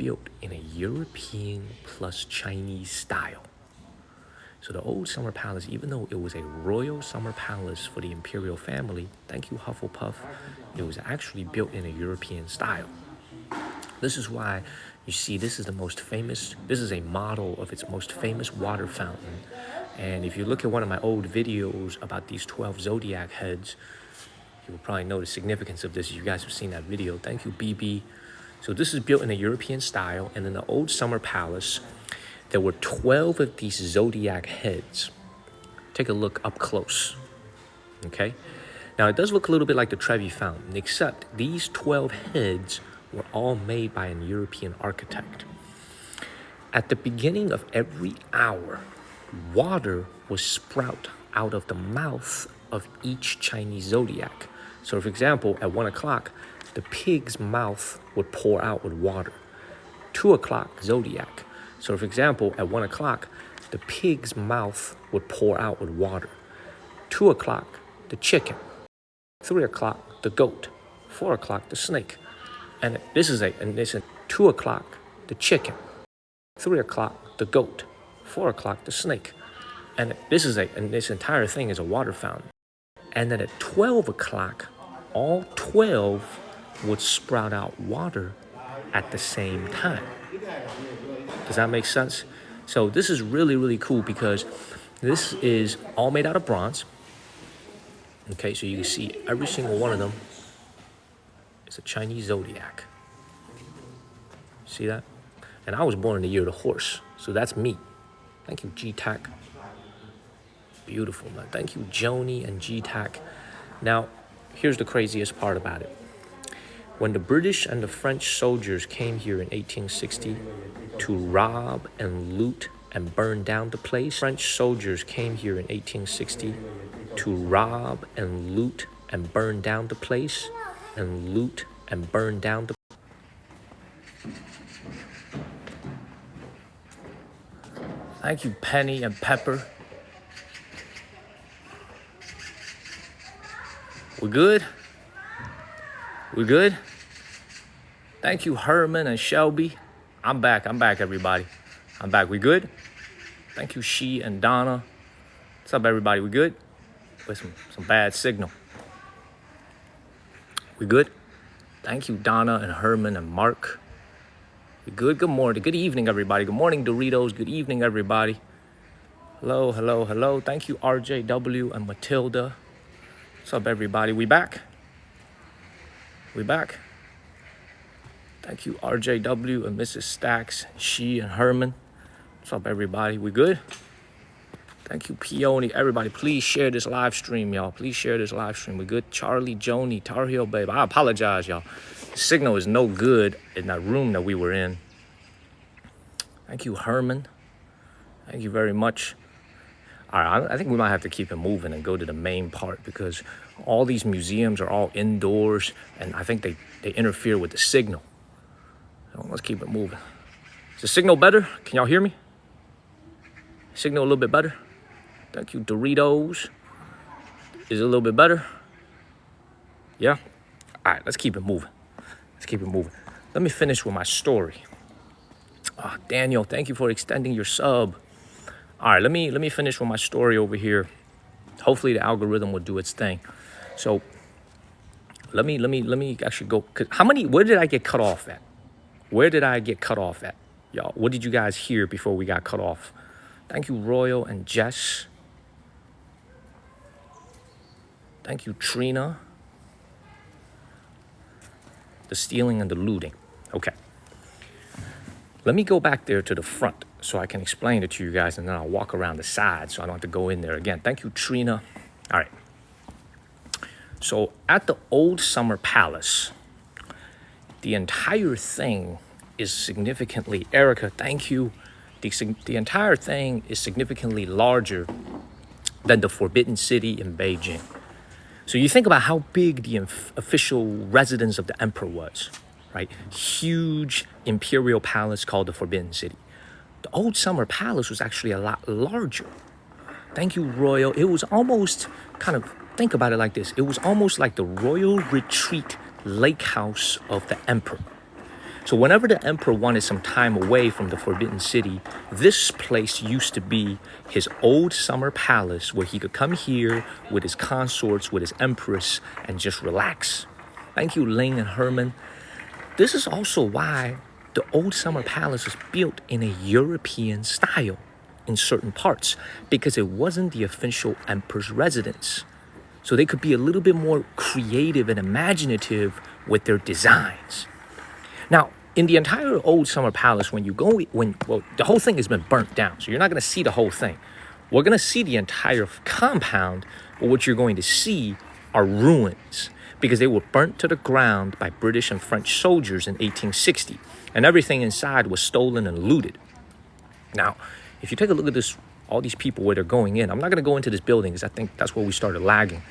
built in a European plus Chinese style. So the old summer palace, even though it was a royal summer palace for the imperial family, thank you Hufflepuff, it was actually built in a European style. This is why you see this is a model of its most famous water fountain. And if you look at one of my old videos about these 12 zodiac heads, you will probably know the significance of this. You guys have seen that video. Thank you, BB. So this is built in a European style, and in the old summer palace, there were 12 of these zodiac heads. Take a look up close, okay? Now, it does look a little bit like the Trevi Fountain, except these 12 heads were all made by an European architect. At the beginning of every hour, water would sprout out of the mouth of each Chinese zodiac. So, for example, at 1 o'clock, the pig's mouth would pour out with water. 2 o'clock, zodiac. So, for example, at 1 o'clock, the pig's mouth would pour out with water. 2 o'clock, the chicken. 3 o'clock, the goat. 4 o'clock, the snake. And this is 2 o'clock, the chicken. 3 o'clock, the goat. 4 o'clock, the snake. And this entire thing is a water fountain. And then at 12 o'clock, all 12 would sprout out water at the same time. Does that make sense? So this is really, really cool because this is all made out of bronze. Okay, so you can see every single one of them is a Chinese zodiac. See that? And I was born in the year of the horse, so that's me. Thank you, G-Tac. Beautiful, man. Thank you, Joni and G-Tac. Now, here's the craziest part about it. When the British and the French soldiers came here in 1860 to rob and loot and burn down the place, French soldiers came here in 1860 to rob and loot and burn down the place, and loot and burn down the. Thank you, Penny and Pepper. We good? We good? Thank you, Herman and Shelby. I'm back, everybody. I'm back. We good? Thank you, She and Donna. What's up, everybody? We good? With some bad signal. We good? Thank you, Donna and Herman and Mark. We good? Good morning. Good evening, everybody. Good morning, Doritos. Good evening, everybody. Hello, hello, hello. Thank you, RJW and Matilda. What's up, everybody? We back? We back? Thank you, RJW and Mrs. Stacks, She and Herman. What's up, everybody? We good? Thank you, Peony. Everybody, please share this live stream, y'all. Please share this live stream. We good? Charlie, Joni, Tar Heel, babe. I apologize, y'all. The signal is no good in that room that we were in. Thank you, Herman. Thank you very much. All right, I think we might have to keep it moving and go to the main part because all these museums are all indoors, and I think they interfere with the signal. So let's keep it moving. Is the signal better? Can y'all hear me? Signal a little bit better? Thank you, Doritos. Is it a little bit better? Yeah? All right, let's keep it moving. Let's keep it moving. Let me finish with my story. Oh, Daniel, thank you for extending your sub. All right, let me finish with my story over here. Hopefully the algorithm will do its thing. So let me actually go. Where did I get cut off at? Where did I get cut off at? Y'all, what did you guys hear before we got cut off? Thank you, Royal and Jess. Thank you, Trina. The stealing and the looting. Okay. Let me go back there to the front so I can explain it to you guys, and then I'll walk around the side so I don't have to go in there again. Thank you, Trina. All right. So at the old summer palace, the entire thing is significantly, Erica, thank you. The entire thing is significantly larger than the Forbidden City in Beijing. So you think about how big the official residence of the emperor was, right? Huge imperial palace called the Forbidden City. The old summer palace was actually a lot larger. Thank you, Royal. It was almost think about it like this. It was almost like the royal retreat lake house of the emperor. So whenever the emperor wanted some time away from the Forbidden City, this place used to be his old summer palace where he could come here with his consorts, with his empress, and just relax. Thank you, Ling and Herman. This is also why the old summer palace was built in a European style in certain parts, because it wasn't the official emperor's residence. So they could be a little bit more creative and imaginative with their designs. Now, in the entire old summer palace, when the whole thing has been burnt down, so you're not going to see the whole thing. We're going to see the entire compound, but what you're going to see are ruins, because they were burnt to the ground by British and French soldiers in 1860, and everything inside was stolen and looted. Now, if you take a look at this, all these people where they're going in, I'm not going to go into this building because I think that's where we started lagging.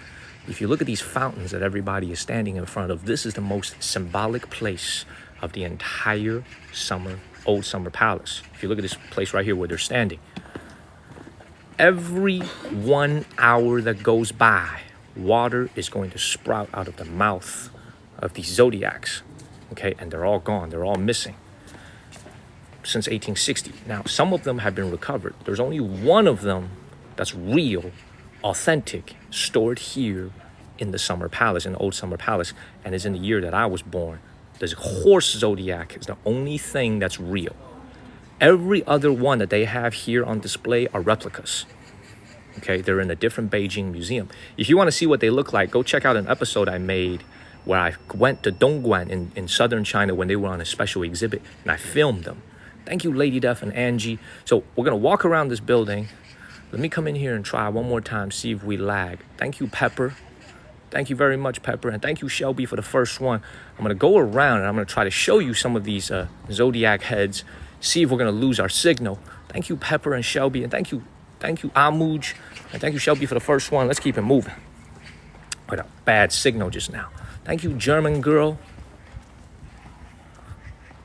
If you look at these fountains that everybody is standing in front of, this is the most symbolic place of the entire old summer palace. If you look at this place right here where they're standing, every 1 hour that goes by, water is going to sprout out of the mouth of these zodiacs, okay? And they're all gone, they're all missing since 1860. Now, some of them have been recovered. There's only one of them that's real, authentic, stored here in the summer palace, in the old summer palace, and is in the year that I was born. The horse zodiac is the only thing that's real. Every other one that they have here on display are replicas. Okay, they're in a different Beijing museum. If you want to see what they look like, go check out an episode I made where I went to Dongguan in southern China when they were on a special exhibit, and I filmed them. Thank you, Lady Def and Angie. So we're going to walk around this building. Let me come in here and try one more time, see if we lag. Thank you, Pepper. Thank you very much, Pepper. And thank you, Shelby, for the first one. I'm going to go around and I'm going to try to show you some of these zodiac heads, see if we're going to lose our signal. Thank you, Pepper and Shelby. And thank you, Amuj. And thank you, Shelby, for the first one. Let's keep it moving. What a bad signal just now. Thank you, German girl.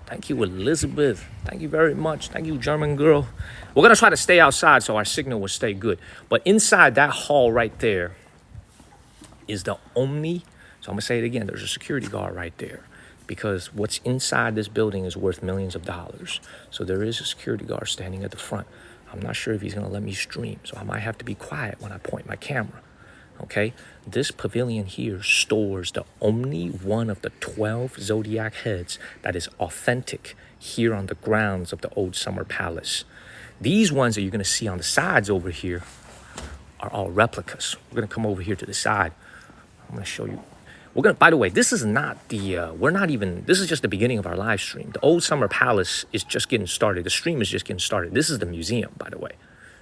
Thank you, Elizabeth. Thank you very much. Thank you, German girl. We're going to try to stay outside so our signal will stay good. But inside that hall right there is the only, so I'm going to say it again, there's a security guard right there, because what's inside this building is worth millions of dollars. So there is a security guard standing at the front. I'm not sure if he's going to let me stream, so I might have to be quiet when I point my camera. Okay, this pavilion here stores the only one of the 12 zodiac heads that is authentic here on the grounds of the old summer palace. These ones that you're going to see on the sides over here are all replicas. We're going to come over here to the side. I'm going to show you. By the way, this is not this is just the beginning of our live stream. The old summer palace is just getting started. The stream is just getting started. This is the museum, by the way.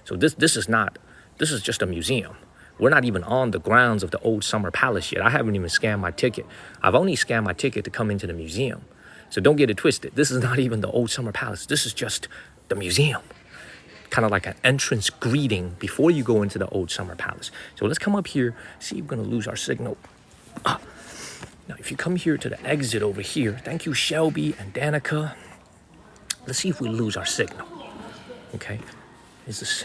So this is just a museum. We're not even on the grounds of the old summer palace yet. I haven't even scanned my ticket. I've only scanned my ticket to come into the museum. So don't get it twisted. This is not even the old summer palace. This is just the museum. Kind of like an entrance greeting before you go into the old summer palace. So let's come up here, see if we're going to lose our signal. Now, if you come here to the exit over here, thank you, Shelby and Danica. Let's see if we lose our signal. Okay. Is this?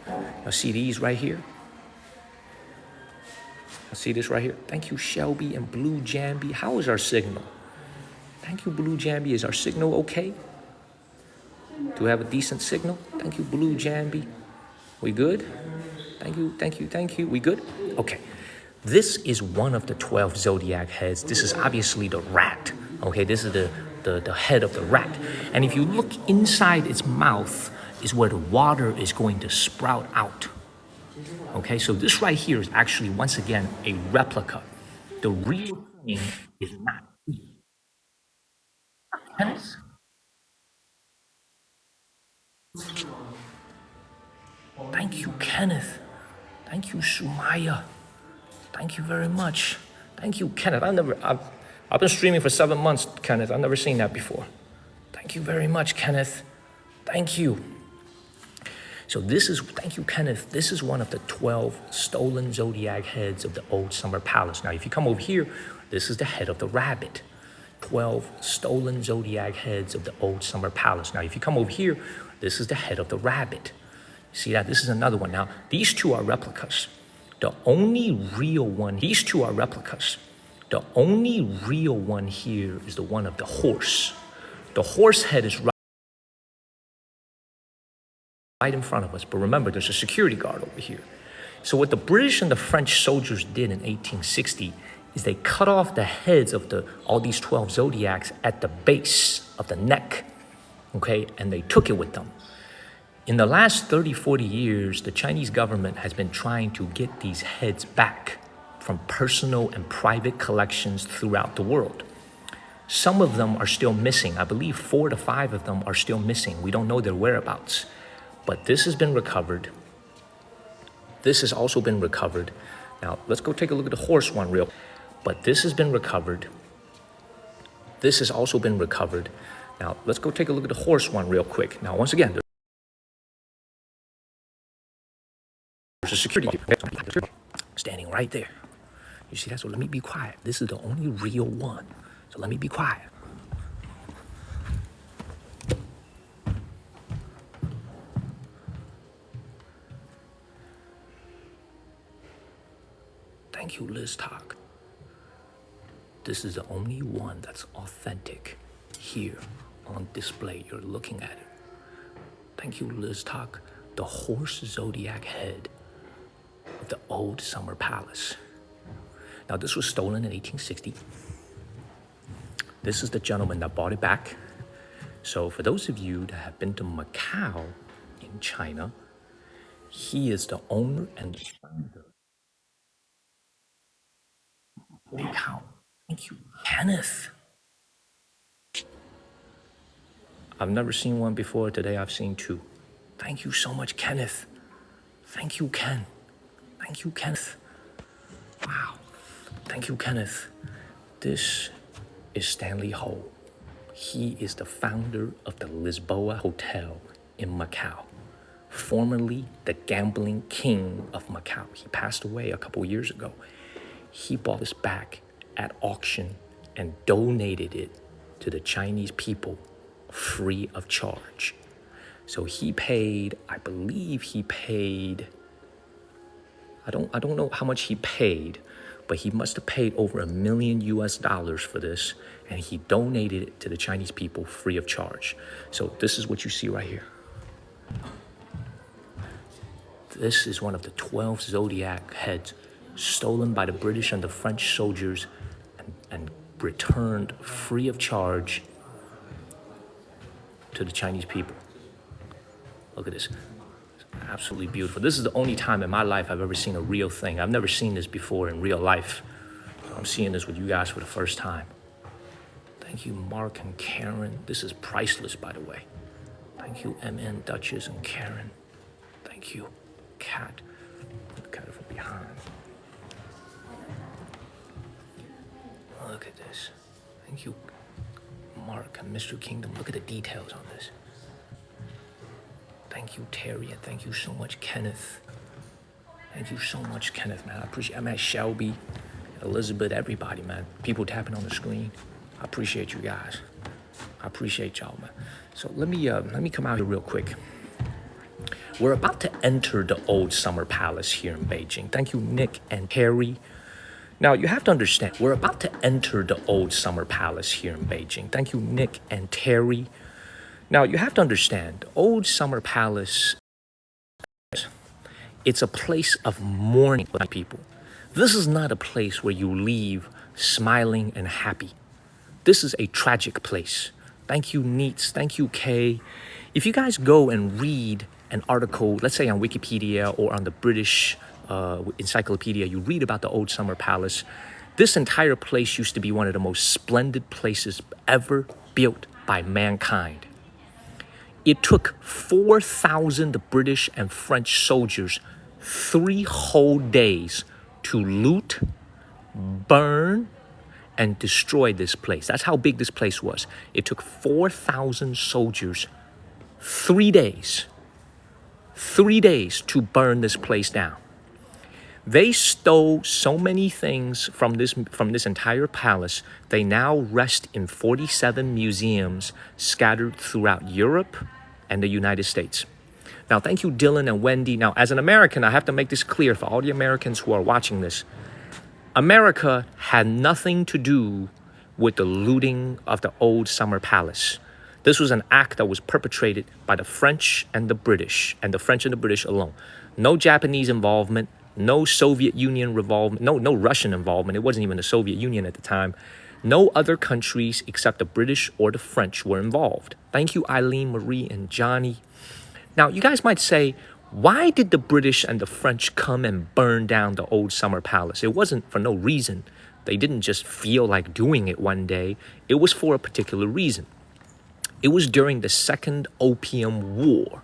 Y'all see these right here? I see this right here. Thank you, Shelby and Blue Jambi. How is our signal? Thank you, Blue Jambi. Is our signal okay? Do we have a decent signal? Thank you, Blue Jambi. We good? Thank you. We good? Okay. This is one of the 12 zodiac heads. This is obviously the rat. Okay, this is the head of the rat. And if you look inside its mouth is where the water is going to sprout out. Okay, so this right here is actually, once again, a replica. The real thing is not here. Kenneth? Thank you, Kenneth. Thank you, Sumaya. Thank you very much. Thank you, Kenneth. I've been streaming for 7 months, Kenneth. I've never seen that before. Thank you very much, Kenneth. Thank you. So thank you, Kenneth. This is one of the 12 stolen zodiac heads of the old summer palace. Now, if you come over here, this is the head of the rabbit. 12 stolen zodiac heads of the old summer palace. Now, if you come over here, this is the head of the rabbit. See that? This is another one. Now, these two are replicas. The only real one, these two are replicas. The only real one here is the one of the horse. The horse head is right in front of us. But remember, there's a security guard over here. So what the British and the French soldiers did in 1860 is they cut off the heads of all these 12 zodiacs at the base of the neck, okay? And they took it with them. In the last 30, 40 years, the Chinese government has been trying to get these heads back from personal and private collections throughout the world. Some of them are still missing. I believe 4 to 5 of them are still missing. We don't know their whereabouts. But this has been recovered. This has also been recovered. Now, let's go take a look at the horse one real. But this has been recovered. This has also been recovered. Now, let's go take a look at the horse one real quick. Now, once again, there's a security standing right there. You see that? So let me be quiet. This is the only real one. So let me be quiet. Thank you, Liz Talk. This is the only one that's authentic here on display. You're looking at it. Thank you, Liz Talk. The horse zodiac head of the old summer palace. Now, this was stolen in 1860. This is the gentleman that bought it back. So for those of you that have been to Macau in China, he is the owner and the founder. Holy cow. Thank you, Kenneth. I've never seen one before. Today I've seen 2. Thank you so much, Kenneth. Thank you, Ken. Thank you, Kenneth. Wow. Thank you, Kenneth. This is Stanley Ho. He is the founder of the Lisboa Hotel in Macau, formerly the gambling king of Macau. He passed away a couple years ago. He bought this back at auction and donated it to the Chinese people free of charge. So he paid, I believe he paid, I don't know how much he paid, but he must have paid over $1 million for this, and he donated it to the Chinese people free of charge. So this is what you see right here. This is one of the 12 zodiac heads stolen by the British and the French soldiers and returned free of charge to the Chinese people. Look at this. It's absolutely beautiful. This is the only time in my life I've ever seen a real thing. I've never seen this before in real life. I'm seeing this with you guys for the first time. Thank you, Mark and Karen. This is priceless, by the way. Thank you, MN, Duchess, and Karen. Thank you, Kat. Look at it from behind. Look at this. Thank you, Mark and Mr. Kingdom. Look at the details on this. Thank you, Terry, and thank you so much, Kenneth. Thank you so much, Kenneth, man. I appreciate. I'm at Shelby, Elizabeth, everybody, man. People tapping on the screen. I appreciate you guys. I appreciate y'all, man. So let me come out here real quick. We're about to enter the old summer palace here in Beijing. Thank you, Nick and Harry. Now, you have to understand, we're about to enter the old summer palace here in Beijing. Thank you, Nick and Terry. Now, you have to understand, the old summer palace, it's a place of mourning for people. This is not a place where you leave smiling and happy. This is a tragic place. Thank you, Neats. Thank you, Kay. If you guys go and read an article, let's say on Wikipedia or on the British encyclopedia, you read about the old summer palace. This entire place used to be one of the most splendid places ever built by mankind. It took 4,000 British and French soldiers 3 whole days to loot, burn, and destroy this place. That's how big this place was. It took 4,000 soldiers 3 days. 3 days to burn this place down. They stole so many things from this entire palace. They now rest in 47 museums scattered throughout Europe and the United States. Now, thank you, Dylan and Wendy. Now, as an American, I have to make this clear for all the Americans who are watching this. America had nothing to do with the looting of the old summer palace. This was an act that was perpetrated by the French and the British, and the French and the British alone. No Japanese involvement, no Soviet Union involvement, no Russian involvement. It wasn't even the Soviet Union at the time. No other countries except the British or the French were involved. Thank you, Eileen, Marie, and Johnny. Now, you guys might say, why did the British and the French come and burn down the old summer palace? It wasn't for no reason. They didn't just feel like doing it one day. It was for a particular reason. It was during the Second Opium War.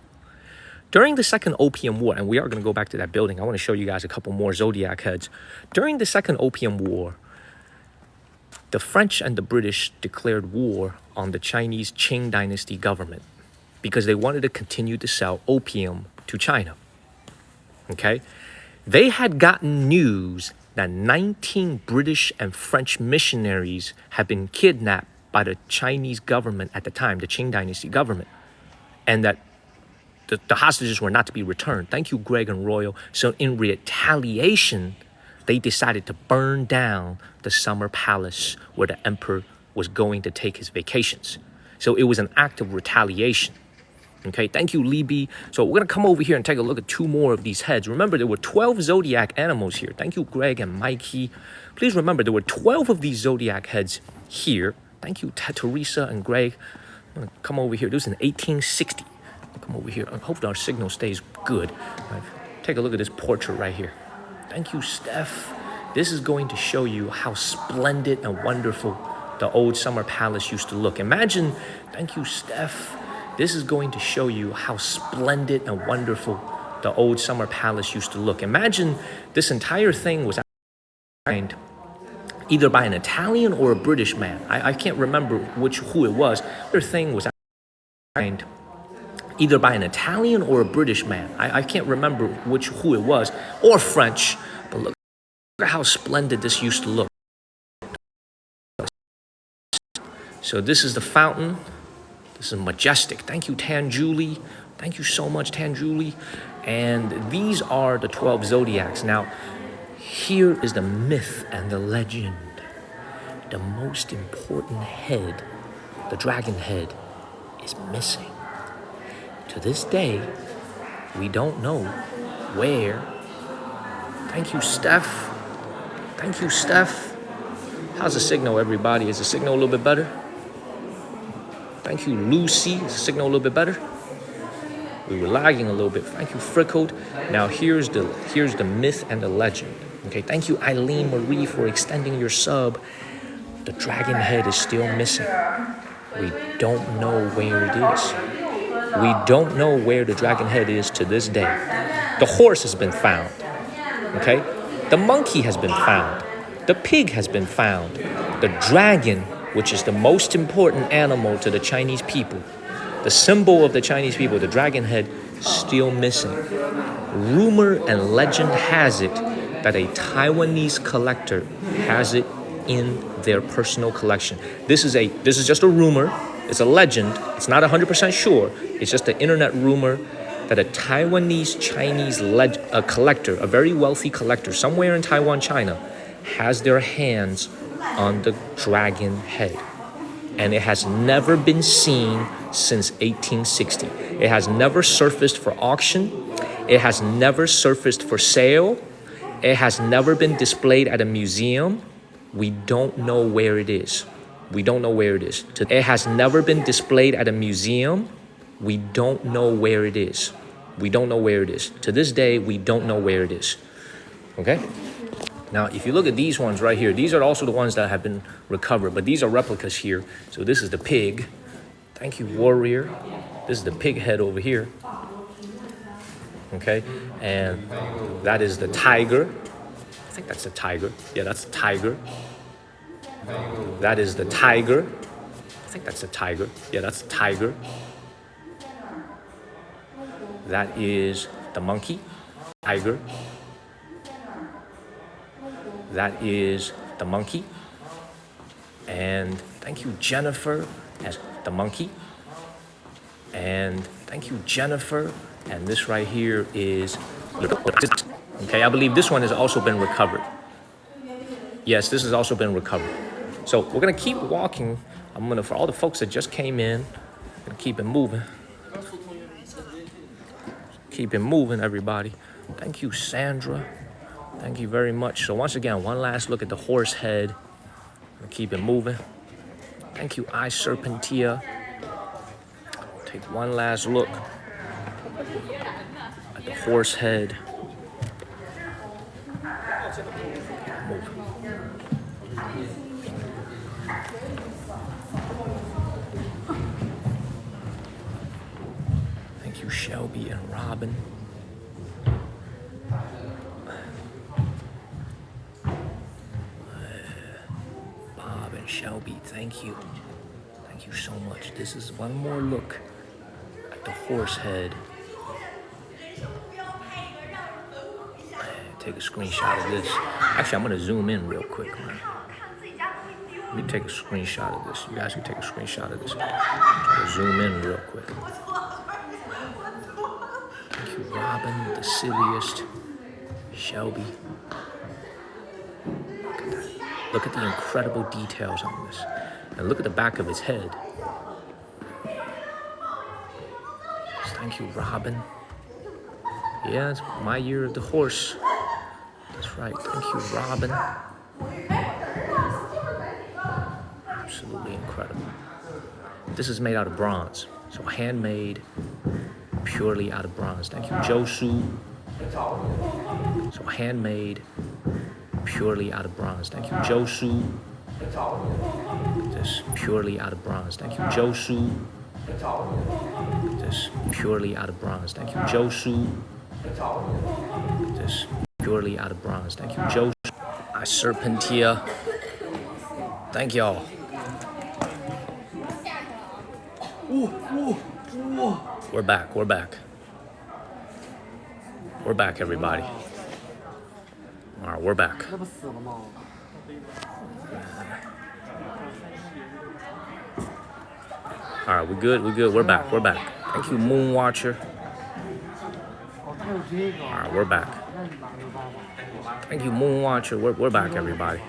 During the Second Opium War, and we are going to go back to that building. I want to show you guys a couple more zodiac heads. During the Second Opium War, the French and the British declared war on the Chinese Qing dynasty government because they wanted to continue to sell opium to China. Okay? They had gotten news that 19 British and French missionaries had been kidnapped by the Chinese government at the time, the Qing dynasty government, and that the hostages were not to be returned. Thank you, Greg and Royal. So in retaliation, they decided to burn down the summer palace where the emperor was going to take his vacations. So it was an act of retaliation. Okay, thank you, Libby. So we're going to come over here and take a look at two more of these heads. Remember, there were 12 zodiac animals here. Thank you, Greg and Mikey. Please remember, there were 12 of these zodiac heads here. Thank you, Teresa and Greg. I'm going to come over here. This is in 1860. Come over here. I hope our signal stays good. Take a look at this portrait right here. Thank you, Steph. This is going to show you how splendid and wonderful the old summer palace used to look. Imagine, thank you, Steph. This is going to show you how splendid and wonderful the old summer palace used to look. Imagine this entire thing was designed either by an Italian or a British man. I can't remember who it was. The thing was designed either by an Italian or a British man. I can't remember who it was, or French. But look at how splendid this used to look. So this is the fountain. This is majestic. Thank you, Tanjuli. Thank you so much, Tanjuli. And these are the 12 zodiacs. Now, here is the myth and the legend. The most important head, the dragon head, is missing. To this day, we don't know where. Thank you, Steph. Thank you, Steph. How's the signal, everybody? Is the signal a little bit better? Thank you, Lucy. Is the signal a little bit better? We were lagging a little bit. Thank you, Frickled. Now here's the myth and the legend. Okay, thank you, Eileen Marie, for extending your sub. The dragon head is still missing. We don't know where it is. We don't know where the dragon head is to this day. The horse has been found. Okay? The monkey has been found. The pig has been found. The dragon, which is the most important animal to the Chinese people, the symbol of the Chinese people, the dragon head, still missing. Rumor and legend has it that a Taiwanese collector has it in their personal collection. This is just a rumor. It's a legend. It's not 100% sure. It's just an internet rumor that a Taiwanese Chinese collector, a very wealthy collector somewhere in Taiwan, China, has their hands on the dragon head. And it has never been seen since 1860. It has never surfaced for auction. It has never surfaced for sale. It has never been displayed at a museum. We don't know where it is. We don't know where it is. It has never been displayed at a museum. We don't know where it is. We don't know where it is. To this day, we don't know where it is. Okay? Now, if you look at these ones right here, these are also the ones that have been recovered, but these are replicas here. So this is the pig. Thank you, Warrior. This is the pig head over here. Okay? And that is the tiger. I think that's the tiger. Yeah, that's the tiger. That is the tiger. I think that's the tiger. Yeah, that's the tiger. That is the monkey. Tiger. That is the monkey. And thank you, Jennifer, as the monkey. And thank you, Jennifer. And this right here is, okay, I believe this one has also been recovered. Yes, this has also been recovered. So we're gonna keep walking. For all the folks that just came in, keep it moving. Keep it moving, everybody. Thank you, Sandra. Thank you very much. So once again, one last look at the horse head. Keep it moving. Thank you, I Serpentia. Take one last look at the horse head. Move. Thank you, Shelby and Robin. Bob and Shelby, thank you. Thank you so much. This is one more look at the horse head. Take a screenshot of this. Actually, I'm gonna zoom in real quick, man. Let me take a screenshot of this. You guys can take a screenshot of this. Try to zoom in real quick. Thank you, Robin, the silliest. Shelby. Look at that. Look at the incredible details on this. And look at the back of his head. Thank you, Robin. Yeah, it's my year of the horse. That's right. Thank you, Robin. Absolutely incredible. This is made out of bronze. So handmade, purely out of bronze. Thank you, Josu. So handmade, purely out of bronze. Thank you, Josu. This purely out of bronze. Thank you, Josu. This purely out of bronze. Thank you, Josu. This purely out of bronze. Thank you, Josu. I Serpentia. Thank y'all. We're back. We're back. We're back, everybody. All right, we're back. All right, we're good. We're good. We're back. We're back. Thank you, Moonwatcher. All right, we're back. Thank you, Moonwatcher. We're back, everybody.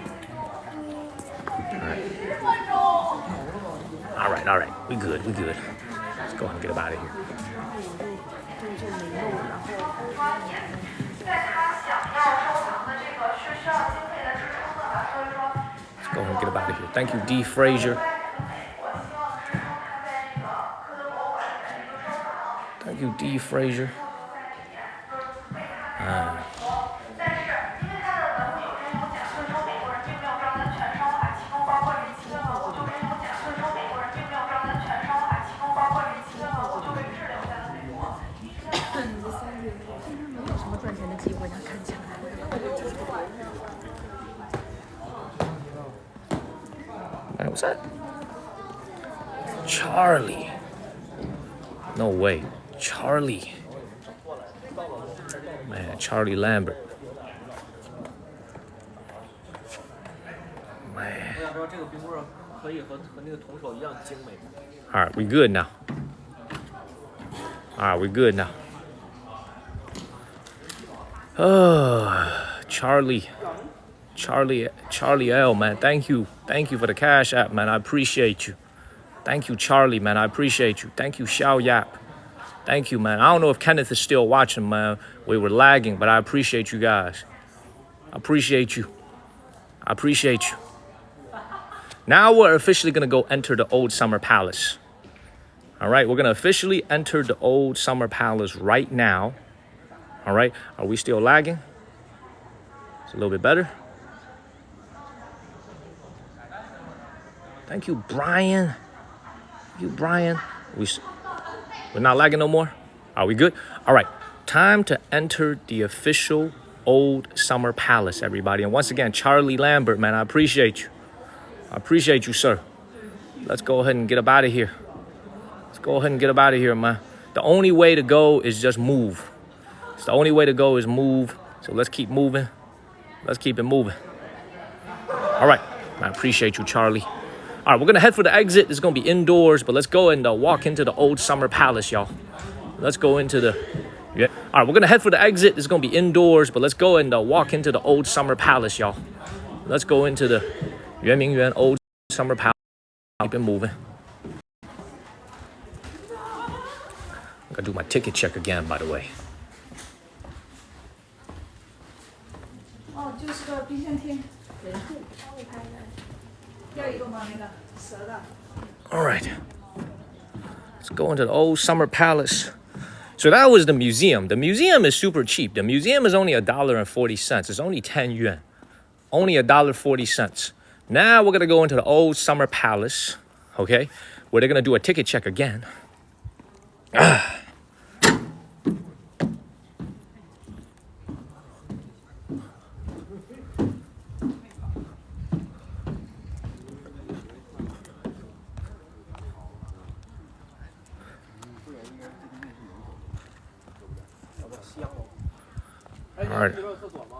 All right. All right. We good. We good. Let's go ahead and get up out of here. Let's go ahead and get up out of here. Thank you, D. Frazier. Thank you, D. Frazier. Man, what's that? Charlie. No way. Charlie. Man, Charlie Lambert. Man. All right, we good now. All right, we good now. Oh, Charlie L, man. Thank you for the Cash App, man. I appreciate you. Thank you, Charlie, man. I appreciate you. Thank you, Xiao Yap. Thank you, man. I don't know if Kenneth is still watching, man. We were lagging, but I appreciate you guys. I appreciate you. I appreciate you. Now we're officially going to go enter the Old Summer Palace. All right, we're going to officially enter the Old Summer Palace right now. All right, are we still lagging? It's a little bit better. Thank you, Brian. Thank you, Brian. We're not lagging no more? Are we good? All right, time to enter the official Old Summer Palace, everybody. And once again, Charlie Lambert, man, I appreciate you. I appreciate you, sir. Let's go ahead and get up out of here. Let's go ahead and get up out of here, man. The only way to go is just move. It's the only way to go is move. So let's keep moving. Let's keep it moving. All right, I appreciate you, Charlie. All right, we're going to head for the exit. It's going to be indoors, but let's go and walk into the Old Summer Palace, y'all. Let's go into the... Yeah. All right, we're going to head for the exit. It's going to be indoors, but let's go and walk into the Old Summer Palace, y'all. Let's go into the Yuanmingyuan Old Summer Palace. Keep it moving. Gotta do my ticket check again, by the way. 哦，就是个冰箱贴，人数稍微拍一下，要一个吗？那个蛇的。All right. Let's go into the old summer palace. So that was the museum. The museum is super cheap. The museum is only $1.40. It's only 10 yuan. Only $1.40. Now we're gonna go into the old summer palace, okay? Where they're gonna do a ticket check again.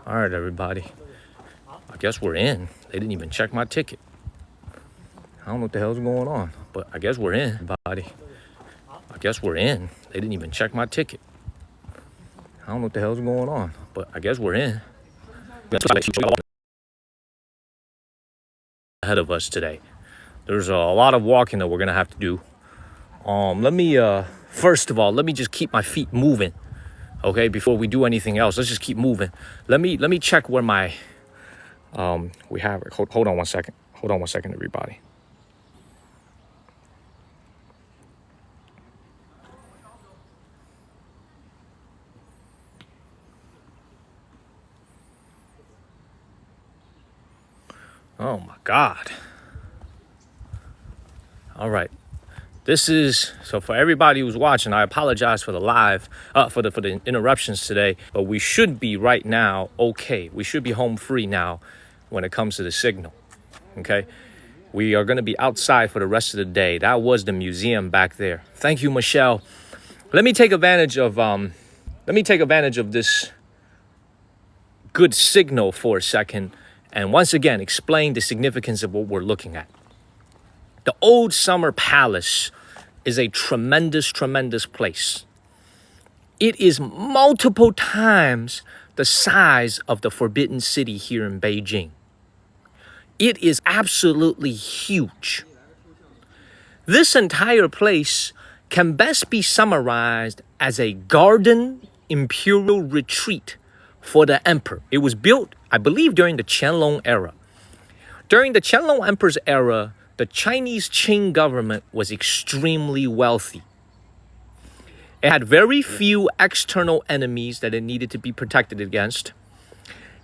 All right, everybody. I guess we're in. They didn't even check my ticket. I don't know what the hell's going on, but I guess we're in, everybody. I guess we're in. They didn't even check my ticket. I don't know what the hell's going on, but I guess we're in. Ahead of us today. There's a lot of walking that we're gonna have to do. First of all, let me just keep my feet moving. Okay, before we do anything else, let's just keep moving. Let me check where my we have it. Hold on one second. Hold on one second, everybody. Oh my God. All right. This is, so for everybody who's watching, I apologize for the live, for the interruptions today, but we should be right now okay. We should be home free now when it comes to the signal, okay? We are going to be outside for the rest of the day. That was the museum back there. Thank you, Michelle. Let me take advantage of this good signal for a second, and once again, explain the significance of what we're looking at. The Old Summer Palace is a tremendous, tremendous place. It is multiple times the size of the Forbidden City here in Beijing. It is absolutely huge. This entire place can best be summarized as a garden imperial retreat for the emperor. It was built, I believe, during the Qianlong era. During the Qianlong Emperor's era, the Chinese Qing government was extremely wealthy. It had very few external enemies that it needed to be protected against.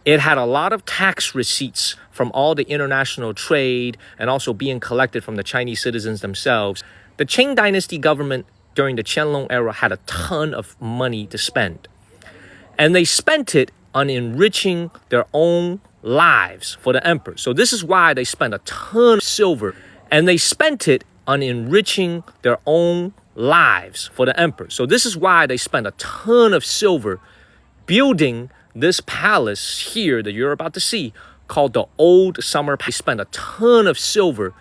It had a lot of tax receipts from all the international trade and also being collected from the Chinese citizens themselves. The Qing dynasty government during the Qianlong era had a ton of money to spend. And they spent it on enriching their own lives for the emperor. So this is why they spent a ton of silver, and they spent it on enriching their own lives for the emperor. So this is why they spent a ton of silver building this palace here that you're about to see called the Old Summer Palace. They spent a ton of silver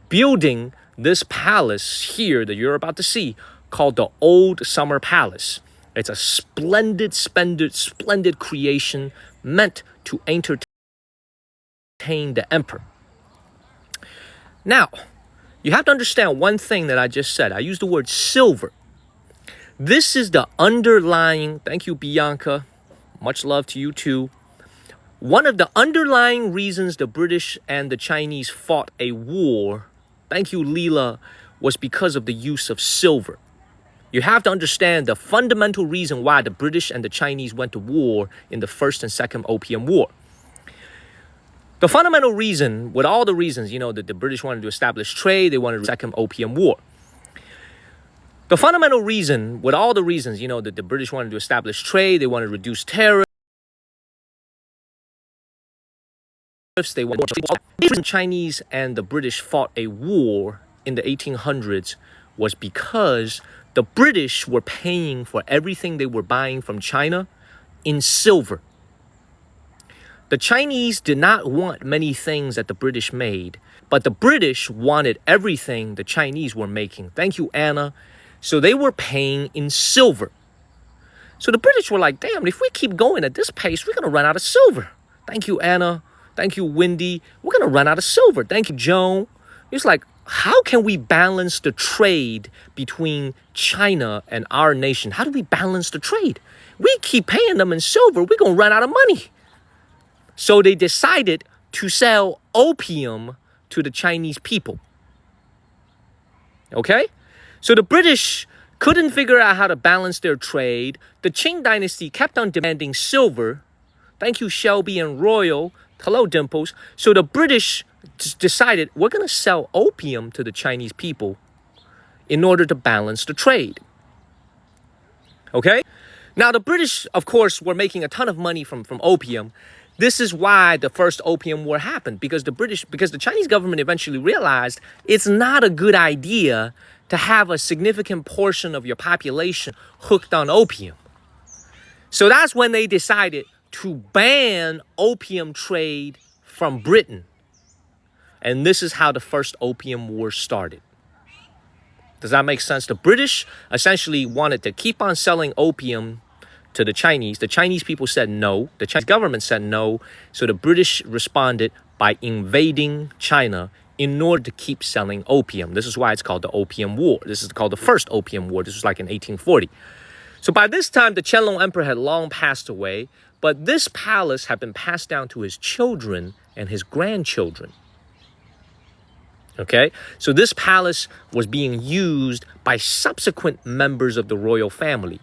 building this palace here that you're about to see called the Old Summer Palace. It's a splendid creation meant to entertain the emperor. Now, you have to understand one thing that I just said. I used the word silver. This is the underlying, thank you, Bianca. Much love to you too. One of the underlying reasons the British and the Chinese fought a war, thank you, Leela, was because of the use of silver. You have to understand the fundamental reason why the British and the Chinese went to war in the First and Second Opium War. The fundamental reason, with all the reasons, that the British wanted to establish trade, they wanted the Second Opium War. The fundamental reason, with all the reasons, that the British wanted to establish trade, they wanted to reduce tariffs, they wanted the Chinese and the British fought a war in the 1800s was because the British were paying for everything they were buying from China in silver. The Chinese did not want many things that the British made, but the British wanted everything the Chinese were making. Thank you, Anna. So they were paying in silver. So the British were like, damn, if we keep going at this pace, we're going to run out of silver. Thank you, Anna. Thank you, Wendy. We're going to run out of silver. Thank you, Joan. It's like, how can we balance the trade between China and our nation? How do we balance the trade? We keep paying them in silver. We're going to run out of money. So they decided to sell opium to the Chinese people. Okay? So the British couldn't figure out how to balance their trade. The Qing dynasty kept on demanding silver. Thank you, Shelby and Royal. Hello, Dimples. So the British decided we're going to sell opium to the Chinese people in order to balance the trade. Okay? Now, the British, of course, were making a ton of money from opium. This is why the first Opium War happened, because the Chinese government eventually realized it's not a good idea to have a significant portion of your population hooked on opium. So that's when they decided to ban opium trade from Britain. And this is how the first Opium War started. Does that make sense? The British essentially wanted to keep on selling opium to the Chinese. The Chinese people said no. The Chinese government said no. So the British responded by invading China in order to keep selling opium. This is why it's called the Opium War. This is called the first Opium War. This was like in 1840. So by this time, the Qianlong Emperor had long passed away, but this palace had been passed down to his children and his grandchildren. Okay, so this palace was being used by subsequent members of the royal family.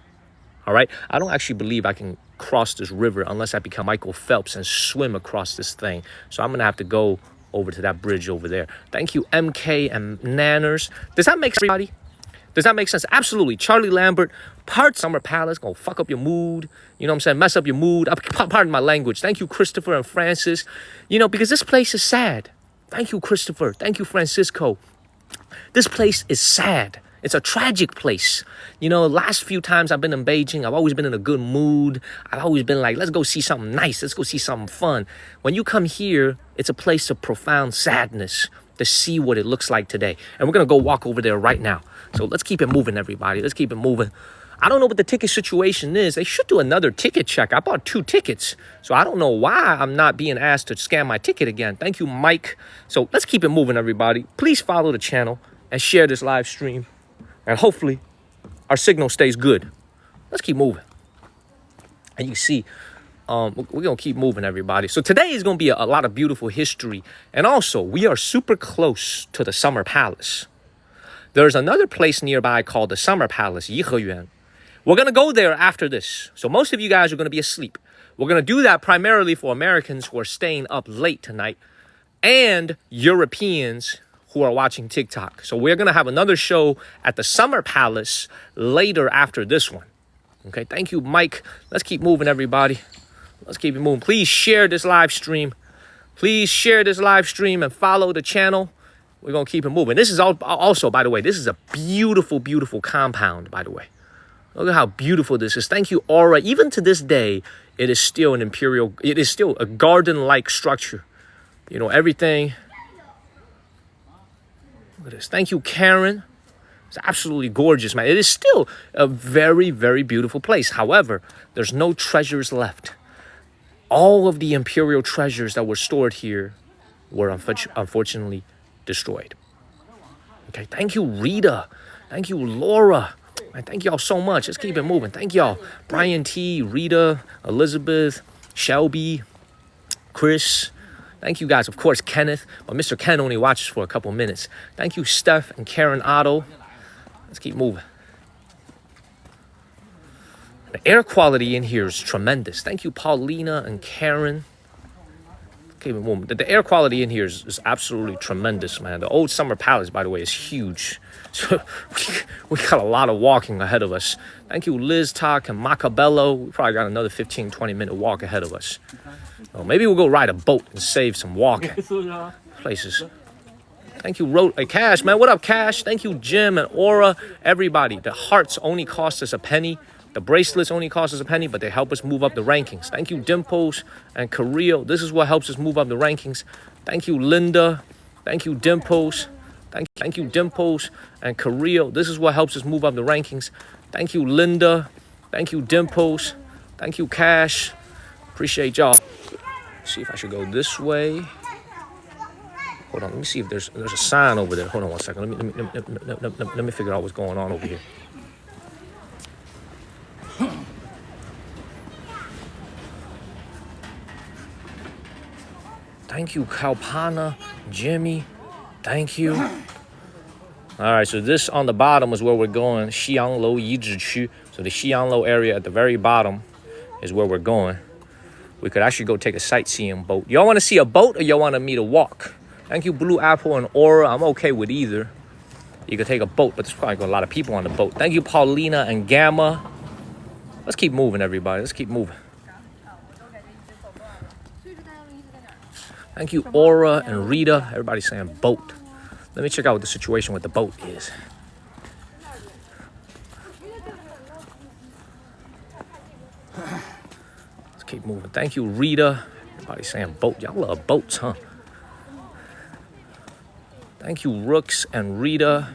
All right, I don't actually believe I can cross this river unless I become Michael Phelps and swim across this thing. So I'm going to have to go over to that bridge over there. Thank you, MK and Nanners. Does that make sense, everybody? Does that make sense? Absolutely. Charlie Lambert, part Summer Palace, gonna fuck up your mood. You know what I'm saying? Mess up your mood. Pardon my language. Thank you, Christopher and Francis. You know, because this place is sad. Thank you, Christopher. Thank you, Francisco. This place is sad. It's a tragic place. You know, last few times I've been in Beijing, I've always been in a good mood. I've always been like, let's go see something nice. Let's go see something fun. When you come here, it's a place of profound sadness to see what it looks like today. And we're going to go walk over there right now. So let's keep it moving, everybody. Let's keep it moving. I don't know what the ticket situation is. They should do another ticket check. I bought 2 tickets. So I don't know why I'm not being asked to scan my ticket again. Thank you, Mike. So let's keep it moving, everybody. Please follow the channel and share this live stream. And hopefully our signal stays good. Let's keep moving. And you see, we're going to keep moving, everybody. So today is going to be a lot of beautiful history. And also, we are super close to the Summer Palace. There's another place nearby called the Summer Palace, Yiheyuan. We're going to go there after this. So most of you guys are going to be asleep. We're going to do that primarily for Americans who are staying up late tonight and Europeans who are watching TikTok. So we're going to have another show at the Summer Palace later after this one. Okay, thank you, Mike. Let's keep moving, everybody. Let's keep it moving. Please share this live stream. Please share this live stream and follow the channel. We're going to keep it moving. This is also, by the way, this is a beautiful, beautiful compound, by the way. Look at how beautiful this is. Thank you, Aura. Even to this day, it is still an imperial, it is still a garden-like structure. You know, everything. Look at this. Thank you, Karen. It's absolutely gorgeous, man. It is still a very, very beautiful place. However, there's no treasures left. All of the imperial treasures that were stored here were unfortunately destroyed. Okay, thank you, Rita. Thank you, Laura. Man, thank y'all so much. Let's keep it moving. Thank y'all. Brian T, Rita, Elizabeth, Shelby, Chris. Thank you guys. Of course, Kenneth. But Mr. Ken only watches for a couple minutes. Thank you, Steph and Karen Otto. Let's keep moving. The air quality in here is tremendous. Thank you, Paulina and Karen. Keep it moving. The air quality in here is absolutely tremendous, man. The old Summer Palace, by the way, is huge. So we got a lot of walking ahead of us. Thank you, Liz Talk and Macabello. We probably got another 15, 20-minute walk ahead of us. Well, maybe we'll go ride a boat and save some walking places. Thank you, Cash, man. What up, Cash? Thank you, Jim and Aura. Everybody. The hearts only cost us a penny. The bracelets only cost us a penny, but they help us move up the rankings. Thank you, Dimples and Carrillo. This is what helps us move up the rankings. Thank you, Linda. Thank you, Dimples. Thank you, Dimples and Carrillo. This is what helps us move up the rankings. Thank you, Linda. Thank you, Dimples. Thank you, Cash. Appreciate y'all. See if I should go this way. Hold on, let me see if there's a sign over there. Hold on one second. Let me figure out what's going on over here. Thank you, Kalpana, Jimmy. Thank you. All right, so this on the bottom is where we're going, Xianglou Yizhiqu. So the Xianglou area at the very bottom is where we're going. We could actually go take a sightseeing boat. Y'all want to see a boat or y'all want me to walk? Thank you, Blue Apple and Aura. I'm okay with either. You could take a boat, but there's probably a lot of people on the boat. Thank you, Paulina and Gamma. Let's keep moving, everybody. Let's keep moving. Thank you, Aura and Rita. Everybody's saying boat. Let me check out what the situation with the boat is. Let's keep moving. Thank you, Rita. Everybody's saying boat. Y'all love boats, huh? Thank you, Rooks and Rita.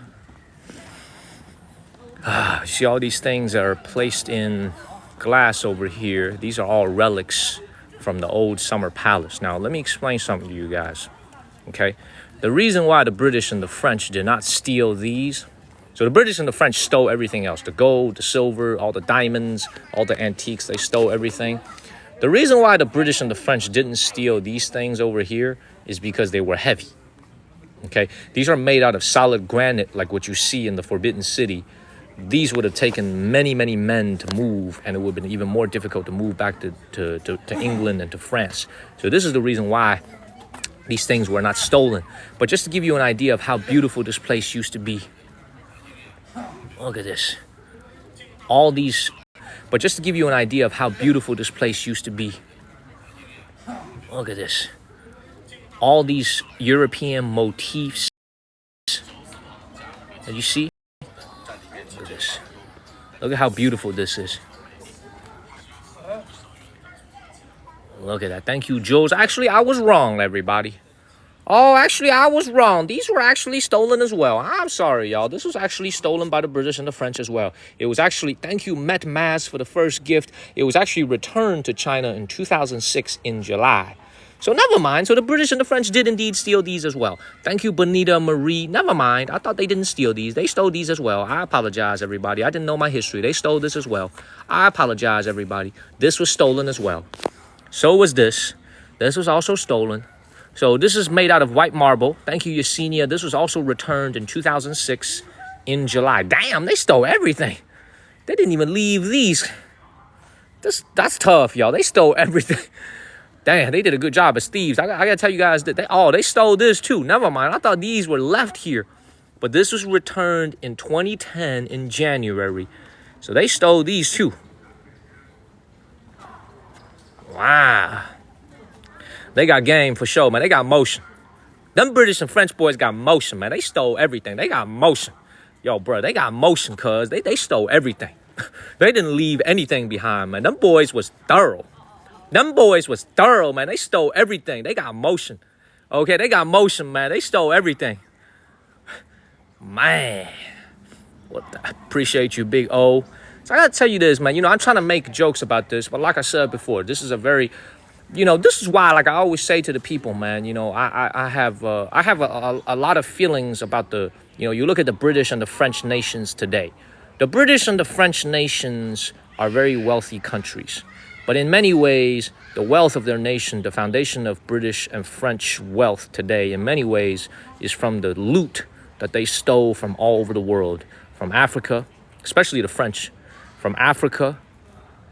You see all these things that are placed in glass over here. These are all relics from the old summer palace. Now, let me explain something to you guys, okay? The reason why the British and the French did not steal these, so the British and the French stole everything else, the gold, the silver, all the diamonds, all the antiques, they stole everything. The reason why the British and the French didn't steal these things over here is because they were heavy, okay? These are made out of solid granite like what you see in the Forbidden City. These would have taken many, many men to move, and it would have been even more difficult to move back to England and to France. So this is the reason why these things were not stolen. But just to give you an idea of how beautiful this place used to be. Look at this. All these, but just to give you an idea of how beautiful this place used to be. Look at this. All these European motifs. And you see? Look at this. Look at how beautiful this is. Look at that. Thank you, Jules. Actually, I was wrong, everybody. Oh, actually, I was wrong. These were actually stolen as well. I'm sorry, y'all. This was actually stolen by the British and the French as well. It was actually, thank you, Met Maz, for the first gift. It was actually returned to China in 2006 in July. So never mind. So the British and the French did indeed steal these as well. Thank you, Bonita Marie. Never mind. I thought they didn't steal these. They stole these as well. I apologize, everybody. I didn't know my history. They stole this as well. I apologize, everybody. This was stolen as well. So was this. This was also stolen. So this is made out of white marble. Thank you, Yesenia. This was also returned in 2006 in July. Damn, they stole everything. They didn't even leave these. That's tough, y'all. They stole everything. Damn, they did a good job as thieves. I gotta tell you guys that they stole this too. Never mind. I thought these were left here. But this was returned in 2010 in January. So they stole these too. Wow. They got game for sure, man. They got motion. Them British and French boys got motion, man. They stole everything. They got motion. Yo, bro, they got motion, cuz. They stole everything. They didn't leave anything behind, man. Them boys was thorough. Them boys was thorough, man. They stole everything. They got motion. Okay, they got motion, man. They stole everything. Man. Appreciate you, Big O. So I gotta tell you this, man. You know, I'm trying to make jokes about this, but like I said before, this is a very... You know, this is why, like I always say to the people, man, you know, I have a lot of feelings about the, you know, you look at the British and the French nations today. The British and the French nations are very wealthy countries. But in many ways, the wealth of their nation, the foundation of British and French wealth today, in many ways, is from the loot that they stole from all over the world. From Africa, especially the French, from Africa,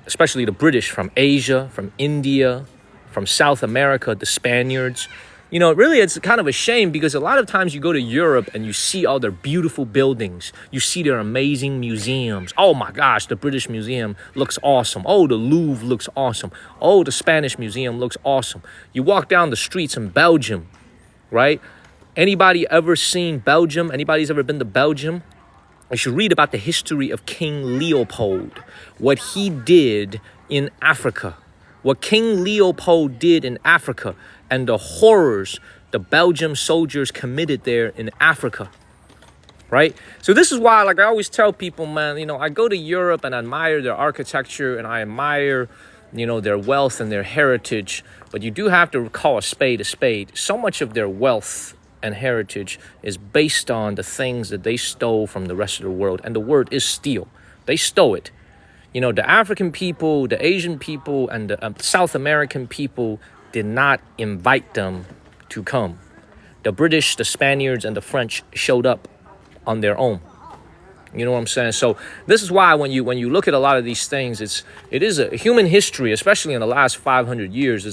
especially the British, from Asia, from India, from South America, the Spaniards. You know, really, it's kind of a shame because a lot of times you go to Europe and you see all their beautiful buildings. You see their amazing museums. Oh my gosh, the British Museum looks awesome. Oh, the Louvre looks awesome. Oh, the Spanish Museum looks awesome. You walk down the streets in Belgium, right? Anybody ever seen Belgium? Anybody's ever been to Belgium? You should read about the history of King Leopold, what he did in Africa. What King Leopold did in Africa and the horrors the Belgian soldiers committed there in Africa, right? So this is why, like I always tell people, man, you know, I go to Europe and I admire their architecture and I admire, you know, their wealth and their heritage. But you do have to call a spade a spade. So much of their wealth and heritage is based on the things that they stole from the rest of the world. And the word is steal. They stole it. You know, the African people, the Asian people, and the South American people did not invite them to come. The British, the Spaniards, and the French showed up on their own. You know what I'm saying? So this is why when you look at a lot of these things, it is a human history, especially in the last 500 years.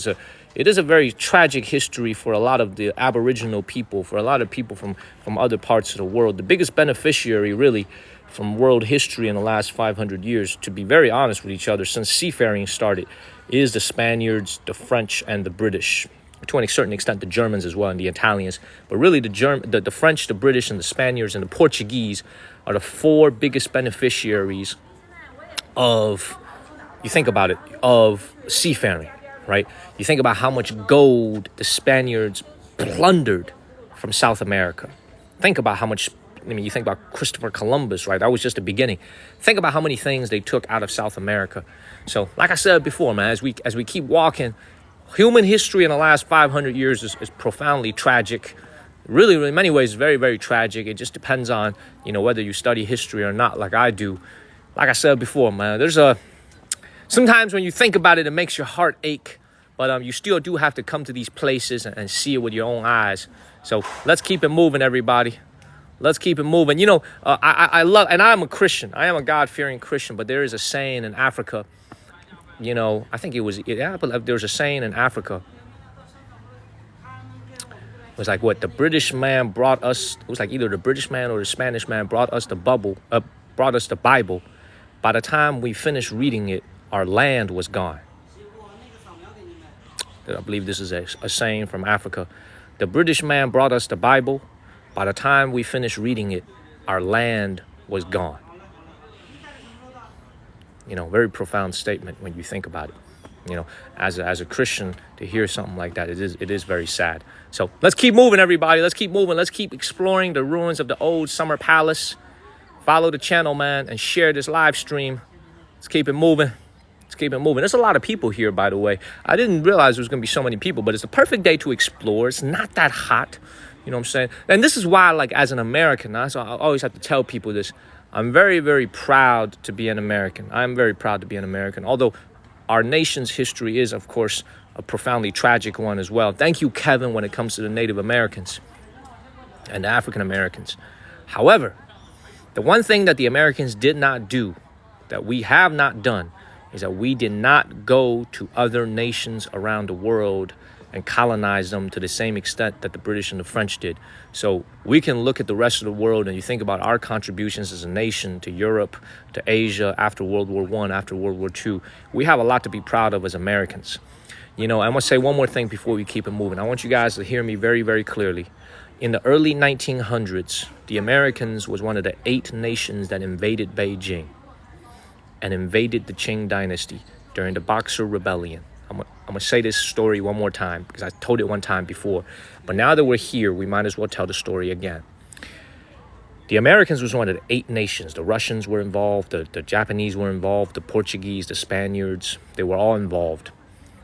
It is a very tragic history for a lot of the Aboriginal people, for a lot of people from other parts of the world. The biggest beneficiary, really, from world history in the last 500 years, to be very honest with each other, since seafaring started, is the Spaniards, the French, and the British. To a certain extent, the Germans as well, and the Italians. But really, the French, the British, and the Spaniards, and the Portuguese are the four biggest beneficiaries of, you think about it, of seafaring, right? You think about how much gold the Spaniards plundered from South America. Think about how much, you think about Christopher Columbus, right? That was just the beginning. Think about how many things they took out of South America. So, like I said before, man, as we keep walking, human history in the last 500 years is profoundly tragic. Really, in many ways, very, very tragic. It just depends on, whether you study history or not, like I do. Like I said before, man, sometimes when you think about it, it makes your heart ache. But you still do have to come to these places and see it with your own eyes. So let's keep it moving, everybody. Let's keep it moving. I love, and I'm a Christian. I am a God-fearing Christian. But there is a saying in Africa, I think I believe there's a saying in Africa. It was like what the British man brought us. It was like either the British man or the Spanish man brought us the Bible. By the time we finished reading it, our land was gone. I believe this is a saying from Africa. The British man brought us the Bible. By the time we finished reading it, our land was gone. Very profound statement when you think about it. As a Christian, to hear something like that, it is very sad. So let's keep moving, everybody. Let's keep moving. Let's keep exploring the ruins of the old summer palace. Follow the channel, man, and share this live stream. Let's keep it moving. Let's keep it moving. There's a lot of people here, by the way. I didn't realize there was going to be so many people, but it's the perfect day to explore. It's not that hot. You know what I'm saying? And this is why, like, as an American, so I always have to tell people this. I'm very, very proud to be an American. I'm very proud to be an American. Although our nation's history is, of course, a profoundly tragic one as well. Thank you, Kevin, when it comes to the Native Americans and the African Americans. However, the one thing that the Americans did not do, that we have not done, is that we did not go to other nations around the world and colonize them to the same extent that the British and the French did. So we can look at the rest of the world and you think about our contributions as a nation to Europe, to Asia, after World War I, after World War II. We have a lot to be proud of as Americans. I want to say one more thing before we keep it moving. I want you guys to hear me very, very clearly. In the early 1900s, the Americans was one of the 8 nations that invaded Beijing and invaded the Qing dynasty during the Boxer Rebellion. I'm going to say this story one more time because I told it one time before. But now that we're here, we might as well tell the story again. The Americans was one of the 8 nations. The Russians were involved. The Japanese were involved. The Portuguese, the Spaniards, they were all involved.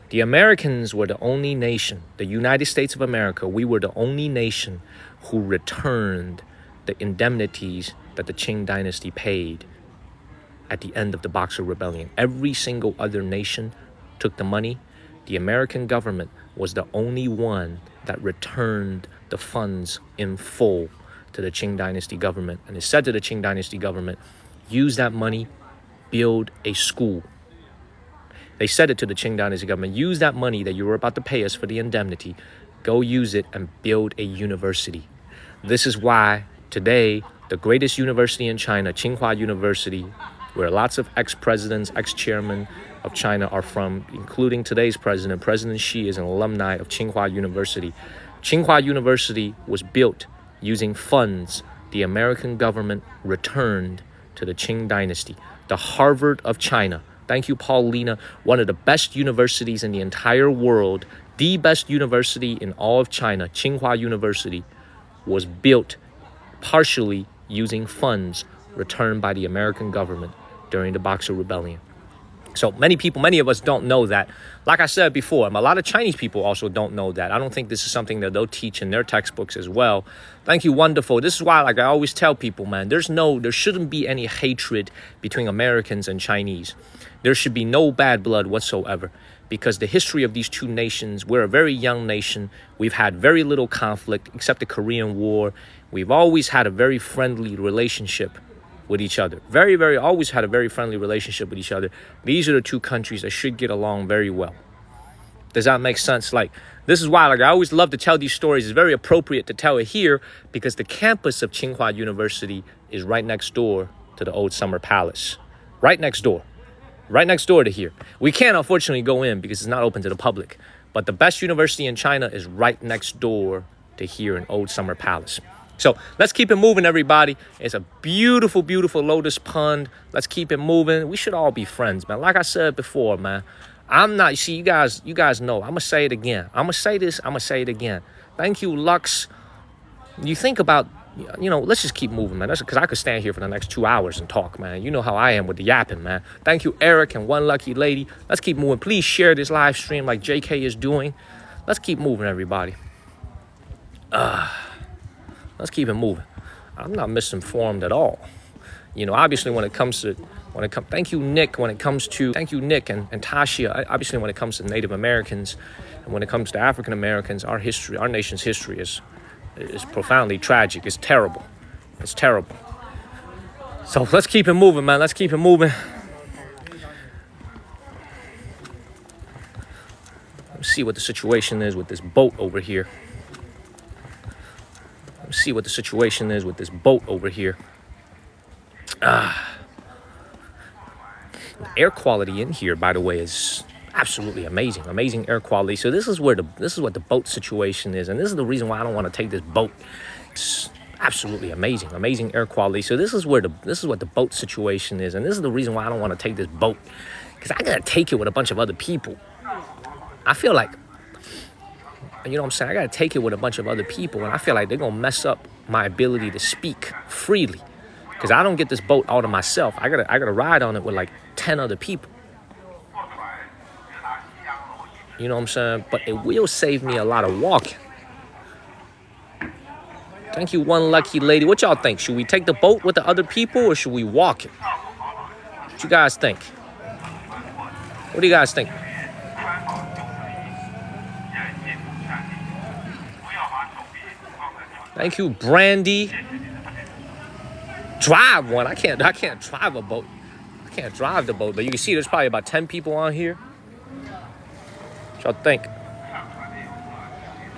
The Americans were the only nation, the United States of America, we were the only nation who returned the indemnities that the Qing dynasty paid at the end of the Boxer Rebellion. Every single other nation took the money. The American government was the only one that returned the funds in full to the Qing dynasty government. And it said to the Qing dynasty government, use that money, build a school. They said it to the Qing dynasty government, use that money that you were about to pay us for the indemnity, go use it and build a university. This is why today, the greatest university in China, Tsinghua University, where lots of ex-presidents, ex-chairmen of China are from, including today's president. President Xi is an alumni of Tsinghua University. Tsinghua University was built using funds the American government returned to the Qing dynasty. The Harvard of China. Thank you, Paulina. One of the best universities in the entire world, the best university in all of China, Tsinghua University, was built partially using funds returned by the American government during the Boxer Rebellion. So many of us don't know that. Like I said before, a lot of Chinese people also don't know that. I don't think this is something that they'll teach in their textbooks as well. Thank you, wonderful. This is why, like I always tell people, man, there shouldn't be any hatred between Americans and Chinese. There should be no bad blood whatsoever, because the history of these two nations, we're a very young nation. We've had very little conflict except the Korean War. We've always had a very friendly relationship with each other. Always had a very friendly relationship with each other. These are the two countries that should get along very well. Does that make sense? Like, this is why, like, I always love to tell these stories. It's very appropriate to tell it here because the campus of Tsinghua University is right next door to the old Summer Palace. Right next door to here. We can't, unfortunately, go in because it's not open to the public. But the best university in China is right next door to here in Old Summer Palace. So let's keep it moving, everybody. It's a beautiful, beautiful lotus pond. Let's keep it moving. We should all be friends, man. Like I said before, man, I'm not, you guys know, I'm going to say it again. I'm going to say this, I'm going to say it again. Thank you, Lux. You think about, let's just keep moving, man. That's because I could stand here for the next 2 hours and talk, man. You know how I am with the yapping, man. Thank you, Eric and One Lucky Lady. Let's keep moving. Please share this live stream like JK is doing. Let's keep moving, everybody. Let's keep it moving. I'm not misinformed at all. Obviously thank you, Nick, thank you, Nick and Tasha. Obviously, when it comes to Native Americans and when it comes to African Americans, our nation's history is profoundly tragic. It's terrible. It's terrible. So let's keep it moving, man. Let's keep it moving. Let's see what the situation is with this boat over here. See what the situation is with this boat over here. The air quality in here, by the way, is absolutely amazing air quality. So this is what the boat situation is, and this is the reason why I don't want to take this boat. It's absolutely amazing air quality. So this is what the boat situation is, and this is the reason why I don't want to take this boat, because I gotta take it with a bunch of other people. I feel like, you know what I'm saying? I got to take it with a bunch of other people, and I feel like they're going to mess up my ability to speak freely because I don't get this boat all to myself. I got to ride on it with like 10 other people. You know what I'm saying? But it will save me a lot of walking. Thank you, One Lucky Lady. What y'all think? Should we take the boat with the other people or should we walk it? What you guys think? What do you guys think? Thank you, Brandy. Drive one. I can't drive a boat. I can't drive the boat, but you can see there's probably about 10 people on here. What y'all think?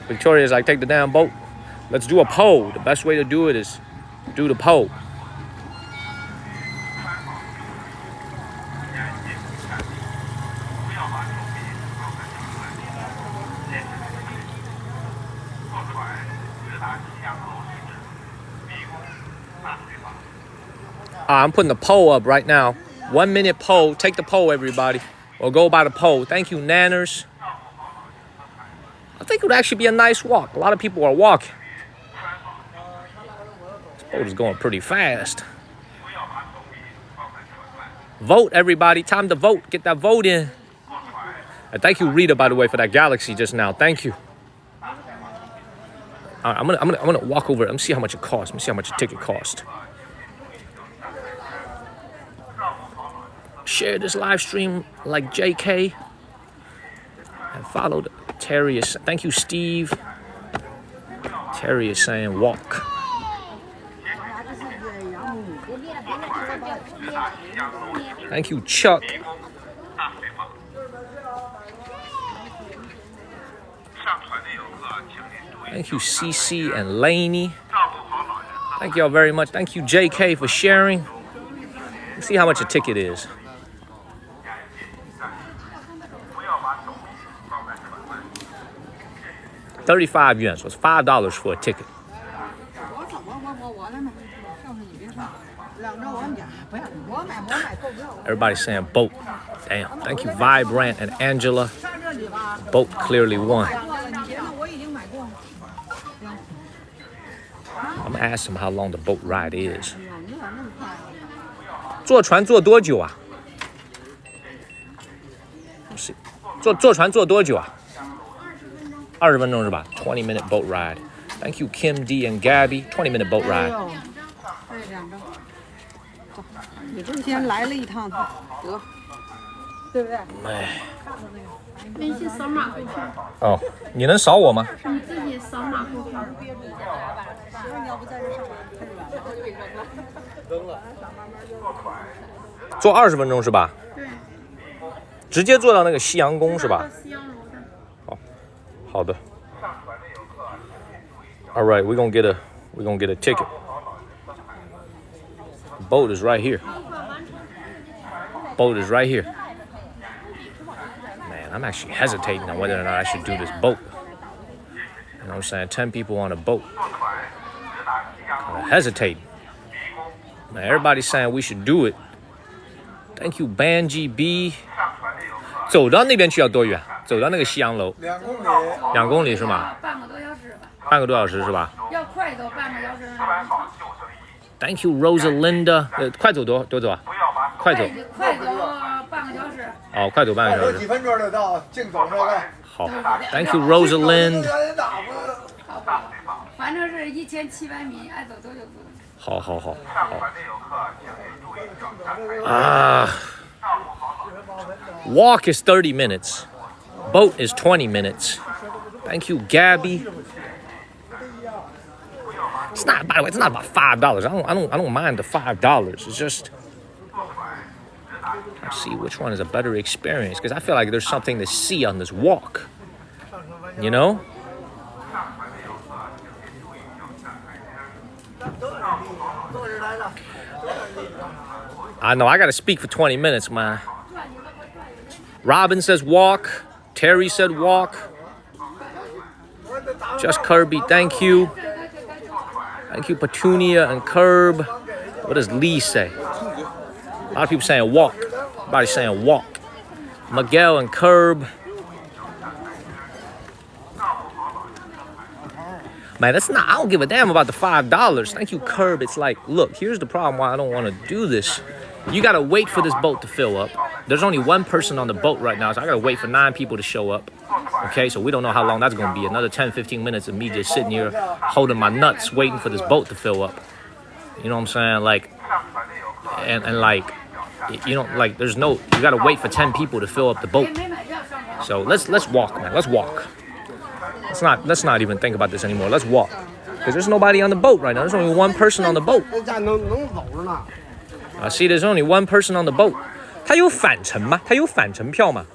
Victoria's like, take the damn boat. Let's do a poll. The best way to do it is do the poll. I'm putting the poll up right now. 1 minute poll. Take the poll, everybody. Or go by the poll. Thank you, Nanners. I think it would actually be a nice walk. A lot of people are walking. This boat is going pretty fast. Vote, everybody. Time to vote. Get that vote in. And thank you, Rita, by the way, for that galaxy just now. Thank you. I'm gonna walk over. Let me see how much it costs. Let me see how much a ticket costs. Share this live stream like JK. And follow Terry. Thank you, Steve. Terry is saying walk. Thank you, Chuck. Thank you, CC and Laney. Thank y'all very much. Thank you, JK, for sharing. Let's see how much a ticket is. 35 yuan, so it's $5 for a ticket. Everybody's saying boat. Damn. Thank you, Vibrant and Angela. Boat clearly won. I'm gonna ask him how long the boat ride is. 坐船坐多久啊坐船坐多久啊？20分钟是吧？20-minute boat ride. Thank you, Kim D and Gabby. 20-minute boat ride. 对，2张。走，你这先来了一趟，得，对不对？哎。微信扫码回票。哦，你能扫我吗？你自己扫码回票。你要不在这上班，太远了。扔了。坐20分钟是吧？对。直接坐到那个西洋宫是吧？西洋楼的。好的。All right, we're gonna get a ticket. The boat is right here. Boat is right here. Man, I'm actually hesitating on whether or not I should do this boat. You know what I'm saying? 10 people on a boat. I'm hesitating. Man, everybody's saying we should do it. Thank you, Banji B. 走到那边去要多远？走到那个西洋楼。2公里。2公里是吗？半个多小时吧。半个多小时是吧？要快走半个小时。Thank you, Rosalinda. 快走多走啊？快走半个小时。哦，快走半个小时。几分钟就到，净走这个。好 ，Thank you, Rosalind. 反正是1700米，爱走多久走。好。啊。Walk is 30 minutes. Boat is 20 minutes. Thank you, Gabby. It's not. By the way, it's not about $5. I don't mind the $5. It's just. Let's see which one is a better experience because I feel like there's something to see on this walk. You know. I know I gotta speak for 20 minutes, man. Robin says walk. Terry said walk. Just Kirby, thank you. Thank you, Petunia and Curb. What does Lee say? A lot of people saying walk. Everybody's saying walk. Miguel and Curb. Man, that's not, I don't give a damn about the $5. Thank you, Curb. It's like, look, here's the problem why I don't want to do this. You got to wait for this boat to fill up. There's only one person on the boat right now, so I got to wait for 9 people to show up. Okay, so we don't know how long that's going to be. Another 10, 15 minutes of me just sitting here holding my nuts waiting for this boat to fill up. You know what I'm saying? Like, and like, you know, like there's no, you got to wait for 10 people to fill up the boat. So let's walk, man. Let's walk. Let's not even think about this anymore. Let's walk. Because there's nobody on the boat right now. There's only one person on the boat. See, there's only one person on the boat. 它有返程吗？它有返程票吗？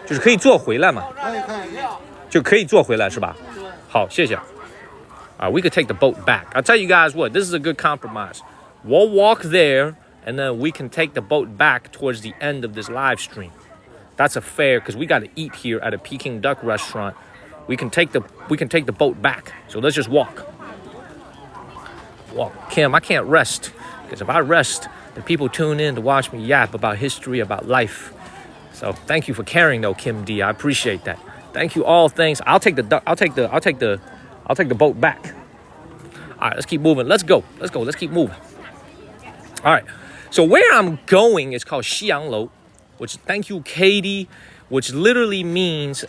就是可以坐回来吗？就可以坐回来是吧？好，谢谢。We could take the boat back. I'll tell you guys what, this is a good compromise. We'll walk there, and then we can take the boat back towards the end of this live stream. That's a fair, because we got to eat here at a Peking duck restaurant. We can take the boat back. So let's just walk. Walk. Kim, I can't rest. Because if I rest, the people tune in to watch me yap about history, about life. So thank you for caring though, Kim D. I appreciate that. Thank you all. Thanks. I'll take the boat back. All right, let's keep moving. Let's go. Let's keep moving. All right. So where I'm going is called Xianglou, which thank you, Katie, which literally means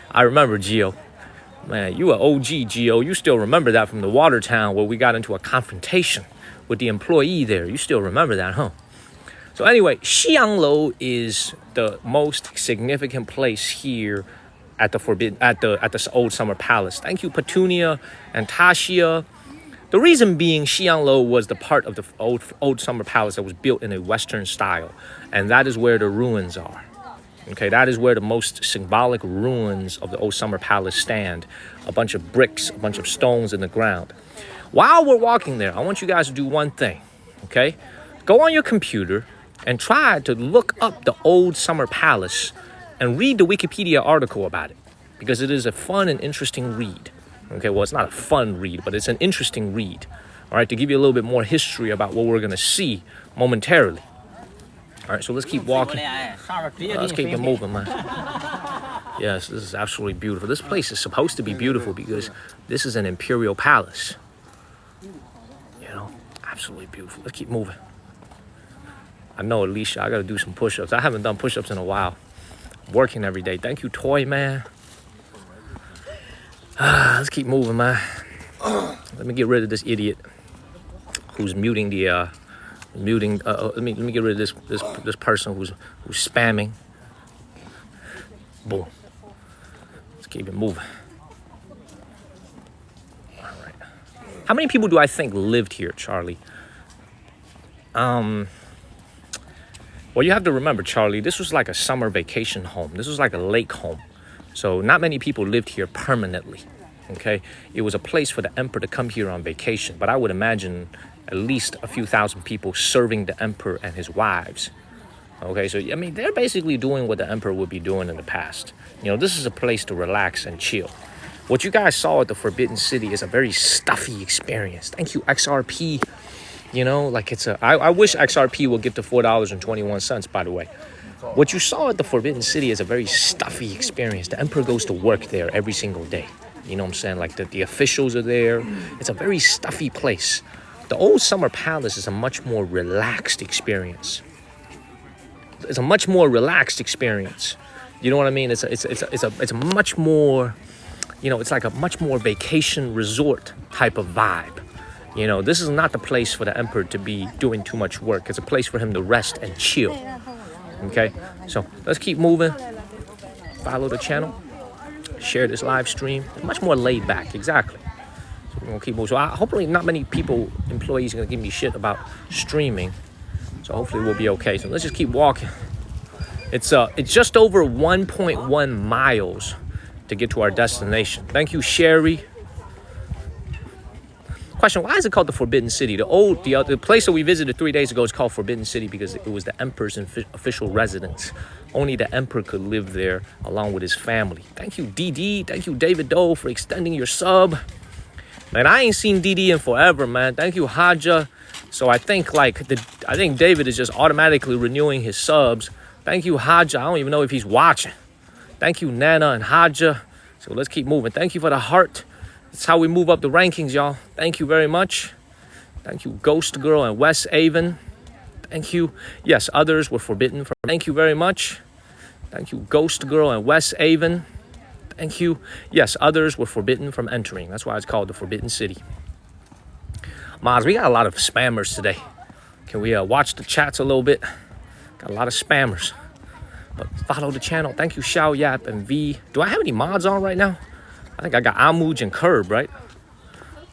I remember Gio. Man, you are OG, Gio. You still remember that from the water town where we got into a confrontation with the employee there. You still remember that, huh? So anyway, Xianglou is the most significant place here at the old summer palace. Thank you, Petunia and Tasia. The reason being, Xianglou was the part of the old summer palace that was built in a Western style, and that is where the ruins are. Okay, that is where the most symbolic ruins of the old summer palace stand. A bunch of bricks, a bunch of stones in the ground. While we're walking there, I want you guys to do one thing, okay? Go on your computer and try to look up the old summer palace and read the Wikipedia article about it, because it is a fun and interesting read. Okay, well, it's not a fun read, but it's an interesting read, all right, to give you a little bit more history about what we're going to see momentarily. All right, so let's keep walking. Let's keep it moving, man. Yes, this is absolutely beautiful. This place is supposed to be beautiful because this is an imperial palace. You know, absolutely beautiful. Let's keep moving. I know, Alicia, I got to do some push-ups. I haven't done push-ups in a while. working every day. Thank you, Toy Man. Let's keep moving, man. Let me get rid of this idiot who's muting the let me get rid of this person who's spamming. Boom. Let's keep it moving. All right. How many people do I think lived here, Charlie? Well, you have to remember, Charlie, this was like a summer vacation home. This was like a lake home. So not many people lived here permanently, okay? It was a place for the emperor to come here on vacation. But I would imagine at least a few thousand people serving the emperor and his wives. Okay, so, I mean, they're basically doing what the emperor would be doing in the past. You know, this is a place to relax and chill. What you guys saw at the Forbidden City is a very stuffy experience. Thank you, XRP. You know, like I wish XRP would get to $4.21, by the way. What you saw at the Forbidden City is a very stuffy experience. The emperor goes to work there every single day. You know what I'm saying? Like the officials are there. It's a very stuffy place. The old summer palace is a much more relaxed experience. It's a much more relaxed experience. You know what I mean? It's a much more, you know, it's like a much more vacation resort type of vibe. You know, this is not the place for the emperor to be doing too much work. It's a place for him to rest and chill. Okay, so let's keep moving. Follow the channel. Share this live stream. It's much more laid back, exactly. So we're gonna keep moving. So hopefully not many employees are gonna give me shit about streaming. So hopefully we'll be okay. So let's just keep walking. It's just over 1.1 miles to get to our destination. Thank you, Sherry. Question, why is it called the Forbidden City? The place that we visited 3 days ago is called Forbidden City because it was the emperor's official residence. Only the emperor could live there along with his family. Thank you, DD. Thank you, David Doe, for extending your sub. Man, I ain't seen DD in forever, man. Thank you, Haja. So I think David is just automatically renewing his subs. Thank you, Haja. I don't even know if he's watching. Thank you, Nana and Haja. So let's keep moving. Thank you for the heart. That's how we move up the rankings, y'all. Thank you very much. Thank you, Ghost Girl and West Avon. Thank you. Yes, others were forbidden. Thank you very much. Thank you, Ghost Girl and West Avon. Thank you. Yes, others were forbidden from entering. That's why it's called the Forbidden City. Maz, we got a lot of spammers today. Can we watch the chats a little bit? Got a lot of spammers. But follow the channel. Thank you, Xiao Yap and V. Do I have any mods on right now? I think I got Amuj and Curb, right?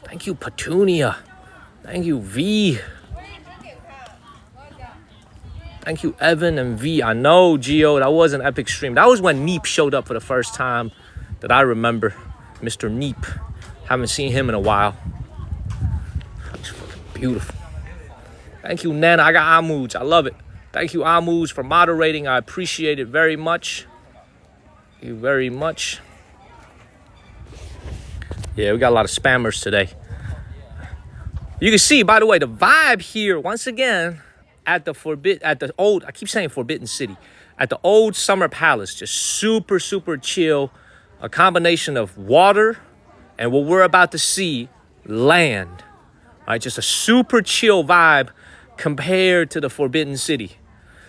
Thank you, Petunia. Thank you, V. Thank you, Evan and V. I know, Gio, that was an epic stream. That was when Neep showed up for the first time that I remember. Mr. Neep. Haven't seen him in a while. He's fucking beautiful. Thank you, Nana. I got Amuj. I love it. Thank you, Amuj, for moderating. I appreciate it very much. Thank you very much. Yeah, we got a lot of spammers today. You can see, by the way, the vibe here, once again, at the old, I keep saying Forbidden City, at the old summer palace, just super, super chill. A combination of water and what we're about to see, land. All right, just a super chill vibe compared to the Forbidden City.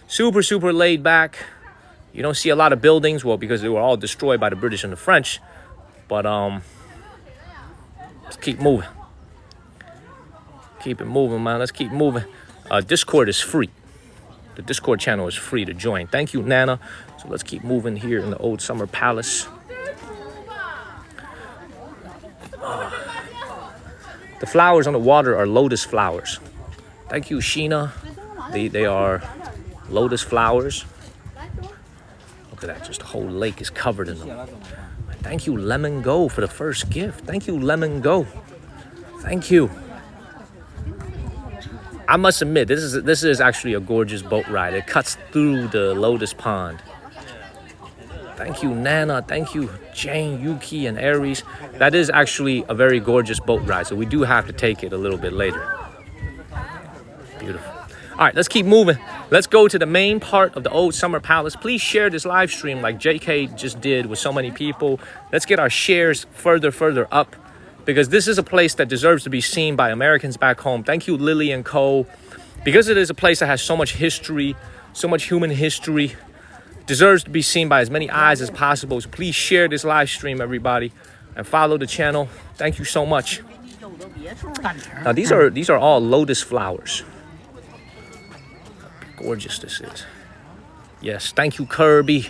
Super, super laid back. You don't see a lot of buildings, well, because they were all destroyed by the British and the French. But, let's keep moving. Keep it moving, man. Let's keep moving. Discord is free. The Discord channel is free to join. Thank you, Nana. So let's keep moving here in the old summer palace. The flowers on the water are lotus flowers. Thank you, Sheena. They are lotus flowers. Look at that. Just the whole lake is covered in them. Thank you, Lemon Go, for the first gift. Thank you, Lemon Go. Thank you. I must admit, this is actually a gorgeous boat ride. It cuts through the lotus pond. Thank you, Nana. Thank you, Jane, Yuki, and Aries. That is actually a very gorgeous boat ride, so we do have to take it a little bit later. Beautiful. All right, let's keep moving. Let's go to the main part of the old summer palace. Please share this live stream like JK just did with so many people. Let's get our shares further up, because this is a place that deserves to be seen by Americans back home. Thank you, Lily and Co. Because it is a place that has so much history, so much human history. deserves to be seen by as many eyes as possible. So please share this live stream, everybody, and follow the channel. Thank you so much. Now these are all lotus flowers. Gorgeous this is. Yes, thank you, Kirby.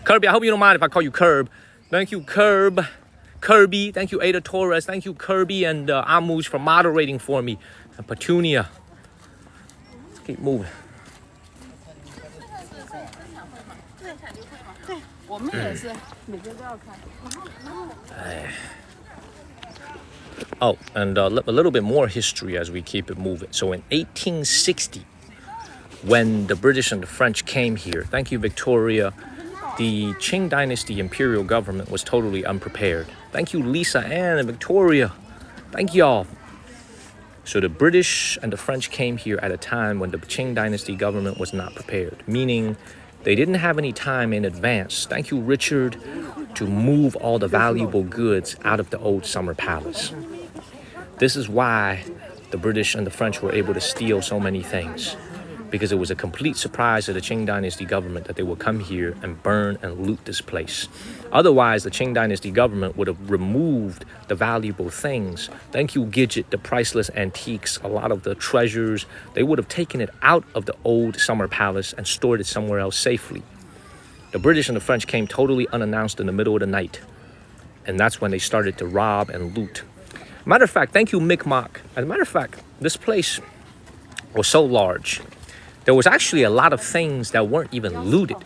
Kirby, I hope you don't mind if I call you Curb. Thank you, Kirby. Thank you, Ada Torres. Thank you, Kirby and Amuj for moderating for me. And Petunia. Let's keep moving. Oh, and a little bit more history as we keep it moving. So in 1860, when the British and the French came here, thank you, Victoria, the Qing Dynasty imperial government was totally unprepared. Thank you, Lisa Ann and Victoria. Thank y'all. So the British and the French came here at a time when the Qing Dynasty government was not prepared, meaning they didn't have any time in advance, thank you, Richard, to move all the valuable goods out of the old summer palace. This is why the British and the French were able to steal so many things, because it was a complete surprise to the Qing Dynasty government that they would come here and burn and loot this place. Otherwise, the Qing Dynasty government would have removed the valuable things. Thank you, Gidget, the priceless antiques, a lot of the treasures. They would have taken it out of the old summer palace and stored it somewhere else safely. The British and the French came totally unannounced in the middle of the night. And that's when they started to rob and loot. Matter of fact, thank you, Mick Mock. As a matter of fact, this place was so large. There was actually a lot of things that weren't even looted.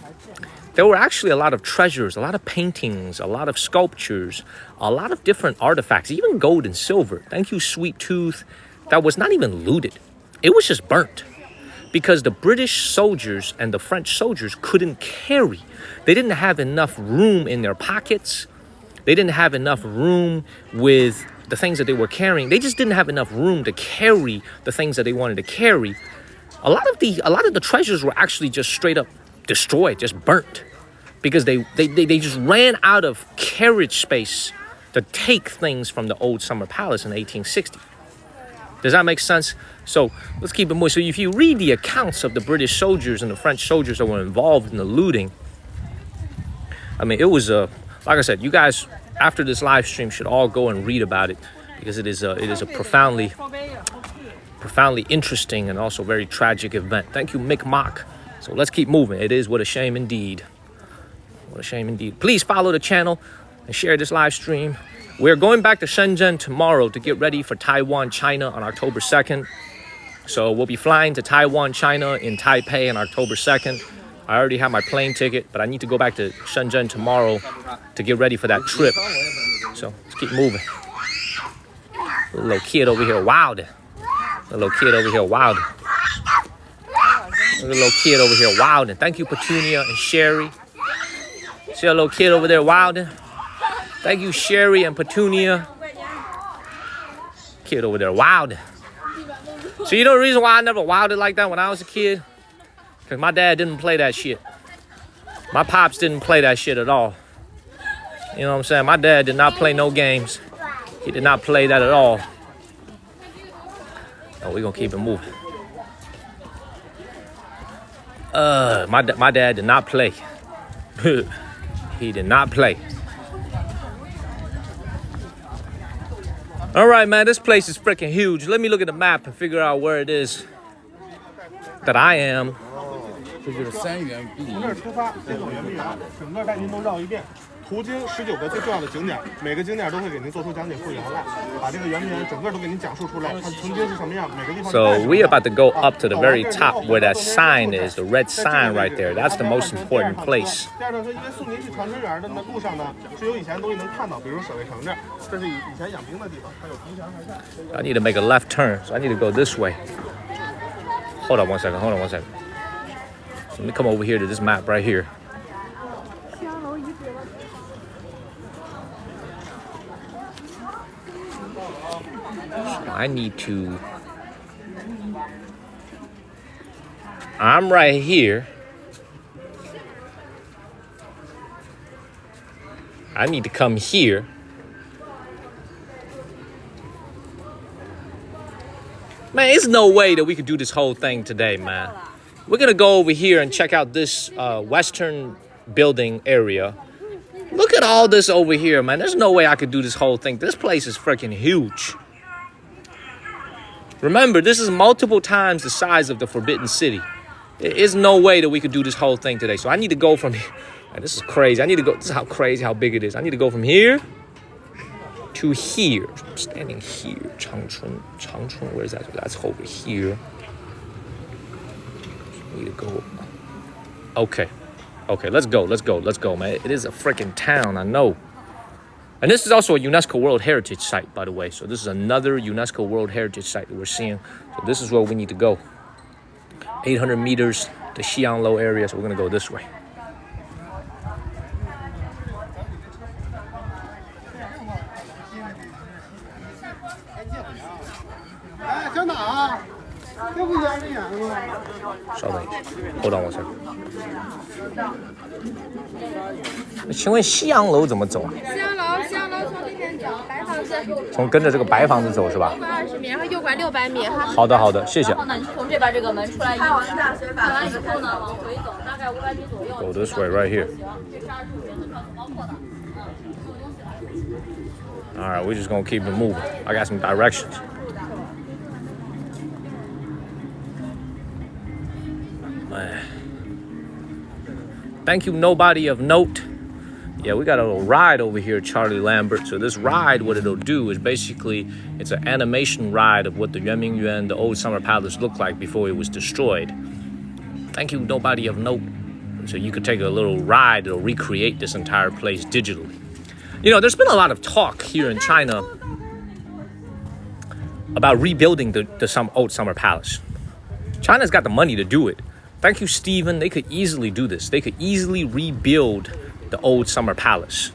There were actually a lot of treasures, a lot of paintings, a lot of sculptures, a lot of different artifacts, even gold and silver. Thank you, Sweet Tooth. That was not even looted. It was just burnt. Because the British soldiers and the French soldiers couldn't carry. They didn't have enough room in their pockets. They didn't have enough room with the things that they were carrying. They just didn't have enough room to carry the things that they wanted to carry. A lot of the treasures were actually just straight up destroyed, just burnt, because they just ran out of carriage space to take things from the old summer palace in 1860. Does that make sense? So let's keep it moving. So if you read the accounts of the British soldiers and the French soldiers that were involved in the looting, I mean, it was like I said, you guys after this live stream should all go and read about it, because it is a profoundly interesting and also very tragic event. Thank you, Mick Mock. So let's keep moving. It is what a shame indeed. What a shame indeed. Please follow the channel and share this live stream. We're going back to Shenzhen tomorrow to get ready for Taiwan, China on October 2nd. So we'll be flying to Taiwan, China in Taipei on October 2nd. I already have my plane ticket, but I need to go back to Shenzhen tomorrow to get ready for that trip. So let's keep moving. Little kid over here wilding. Little kid over here wilding. Little kid over here wilding. Thank you, Petunia and Sherry. See a little kid over there wilding? Thank you, Sherry and Petunia. Kid over there wilding. So you know the reason why I never wilded like that when I was a kid? Because my dad didn't play that shit. My pops didn't play that shit at all. You know what I'm saying? My dad did not play no games. He did not play that at all. Oh, we're going to keep it moving. My dad did not play. He did not play. All right, man, this place is freaking huge. Let me look at the map and figure out where it is that I am. 这就是3元币。从这儿出发，这种圆币整个带您都绕一遍。途经19个最重要的景点，每个景点都会给您做出讲解复原来，把这个圆明园整个都给您讲述出来，它曾经是什么样，每个地方。So we're about to go up to the very top where that sign is, the red sign right there. That's the most important place. 第二呢，是因为送您去长春园的那路上呢，是有以前东西能看到，比如守卫城这儿，这是以前养兵的地方，还有平祥海战。I need to make a left turn, so I need to go this way. Hold on one second. Let me come over here to this map right here. I need to... I'm right here. I need to come here. Man, there's no way that we could do this whole thing today, man. We're going to go over here and check out this Western building area. Look at all this over here, man. There's no way I could do this whole thing. This place is freaking huge. Remember, this is multiple times the size of the Forbidden City. There is no way that we could do this whole thing today. So I need to go from here. Man, this is crazy. I need to go. This is how crazy, how big it is. I need to go from here to here. I'm standing here. Changchun, where is that? That's over here. I need to go. Okay, let's go, man. It is a freaking town, I know. And this is also a UNESCO World Heritage Site, by the way. So this is another UNESCO World Heritage Site that we're seeing. So this is where we need to go. 800 meters to Xianglo area, so we're gonna go this way. Hold on one second. 请问西洋楼怎么走啊？西洋楼从那边走，白房子。从跟着这个白房子走是吧？120米，然后右拐600米哈。好的，谢谢。然后呢，你从这边这个门出来，看完以后呢，往回走，大概500米左右。Go this way, right here. All right, we're just gonna keep it moving. I got some directions. Man. Thank you, nobody of note. Yeah, we got a little ride over here, Charlie Lambert. So this ride, what it'll do is basically, it's an animation ride of what the Yuanmingyuan, the old summer palace, looked like before it was destroyed. Thank you, nobody of note. So you could take a little ride that'll recreate this entire place digitally. You know, there's been a lot of talk here in China about rebuilding the old summer palace. China's got the money to do it. Thank you, Stephen. They could easily do this. They could easily rebuild the old summer palace.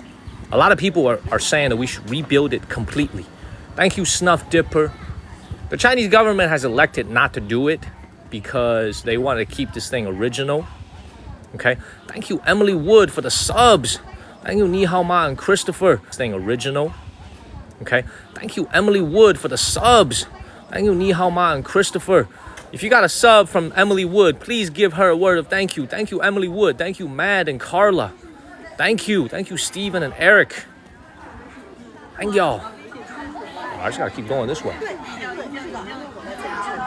A lot of people are saying that we should rebuild it completely. Thank you, Snuff Dipper. The Chinese government has elected not to do it because they want to keep this thing original. Okay. Thank you, Emily Wood, for the subs. Thank you, Ni Hao Ma and Christopher. This thing original. Okay. Thank you, Emily Wood, for the subs. Thank you, Ni Hao Ma and Christopher. If you got a sub from Emily Wood, please give her a word of thank you. Thank you, Emily Wood. Thank you, Mad and Carla. Thank you. Thank you, Stephen and Eric. Thank y'all. Oh, I just gotta keep going this way.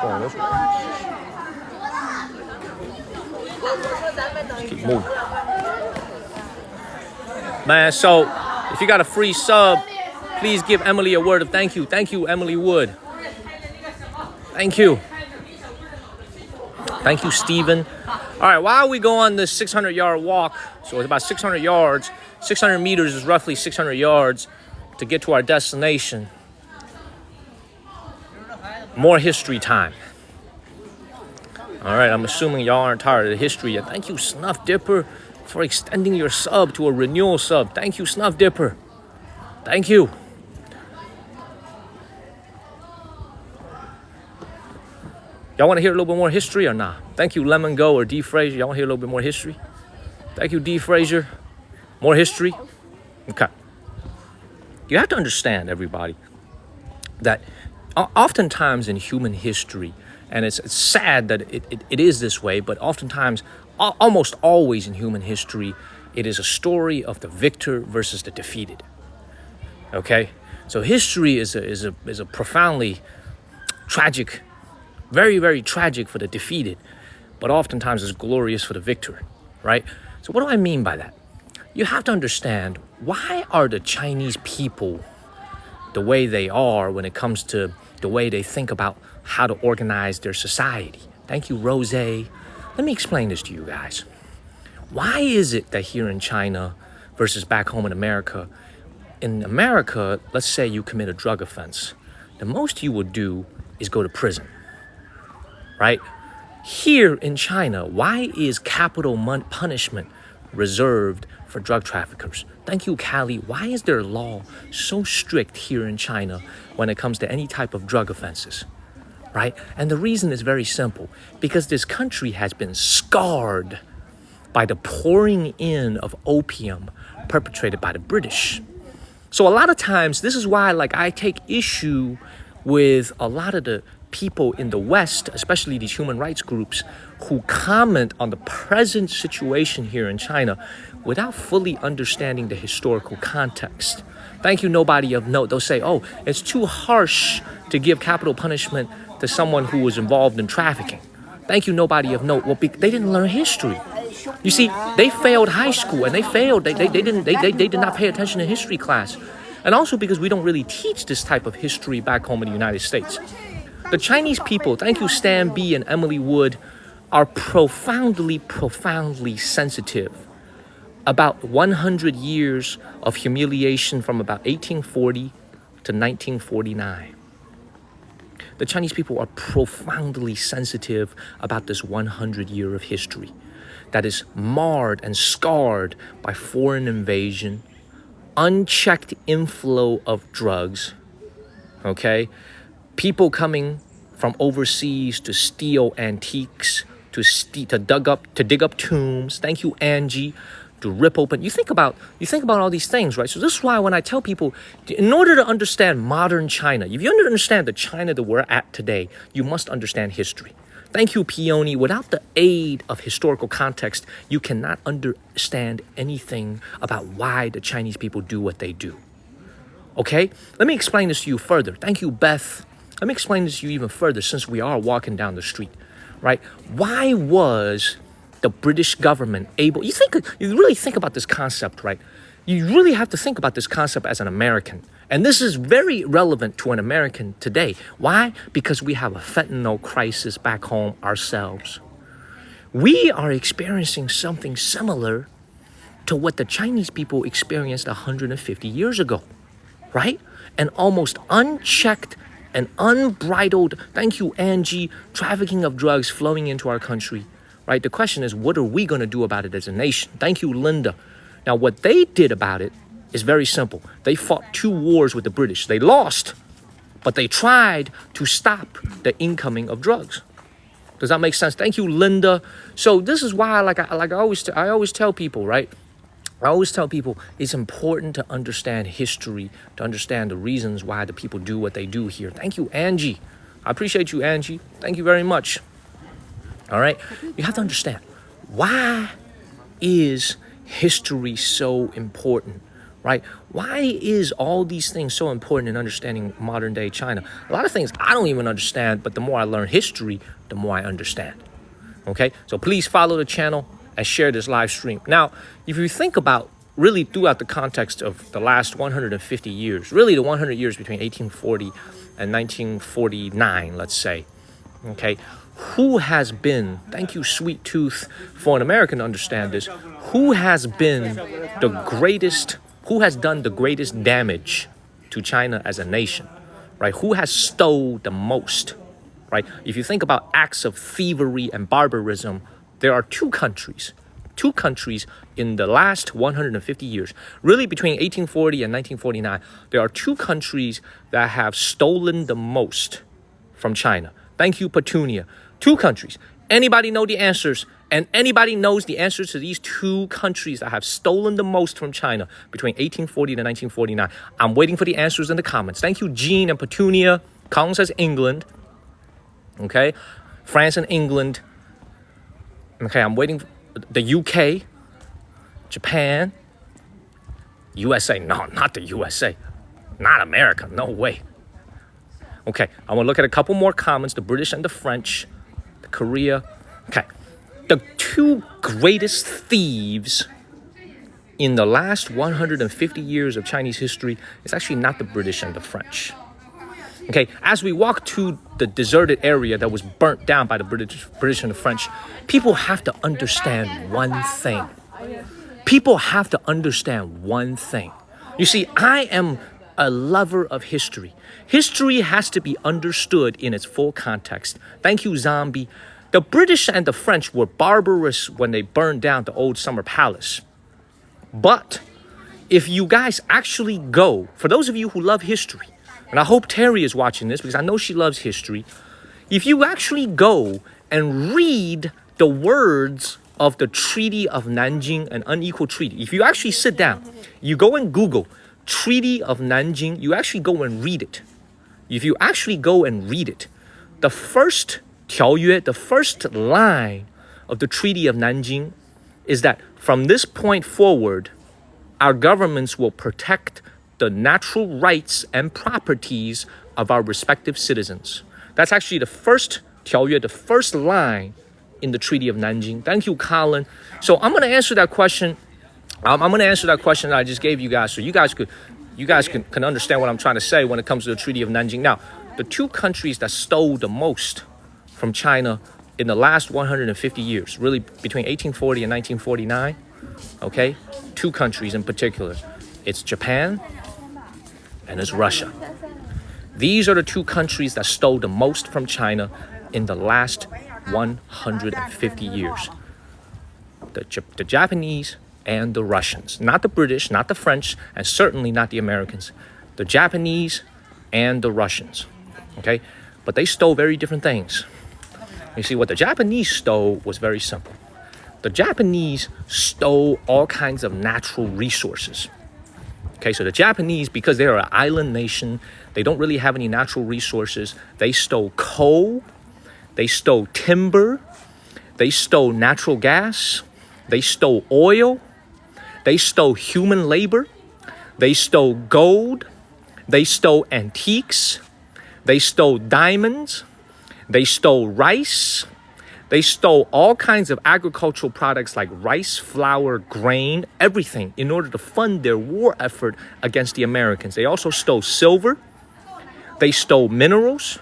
Going this way. Just keep moving. Man, so if you got a free sub, please give Emily a word of thank you. Thank you, Emily Wood. Thank you. Thank you, Stephen. All right, while we go on this 600-yard walk, so it's about 600 yards, 600 meters is roughly 600 yards to get to our destination. More history time. All right, I'm assuming y'all aren't tired of the history yet. Thank you, Snuff Dipper, for extending your sub to a renewal sub. Thank you, Snuff Dipper. Thank you. Y'all want to hear a little bit more history or not? Thank you, Lemon Go or D. Fraser. Y'all want to hear a little bit more history? Thank you, D. Fraser. More history? Okay. You have to understand, everybody, that oftentimes in human history, and it's sad that it is this way, but oftentimes, almost always in human history, it is a story of the victor versus the defeated. Okay? So history is a profoundly tragic, very, very tragic for the defeated, but oftentimes is glorious for the victor, right? So what do I mean by that? You have to understand, why are the Chinese people the way they are when it comes to the way they think about how to organize their society? Thank you, Rose. Let me explain this to you guys. Why is it that here in China versus back home in America, let's say you commit a drug offense, the most you would do is go to prison. Right? Here in China, why is capital punishment reserved for drug traffickers? Thank you, Callie. Why is their law so strict here in China when it comes to any type of drug offenses? Right? And the reason is very simple. Because this country has been scarred by the pouring in of opium perpetrated by the British. So a lot of times, this is why I take issue with a lot of the people in the West, especially these human rights groups, who comment on the present situation here in China without fully understanding the historical context. Thank you, nobody of note. They'll say, oh, it's too harsh to give capital punishment to someone who was involved in trafficking. Thank you, nobody of note. Well, they didn't learn history. You see, they failed high school and they failed. They did not pay attention to history class. And also because we don't really teach this type of history back home in the United States. The Chinese people, thank you, Stan B and Emily Wood, are profoundly sensitive about 100 years of humiliation from about 1840 to 1949. The Chinese people are profoundly sensitive about this 100 year of history that is marred and scarred by foreign invasion, unchecked inflow of drugs, okay? People coming from overseas to steal antiques, to dig up tombs. Thank you, Angie. To rip open. You think about all these things, right? So this is why when I tell people, in order to understand modern China, if you understand the China that we're at today, you must understand history. Thank you, Peony. Without the aid of historical context, you cannot understand anything about why the Chinese people do what they do. Okay? Let me explain this to you further. Thank you, Beth. Let me explain this to you even further since we are walking down the street, right? Why was the British government able... You really think about this concept, right? You really have to think about this concept as an American. And this is very relevant to an American today. Why? Because we have a fentanyl crisis back home ourselves. We are experiencing something similar to what the Chinese people experienced 150 years ago, right? An almost unchecked and unbridled, thank you, Angie, trafficking of drugs flowing into our country, right? The question is, what are we going to do about it as a nation? Thank you, Linda. Now, what they did about it is very simple. They fought 2 wars with the British. They lost, but they tried to stop the incoming of drugs. Does that make sense? Thank you, Linda. So this is why, I always tell people, right? I always tell people it's important to understand history, to understand the reasons why the people do what they do here. Thank you, Angie. I appreciate you, Angie. Thank you very much. All right? You have to understand, why is history so important, right? Why is all these things so important in understanding modern day China? A lot of things I don't even understand, but the more I learn history, the more I understand. Okay? So please follow the channel and share this live stream. Now, if you think about really throughout the context of the last 150 years, really the 100 years between 1840 and 1949, let's say, okay, who has been, thank you, Sweet Tooth, for an American to understand this, who has been the greatest, who has done the greatest damage to China as a nation, right? Who has stole the most, right? If you think about acts of thievery and barbarism, there are two countries in the last 150 years, really between 1840 and 1949, there are 2 countries that have stolen the most from China. Thank you, Petunia. 2 countries. Anybody know the answers? And anybody knows the answers to these 2 countries that have stolen the most from China between 1840 to 1949? I'm waiting for the answers in the comments. Thank you, Jean and Petunia. Kang says England. Okay. France and England. Okay, I'm waiting for the UK, Japan, USA. No, not the USA. Not America. No way. Okay, I want to look at a couple more comments. The British and the French, the Korea. Okay, the 2 greatest thieves in the last 150 years of Chinese history is actually not the British and the French. Okay, as we walk to the deserted area that was burnt down by the British and the French, people have to understand one thing. People have to understand one thing. You see, I am a lover of history. History has to be understood in its full context. Thank you, Zombie. The British and the French were barbarous when they burned down the old summer palace. But if you guys actually go, for those of you who love history, and I hope Terry is watching this because I know she loves history. If you actually go and read the words of the Treaty of Nanjing, an unequal treaty, if you actually sit down, you go and Google Treaty of Nanjing, you actually go and read it. If you actually go and read it, the first 条约, the first line of the Treaty of Nanjing is that from this point forward, our governments will protect the natural rights and properties of our respective citizens. That's actually the first 条约, the first line in the Treaty of Nanjing. Thank you, Colin. So I'm going to answer that question. I'm going to answer that question that I just gave you guys, so you guys can understand what I'm trying to say when it comes to the Treaty of Nanjing. Now, the two countries that stole the most from China in the last 150 years, really between 1840 and 1949, okay? Two countries in particular. It's Japan and it's Russia. These are the two countries that stole the most from China in the last 150 years. The Japanese and the Russians. Not the British, not the French, and certainly not the Americans. The Japanese and the Russians, okay? But they stole very different things. You see, what the Japanese stole was very simple. The Japanese stole all kinds of natural resources. Okay, so the Japanese, because they're an island nation, they don't really have any natural resources. They stole coal, they stole timber, they stole natural gas, they stole oil, they stole human labor, they stole gold, they stole antiques, they stole diamonds, they stole rice, they stole all kinds of agricultural products like rice, flour, grain, everything in order to fund their war effort against the Americans. They also stole silver, they stole minerals,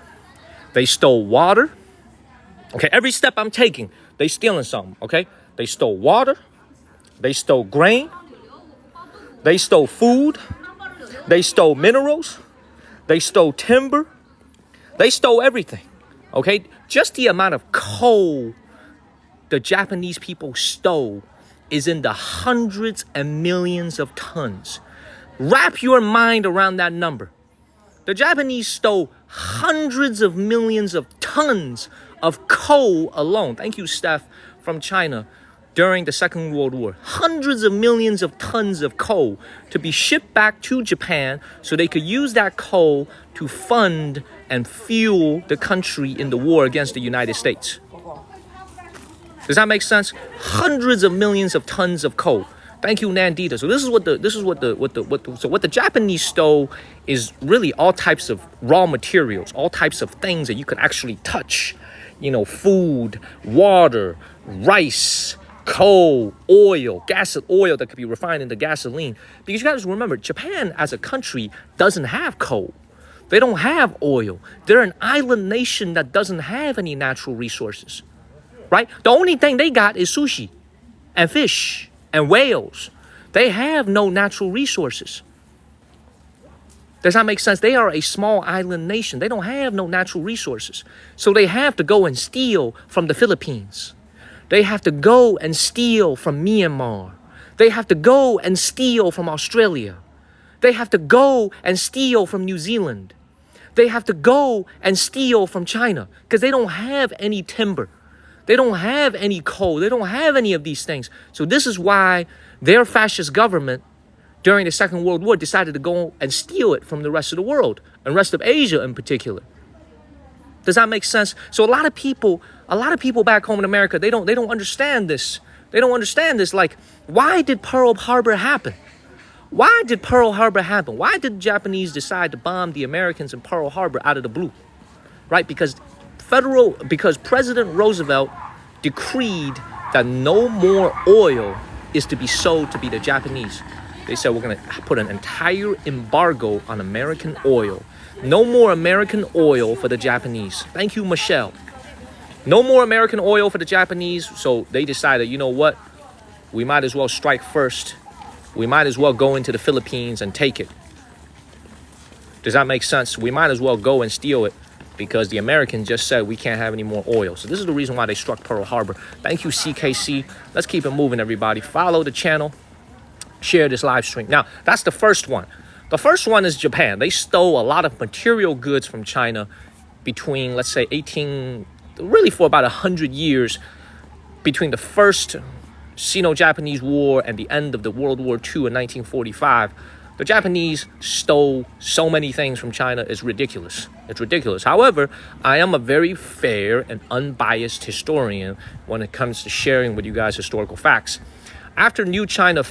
they stole water. Okay, every step I'm taking, they stealing something, okay? They stole water, they stole grain, they stole food, they stole minerals, they stole timber, they stole everything, okay? Just the amount of coal the Japanese people stole is in the hundreds and millions of tons. Wrap your mind around that number. The Japanese stole hundreds of millions of tons of coal alone. Thank you, Steph, from China. During the Second World War, hundreds of millions of tons of coal to be shipped back to Japan so they could use that coal to fund and fuel the country in the war against the United States. Does that make sense? Hundreds of millions of tons of coal. Thank you, Nandita. So what the Japanese stole is really all types of raw materials, all types of things that you could actually touch. You know, food, water, rice, coal, oil, oil that could be refined into gasoline. Because you guys remember, Japan as a country doesn't have coal. They don't have oil. They're an island nation that doesn't have any natural resources, right? The only thing they got is sushi and fish and whales. They have no natural resources. Does that make sense? They are a small island nation. They don't have no natural resources. So they have to go and steal from the Philippines. They have to go and steal from Myanmar. They have to go and steal from Australia. They have to go and steal from New Zealand. They have to go and steal from China because they don't have any timber. They don't have any coal. They don't have any of these things. So this is why their fascist government during the Second World War decided to go and steal it from the rest of the world and rest of Asia in particular. Does that make sense? So a lot of people back home in America, they don't understand this. They don't understand this. Like, why did Pearl Harbor happen? Why did Pearl Harbor happen? Why did the Japanese decide to bomb the Americans in Pearl Harbor out of the blue? Right? Because President Roosevelt decreed that no more oil is to be sold to be the Japanese. They said, we're going to put an entire embargo on American oil. No more American oil for the Japanese. Thank you, Michelle. No more American oil for the Japanese. So they decided, you know what? We might as well strike first. We might as well go into the Philippines and take it. Does that make sense? We might as well go and steal it because the Americans just said we can't have any more oil. So this is the reason why they struck Pearl Harbor. Thank you, CKC. Let's keep it moving, everybody. Follow the channel. Share this live stream. Now, that's the first one. The first one is Japan. They stole a lot of material goods from China between, let's say, really for about 100 years, between the first Sino-Japanese War and the end of the World War II in 1945. The Japanese stole so many things from China. It's ridiculous. It's ridiculous. However, I am a very fair and unbiased historian when it comes to sharing with you guys historical facts. After New China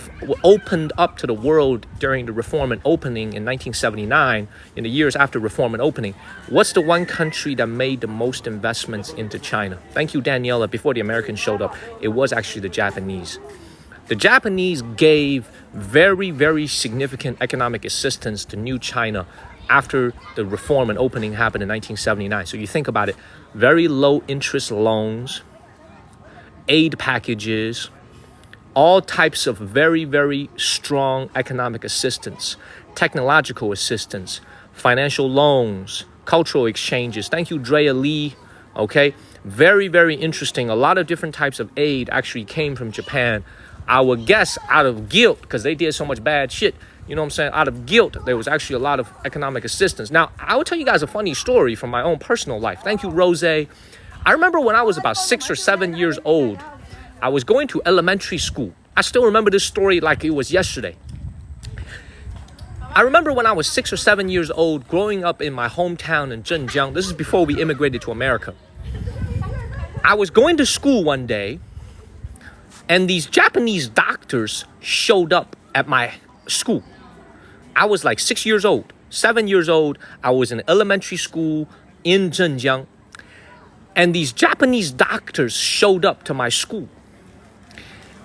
opened up to the world during the Reform and Opening in 1979, in the years after Reform and Opening, what's the one country that made the most investments into China? Thank you, Daniela. Before the Americans showed up, it was actually the Japanese. The Japanese gave very, very significant economic assistance to New China after the Reform and Opening happened in 1979. So you think about it, very low interest loans, aid packages, all types of very, very strong economic assistance, technological assistance, financial loans, cultural exchanges. Thank you, Drea Lee. Okay, very, very interesting. A lot of different types of aid actually came from Japan. I would guess out of guilt, because they did so much bad shit, you know what I'm saying? Out of guilt, there was actually a lot of economic assistance. Now, I will tell you guys a funny story from my own personal life. Thank you, Rose. I remember when I was about 6 or 7 years old, I was going to elementary school. I still remember this story like it was yesterday. I remember when I was 6 or 7 years old, growing up in my hometown in Zhenjiang. This is before we immigrated to America. I was going to school one day, and these Japanese doctors showed up at my school. I was like 6 years old, 7 years old. I was in elementary school in Zhenjiang. And these Japanese doctors showed up to my school.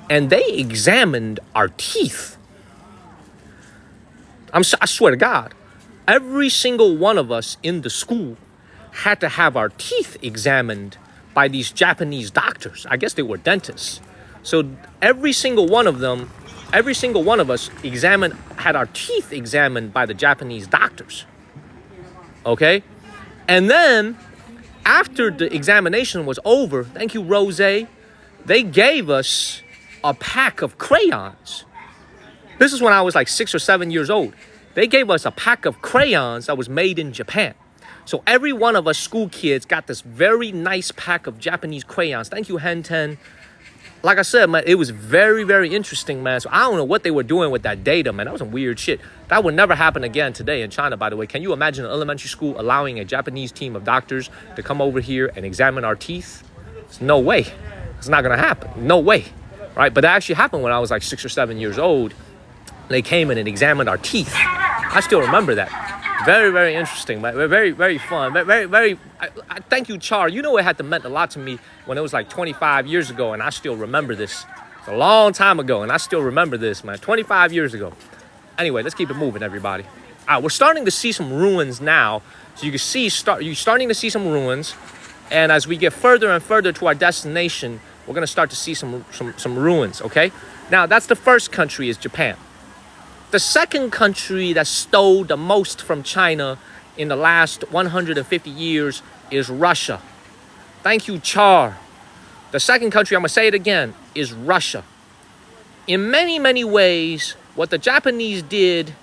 And they examined our teeth. I swear to God, every single one of us in the school had to have our teeth examined by these Japanese doctors. I guess they were dentists. So every single one of us had our teeth examined by the Japanese doctors. Okay? And then after the examination was over, thank you, Rose, they gave us a pack of crayons. This is when I was like 6 or 7 years old. They gave us a pack of crayons that was made in Japan. So every one of us school kids got this very nice pack of Japanese crayons. Thank you, Henten. Like I said, man, it was very, very interesting, man. So I don't know what they were doing with that data, man. That was some weird shit. That would never happen again today in China, by the way. Can you imagine an elementary school allowing a Japanese team of doctors to come over here and examine our teeth? There's no way. It's not going to happen. No way. Right? But that actually happened when I was like 6 or 7 years old. They came in and examined our teeth. I still remember that. Very, very interesting, man. Very, very fun. Very, thank you, Char. You know it had to meant a lot to me when it was like 25 years ago, and I still remember this. It's a long time ago, and I still remember this, man. 25 years ago. Anyway, let's keep it moving, everybody. All right, we're starting to see some ruins now. So you can see, you're starting to see some ruins. And as we get further and further to our destination, we're going to start to see some ruins, okay? Now, that's the first country is Japan. The second country that stole the most from China in the last 150 years is Russia. Thank you, Char. The second country, I'm going to say it again, is Russia. In many, many ways, what the Japanese did...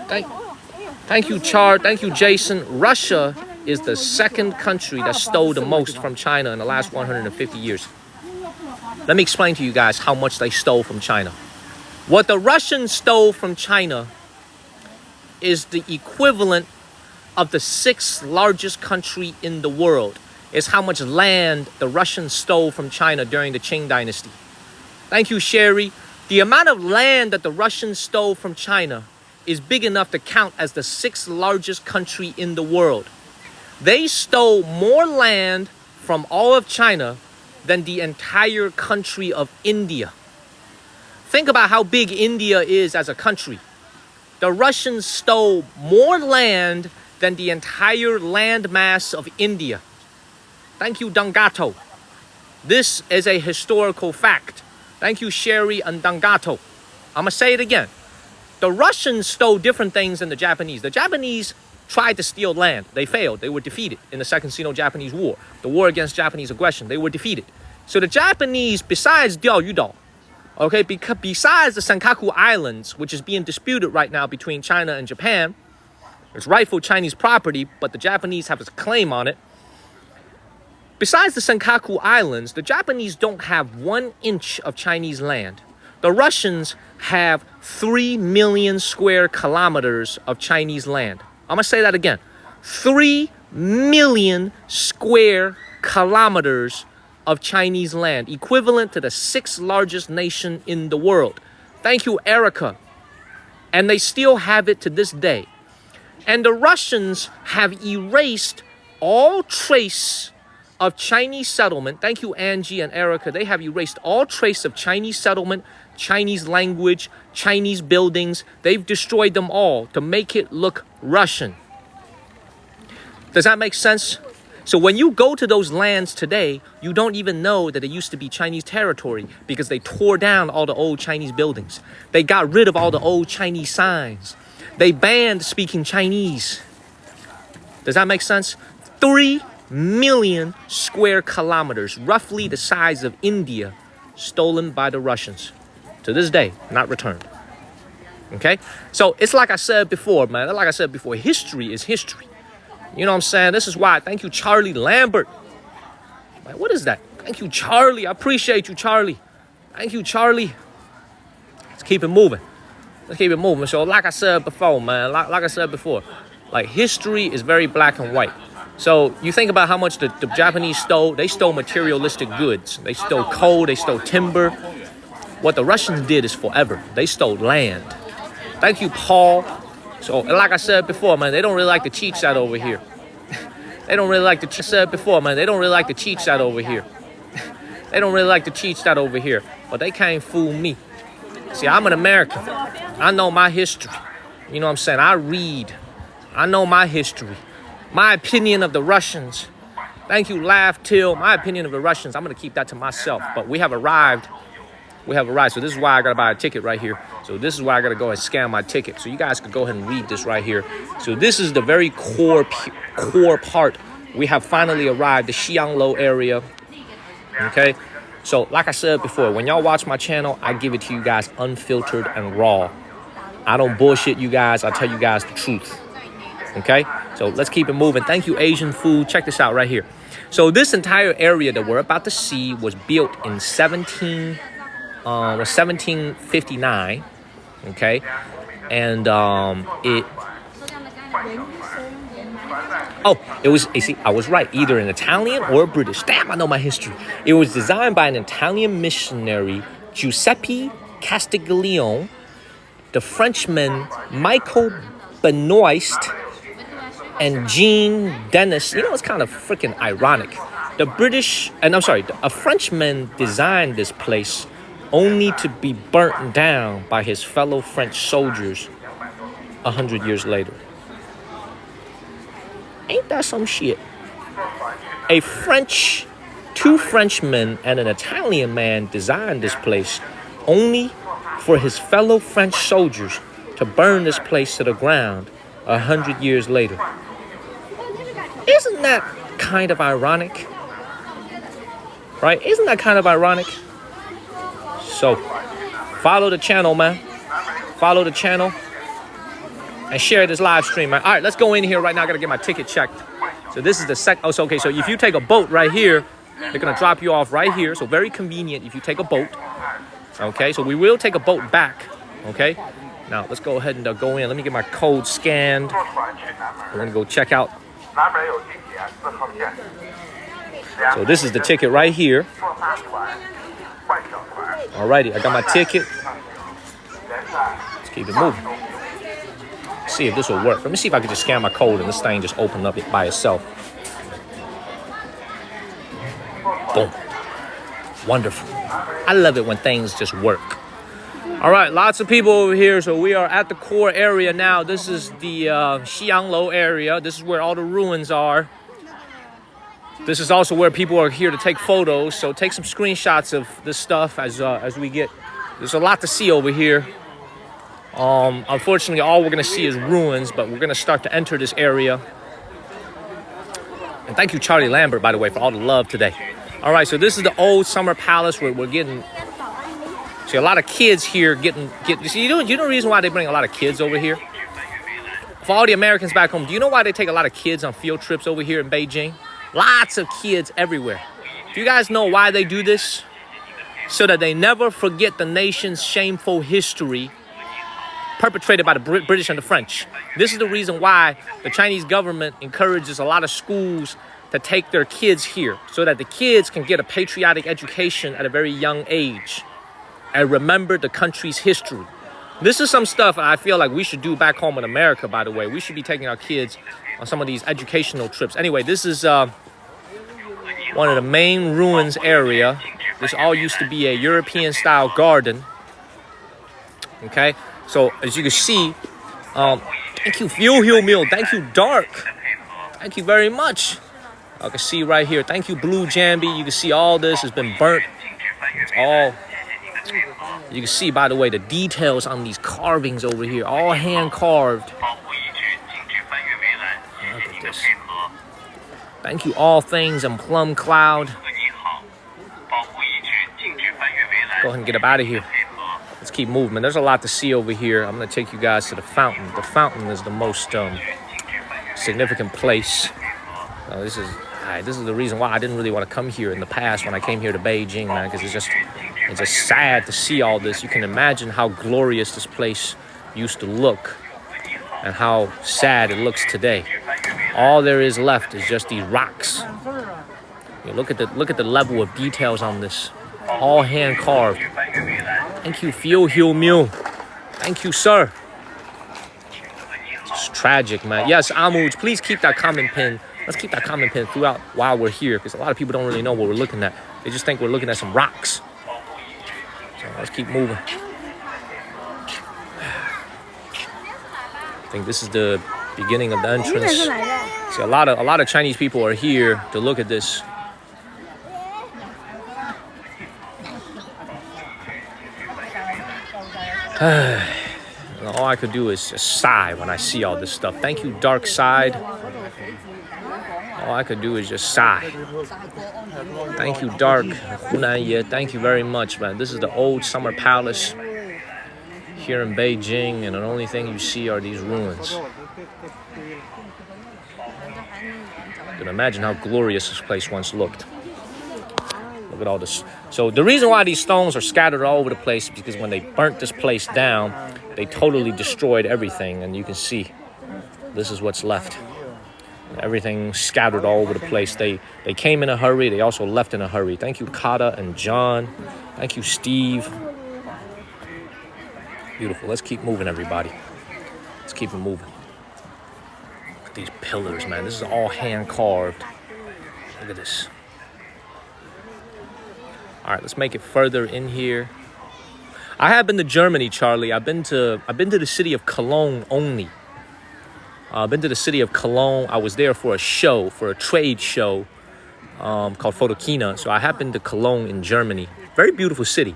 Thank you, Char. Thank you, Jason. Russia is the second country that stole the most from China in the last 150 years. Let me explain to you guys how much they stole from China. What the Russians stole from China is the equivalent of the 6th largest country in the world. Is how much land the Russians stole from China during the Qing dynasty. Thank you, Sherry. The amount of land that the Russians stole from China is big enough to count as the 6th largest country in the world. They stole more land from all of China than the entire country of India. Think about how big India is as a country. The Russians stole more land than the entire land mass of India. Thank you, Dangato. This is a historical fact. Thank you, Sherry and Dangato. I'm going to say it again. The Russians stole different things than the Japanese. The Japanese tried to steal land. They failed. They were defeated in the Second Sino-Japanese War. The war against Japanese aggression. They were defeated. So the Japanese, besides Diaoyudao, okay, besides the Senkaku Islands, which is being disputed right now between China and Japan, it's rightful Chinese property, but the Japanese have a claim on it. Besides the Senkaku Islands, the Japanese don't have 1 inch of Chinese land. The Russians have 3 million square kilometers of Chinese land. I'm going to say that again. 3 million square kilometers of Chinese land, equivalent to the 6th largest nation in the world. Thank you, Erica. And they still have it to this day. And the Russians have erased all trace of Chinese settlement. Thank you, Angie and Erica. They have erased all trace of Chinese settlement, Chinese language, Chinese buildings. They've destroyed them all to make it look Russian. Does that make sense? So when you go to those lands today, you don't even know that it used to be Chinese territory because they tore down all the old Chinese buildings. They got rid of all the old Chinese signs. They banned speaking Chinese. Does that make sense? 3 million square kilometers, roughly the size of India, stolen by the Russians. To this day, not returned. Okay? So it's like I said before, man. Like I said before, history is history. You know what I'm saying? This is why. Thank you, Charlie Lambert. Man, what is that? Thank you, Charlie. I appreciate you, Charlie. Thank you, Charlie. Let's keep it moving. Let's keep it moving. So like I said before, man, like I said before, like history is very black and white. So you think about how much the Japanese stole. They stole materialistic goods. They stole coal. They stole timber. What the Russians did is forever. They stole land. Thank you, Paul. So like I said before, man, they don't really like to teach that over here. They don't really like to said before, man. They don't really like to teach that over here. They don't really like to teach that over here. But they can't fool me. See, I'm an American. I know my history. You know what I'm saying? I read. I know my history. My opinion of the Russians. Thank you, Laugh Till. My opinion of the Russians, I'm going to keep that to myself. But we have arrived. We have arrived. So this is why I got to buy a ticket right here. So this is why I got to go and scan my ticket. So you guys could go ahead and read this right here. So this is the very core part. We have finally arrived, the Xianglo area. Okay. So like I said before, when y'all watch my channel, I give it to you guys unfiltered and raw. I don't bullshit you guys. I tell you guys the truth. Okay. So let's keep it moving. Thank you, Asian Food. Check this out right here. So this entire area that we're about to see was built in 1759, okay, and it was, you see, I was right, either an Italian or a British. Damn, I know my history. It was designed by an Italian missionary, Giuseppe Castiglione, the Frenchman Michael Benoist, and Jean Denis. You know, it's kind of freaking ironic. A Frenchman designed this place only to be burnt down by his fellow French soldiers 100 years later. Ain't that some shit? Two Frenchmen and an Italian man designed this place only for his fellow French soldiers to burn this place to the ground 100 years later. Isn't that kind of ironic? Right? Isn't that kind of ironic? So, follow the channel, man. Follow the channel. And share this live stream, man. All right, let's go in here right now. I got to get my ticket checked. So this is the okay, so if you take a boat right here, they're going to drop you off right here. So very convenient if you take a boat. Okay, so we will take a boat back. Okay. Now, let's go ahead and go in. Let me get my code scanned. We're going to go check out. So this is the ticket right here. Alrighty, I got my ticket. Let's keep it moving. See if this will work. Let me see if I can just scan my code and this thing just open up by itself. Boom. Wonderful. I love it when things just work. All right, lots of people over here. So we are at the core area now. This is the Xianglo area. This is where all the ruins are. This is also where people are here to take photos. So take some screenshots of this stuff as we get. There's a lot to see over here. Unfortunately, all we're going to see is ruins, but we're going to start to enter this area. And thank you, Charlie Lambert, by the way, for all the love today. All right, so this is the old summer palace where we're getting. See, a lot of kids here getting. See, you know the reason why they bring a lot of kids over here? For all the Americans back home, do you know why they take a lot of kids on field trips over here in Beijing? Lots of kids everywhere. Do you guys know why they do this? so that they never forget the nation's shameful history perpetrated by the British and the French. This is the reason why the Chinese government encourages a lot of schools to take their kids here, so that the kids can get a patriotic education at a very young age and remember the country's history. This is some stuff I feel like we should do back home in America, by the way. We should be taking our kids on some of these educational trips. Anyway, this is one of the main ruins area. This all used to be a European-style garden. Okay? So, as you can see, thank you, Meal. Thank you, Dark. Thank you very much. I can see right here. Thank you, Blue Jambi. You can see all this has been burnt. It's all... You can see, by the way, the details on these carvings over here. All hand-carved. Look at this. Thank you, All Things and Plum Cloud. Go ahead and get up out of here. Let's keep moving. There's a lot to see over here. I'm going to take you guys to the fountain. The fountain is the most significant place. This is the reason why I didn't really want to come here in the past when I came here to Beijing, man, because it's just sad to see all this. You can imagine how glorious this place used to look and how sad it looks today. All there is left is just these rocks. Look at the level of details on this. All hand carved. Thank you, Mew. Thank you, sir. It's tragic, man. Yes, Amuj, please keep that comment pin. Let's keep that comment pin throughout while we're here, because a lot of people don't really know what we're looking at. They just think we're looking at some rocks. So let's keep moving. I think this is the beginning of the entrance. See, a lot of Chinese people are here to look at this. All I could do is just sigh when I see all this stuff. Thank you, Dark Side. All I could do is just sigh. Thank you, Dark. Thank you very much, man. This is the old summer palace here in Beijing, and the only thing you see are these ruins. You can imagine how glorious this place once looked. Look at all this. So the reason why these stones are scattered all over the place is because when they burnt this place down, they totally destroyed everything. And you can see this is what's left. Everything scattered all over the place. They came in a hurry. They also left in a hurry. Thank you, Kata and John. Thank you, Steve. Beautiful. Let's keep moving, everybody. Let's keep it moving. Look at these pillars, man. This is all hand carved. Look at this. All right, let's make it further in here. I have been to Germany, Charlie. I've been to the city of Cologne only. I've been to the city of Cologne. I was there for a show, for a trade show called Photokina. So I have been to Cologne in Germany. Very beautiful city.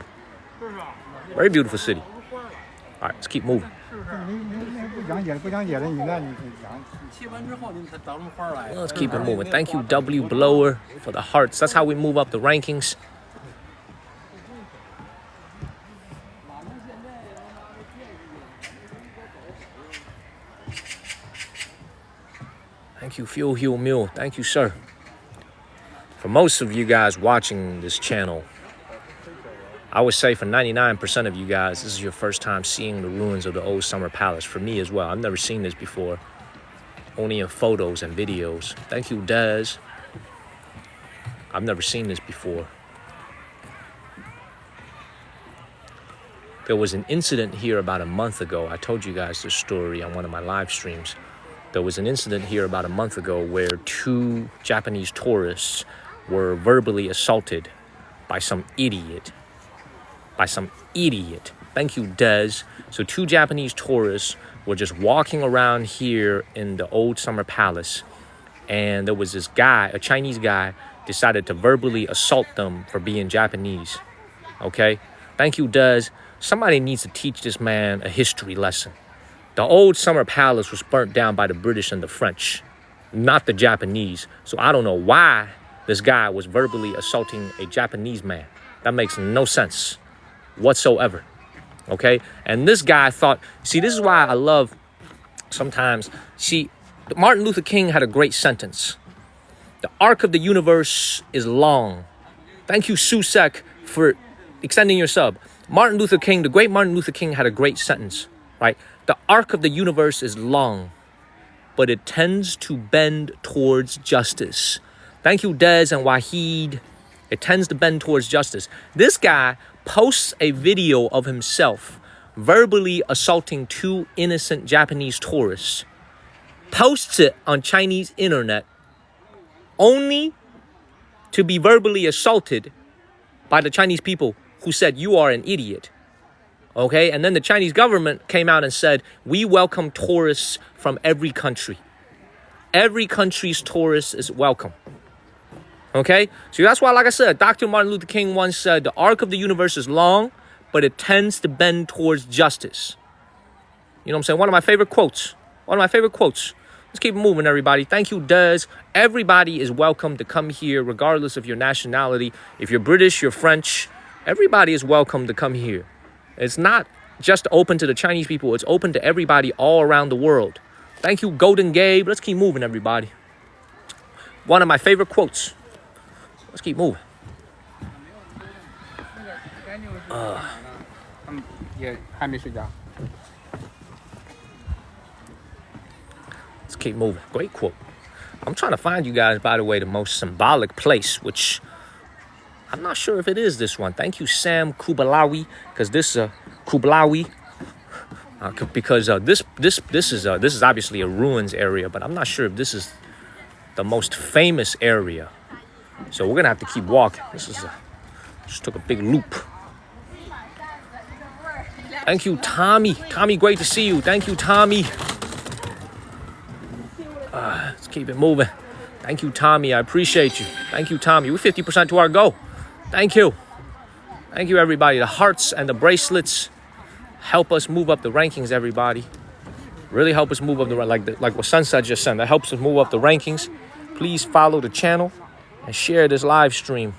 Very beautiful city. All right, let's keep moving. Let's keep it moving. Thank you, W Blower, for the hearts. That's how we move up the rankings. Thank you, Fuel Mule. Thank you, sir. For most of you guys watching this channel, I would say for 99% of you guys, this is your first time seeing the ruins of the old summer palace. For me as well. I've never seen this before. Only in photos and videos. Thank you, Dez. I've never seen this before. There was an incident here about a month ago. I told you guys this story on one of my live streams. There was an incident here about a month ago where 2 Japanese tourists were verbally assaulted by some idiot. Thank you, Dez. So 2 Japanese tourists were just walking around here in the old summer palace. And there was this guy, a Chinese guy, decided to verbally assault them for being Japanese. Okay? Thank you, Dez. Somebody needs to teach this man a history lesson. The old summer palace was burnt down by the British and the French, not the Japanese. So I don't know why this guy was verbally assaulting a Japanese man. That makes no sense whatsoever. Okay? And this guy thought, see, this is why I love sometimes, see, Martin Luther King had a great sentence. The arc of the universe is long. Thank you, Susek, for extending your sub. Martin Luther King, the great Martin Luther King had a great sentence, right? The arc of the universe is long, but it tends to bend towards justice. Thank you, Dez and Wahid. It tends to bend towards justice. This guy posts a video of himself verbally assaulting 2 innocent Japanese tourists. Posts it on Chinese internet only to be verbally assaulted by the Chinese people who said, you are an idiot. Okay, and then the Chinese government came out and said, we welcome tourists from every country. Every country's tourist is welcome. Okay, so that's why, like I said, Dr. Martin Luther King once said, the arc of the universe is long, but it tends to bend towards justice. You know what I'm saying? One of my favorite quotes. Let's keep it moving, everybody. Thank you, Des. Everybody is welcome to come here, regardless of your nationality. If you're British, you're French, everybody is welcome to come here. It's not just open to the Chinese people. It's open to everybody all around the world. Thank you, Golden Gabe. Let's keep moving, everybody. One of my favorite quotes. Let's keep moving. Let's keep moving. Great quote. I'm trying to find you guys, by the way, the most symbolic place, which I'm not sure if it is this one. Thank you, Sam Kubalawi, because this Kubalawi, because this is obviously a ruins area, but I'm not sure if this is the most famous area. So we're gonna have to keep walking. Just took a big loop. Thank you, Tommy. Tommy, great to see you. Thank you, Tommy. Let's keep it moving. Thank you, Tommy. I appreciate you. Thank you, Tommy. We're 50% to our goal. Thank you. Thank you, everybody. The hearts and the bracelets help us move up the rankings, everybody. Really help us move up the like what Sunset just said. That helps us move up the rankings. Please follow the channel and share this live stream.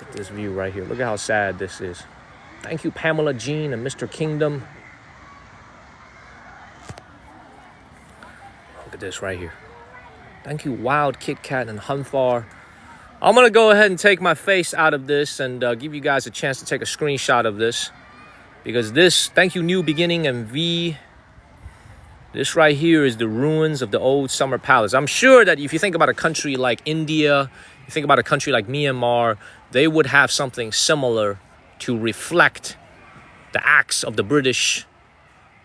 Look at this view right here. Look at how sad this is. Thank you, Pamela Jean and Mr. Kingdom. Look at this right here. Thank you, Wild Kit Kat and Hunfar. I'm going to go ahead and take my face out of this and give you guys a chance to take a screenshot of this. Because this, thank you, New Beginning and V. This right here is the ruins of the old summer palace. I'm sure that if you think about a country like India, you think about a country like Myanmar, they would have something similar to reflect the acts of the British.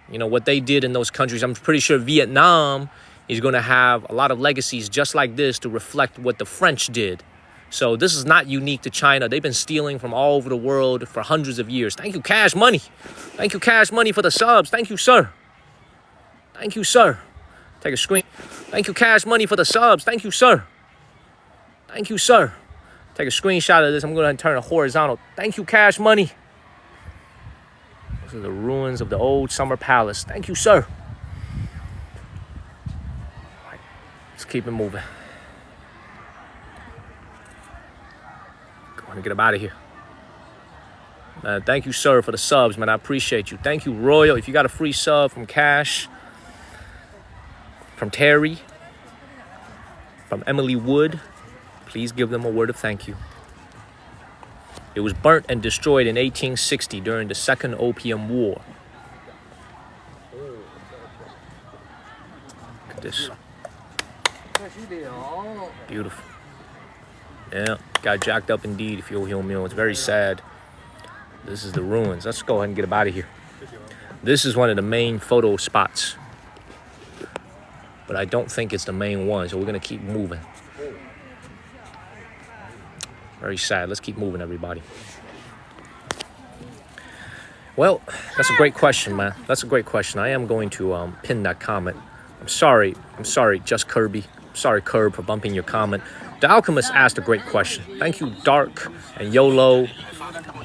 You know, what they did in those countries. I'm pretty sure Vietnam is going to have a lot of legacies just like this to reflect what the French did. So this is not unique to China. They've been stealing from all over the world for hundreds of years. Thank you, Cash Money. Thank you, Cash Money, for the subs. Thank you, sir. Thank you, sir. Take a screen. Thank you, Cash Money, for the subs. Thank you, sir. Thank you, sir. Take a screenshot of this. I'm going to turn it horizontal. Thank you, Cash Money. These are the ruins of the old summer palace. Thank you, sir. All right, let's keep it moving. Go on and get him out of here. Man, thank you, sir, for the subs, man. I appreciate you. Thank you, Royal. If you got a free sub from Cash, from Terry, from Emily Wood, please give them a word of thank you. It was burnt and destroyed in 1860 during the Second Opium War. Look at this. Beautiful. Yeah, got jacked up indeed, if you'll hear me. It's very sad. This is the ruins. Let's go ahead and get up out of here. This is one of the main photo spots. But I don't think it's the main one, so we're going to keep moving. Very sad. Let's keep moving, everybody. Well, that's a great question, man. That's a great question. I am going to pin that comment. I'm sorry, Just Kirby. I'm sorry, Curb, for bumping your comment. The Alchemist asked a great question. Thank you, Dark and YOLO.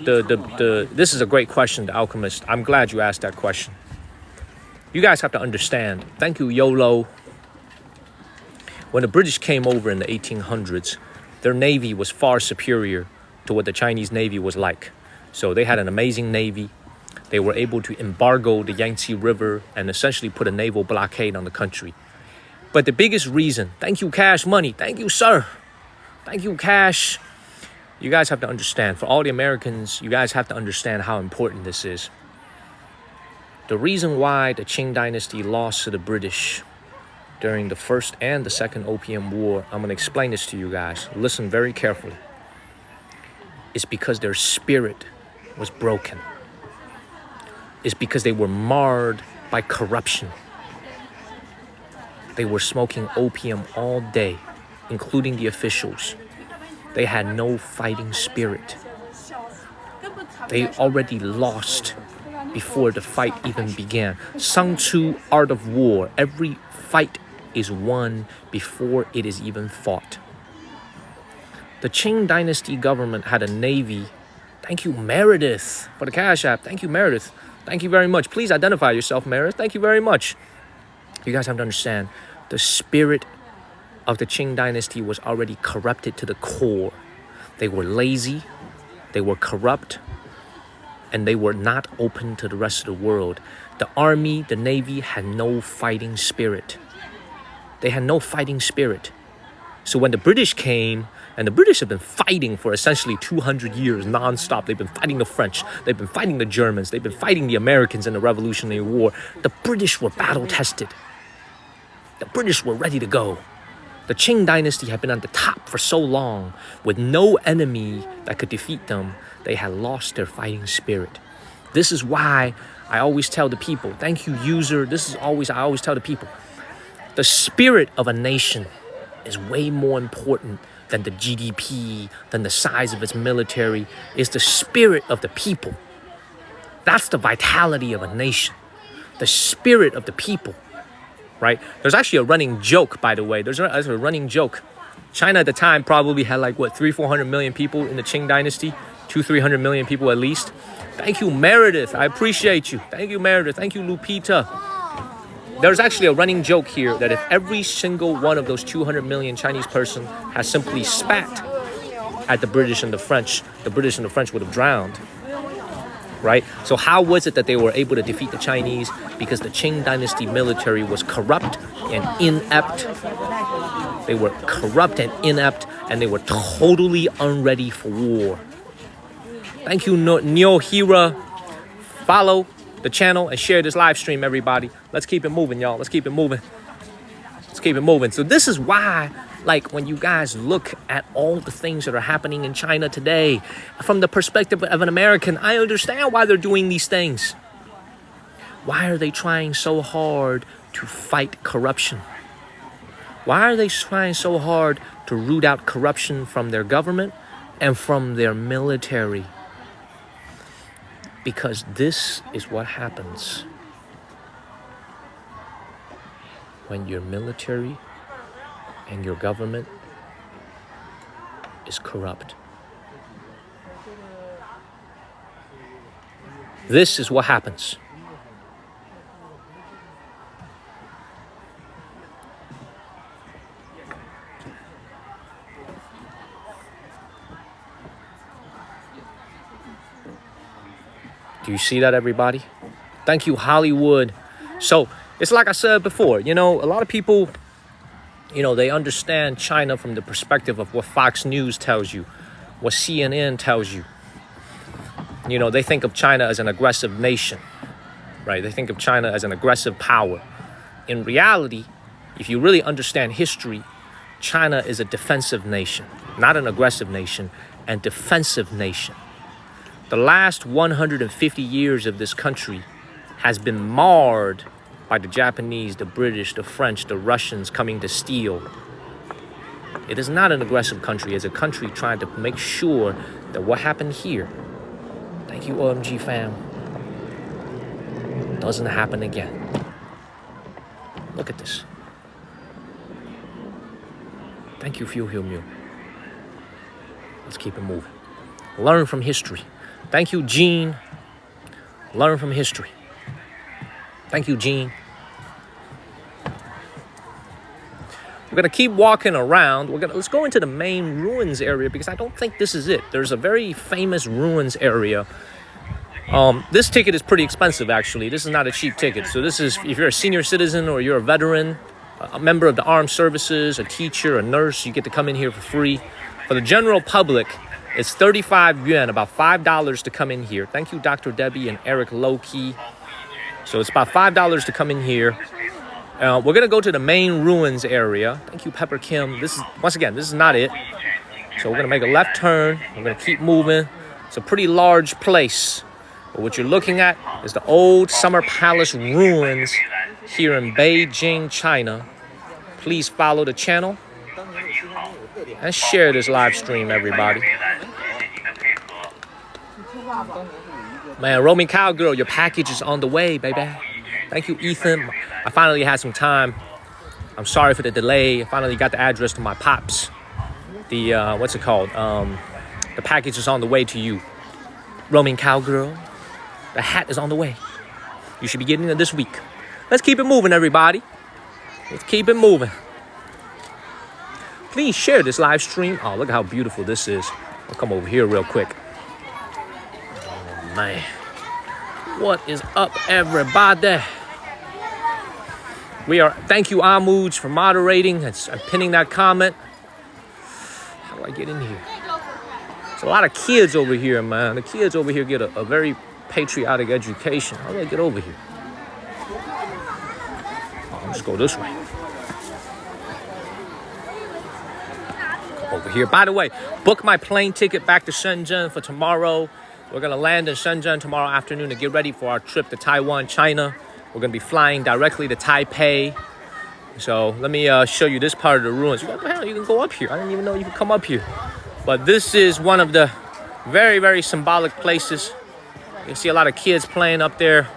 This is a great question, The Alchemist. I'm glad you asked that question. You guys have to understand. Thank you, YOLO. When the British came over in the 1800s, their navy was far superior to what the Chinese navy was like. So they had an amazing navy. They were able to embargo the Yangtze River and essentially put a naval blockade on the country. But the biggest reason, thank you, Cash Money. Thank you, sir. Thank you, Cash. you guys have to understand, for all the Americans, you guys have to understand how important this is. The reason why the Qing dynasty lost to the British during the First and the Second Opium War, I'm going to explain this to you guys. Listen very carefully. It's because their spirit was broken. It's because they were marred by corruption. They were smoking opium all day, including the officials. They had no fighting spirit. They already lost before the fight even began. Sun Tzu, Art of War. Every fight is won before it is even fought. The Qing dynasty government had a navy. Thank you, Meredith, for the Cash App. Thank you, Meredith. Thank you very much. Please identify yourself, Meredith. Thank you very much. You guys have to understand, the spirit of the Qing dynasty was already corrupted to the core. They were lazy, they were corrupt, and they were not open to the rest of the world. The army, the navy had no fighting spirit. They had no fighting spirit. So when the British came, and the British have been fighting for essentially 200 years non-stop. They've been fighting the French. They've been fighting the Germans. They've been fighting the Americans in the Revolutionary War. The British were battle-tested. The British were ready to go. The Qing dynasty had been on the top for so long, with no enemy that could defeat them. They had lost their fighting spirit. This is why I always tell the people, thank you, user. I always tell the people, the spirit of a nation is way more important than the GDP, than the size of its military. Is the spirit of the people. That's the vitality of a nation. The spirit of the people, right? There's actually a running joke, by the way. There's a running joke. China at the time probably had 300-400 million people in the Qing dynasty. 200-300 million people at least. Thank you, Meredith. I appreciate you. Thank you, Meredith. Thank you, Lupita. There's actually a running joke here that if every single one of those 200 million Chinese person has simply spat at the British and the French would have drowned, right? So how was it that they were able to defeat the Chinese? Because the Qing dynasty military was corrupt and inept. They were corrupt and inept, and they were totally unready for war. Thank you, Neo Hira. Follow the channel and share this live stream, everybody. Let's keep it moving, y'all. Let's keep it moving. Let's keep it moving. So this is why, when you guys look at all the things that are happening in China today, from the perspective of an American, I understand why they're doing these things. Why are they trying so hard to fight corruption? Why are they trying so hard to root out corruption from their government and from their military? Because this is what happens when your military and your government is corrupt. This is what happens. Do you see that, everybody? Thank you, Hollywood. So it's like I said before, a lot of people, they understand China from the perspective of what Fox News tells you, what CNN tells you. They think of China as an aggressive nation, right? They think of China as an aggressive power. In reality, if you really understand history, China is a defensive nation, not an aggressive nation, and defensive nation. The last 150 years of this country has been marred by the Japanese, the British, the French, the Russians coming to steal. It is not an aggressive country. It's a country trying to make sure that what happened here, thank you, OMG fam, doesn't happen again. Look at this. Thank you, Fiu Hiu Miu. Let's keep it moving. Learn from history. Thank you, Gene. Learn from history. Thank you, Gene. We're going to keep walking around. Let's go into the main ruins area because I don't think this is it. There's a very famous ruins area. This ticket is pretty expensive, actually. This is not a cheap ticket. So this is, if you're a senior citizen or you're a veteran, a member of the armed services, a teacher, a nurse, you get to come in here for free. For the general public, It's 35 yuan, about $5 to come in here. Thank you, Dr. Debbie and Eric Lowkey. So it's about $5 to come in here. We're going to go to the main ruins area. Thank you, Pepper Kim. This is, once again, this is not it. So we're going to make a left turn. We're going to keep moving. It's a pretty large place. But what you're looking at is the old Summer Palace ruins here in Beijing, China. Please follow the channel and share this live stream, everybody. Man, Roaming Cowgirl, your package is on the way, baby. Thank you, Ethan. I finally had some time. I'm sorry for the delay. I finally got the address to my pops. The, what's it called? The package is on the way to you. Roaming Cowgirl, the hat is on the way. You should be getting it this week. Let's keep it moving, everybody. Let's keep it moving. Please share this live stream. Oh, look how beautiful this is. I'll come over here real quick. Oh, man. What is up, everybody? Thank you, Amuj, for moderating and pinning that comment. How do I get in here? There's a lot of kids over here, man. The kids over here get a very patriotic education. How do I get over here? Oh, let's go this way. Over here. By the way, book my plane ticket back to Shenzhen for tomorrow. We're going to land in Shenzhen tomorrow afternoon to get ready for our trip to Taiwan, China. We're going to be flying directly to Taipei. So let me show you this part of the ruins. You can go up here. I didn't even know you could come up here. But this is one of the very, very symbolic places. You see a lot of kids playing up there.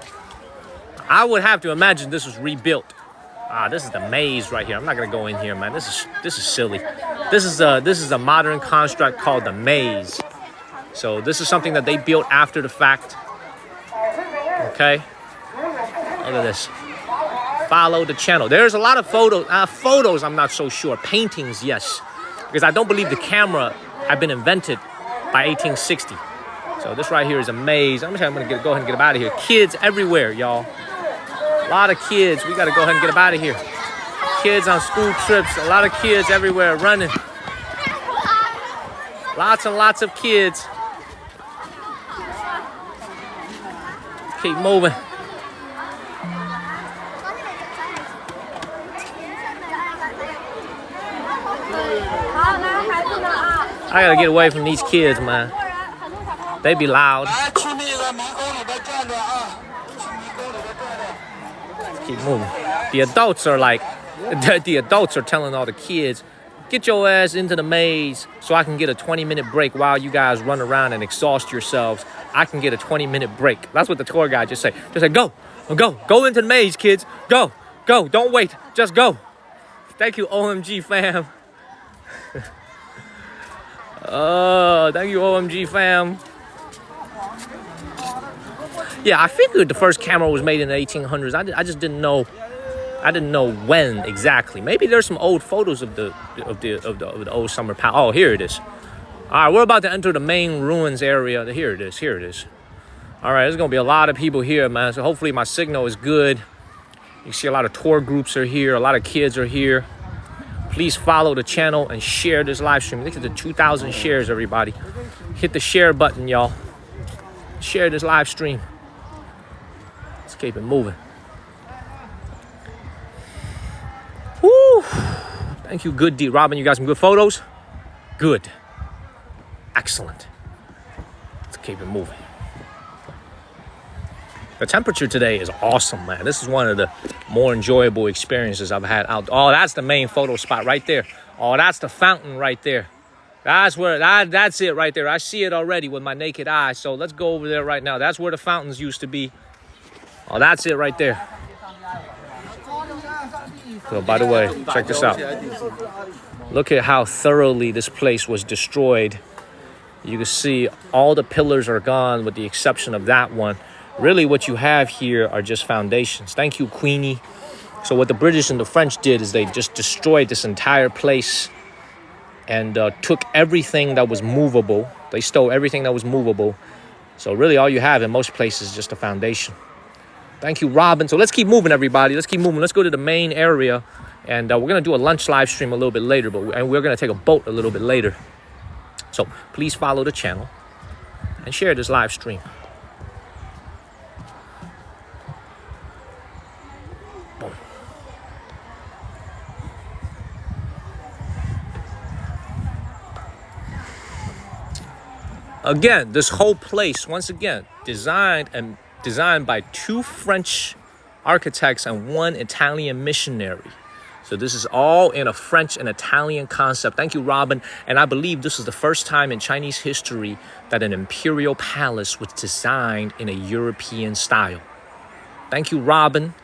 I would have to imagine this was rebuilt. This is the maze right here. I'm not gonna go in here, man. This is silly. This is a modern construct called the maze. So this is something that they built after the fact. Okay. Look at this. Follow the channel. There's a lot of photos. Photos, I'm not so sure. Paintings, yes, because I don't believe the camera had been invented by 1860. So this right here is a maze. I'm gonna go ahead and get them out of here. Kids everywhere, y'all. A lot of kids. We gotta go ahead and get them out of here. Kids on school trips. A lot of kids everywhere running. Lots and lots of kids. Keep moving. I gotta get away from these kids, man. They be loud. Keep moving. The adults are like, the adults are telling all the kids, get your ass into the maze so I can get a 20-minute break while you guys run around and exhaust yourselves. I can get a 20-minute break. That's what the tour guide just said. Just say, go into the maze, kids. Go, don't wait, just go. Thank you, OMG fam. Thank you, OMG fam. Yeah, I figured the first camera was made in the 1800s. I just didn't know. I didn't know when exactly. Maybe there's some old photos of the old Summer Palace. Oh, here it is. All right, we're about to enter the main ruins area. Here it is. All right, there's gonna be a lot of people here, man. So hopefully my signal is good. You see a lot of tour groups are here. A lot of kids are here. Please follow the channel and share this live stream. Look at the 2,000 shares, everybody. Hit the share button, y'all. Share this live stream. Let's keep it moving. Woo! Thank you, Good D. Robin, you got some good photos? Good. Excellent. Let's keep it moving. The temperature today is awesome, man. This is one of the more enjoyable experiences I've had out. Oh, that's the main photo spot right there. Oh, that's the fountain right there. That's it right there. I see it already with my naked eye. So let's go over there right now. That's where the fountains used to be. Oh, that's it right there. So, by the way, check this out. Look at how thoroughly this place was destroyed. You can see all the pillars are gone with the exception of that one. Really, what you have here are just foundations. Thank you, Queenie. So what the British and the French did is they just destroyed this entire place and took everything that was movable. They stole everything that was movable. So really all you have in most places is just a foundation. Thank you, Robin. So let's keep moving, everybody. Let's keep moving. Let's go to the main area. And we're going to do a lunch live stream a little bit later. And we're going to take a boat a little bit later. So So please follow the channel and share this live stream. Boom. Again, this whole place, once again, designed by 2 French architects and 1 Italian missionary. So this is all in a French and Italian concept. Thank you, Robin. And I believe this is the first time in Chinese history that an imperial palace was designed in a European style. Thank you, Robin.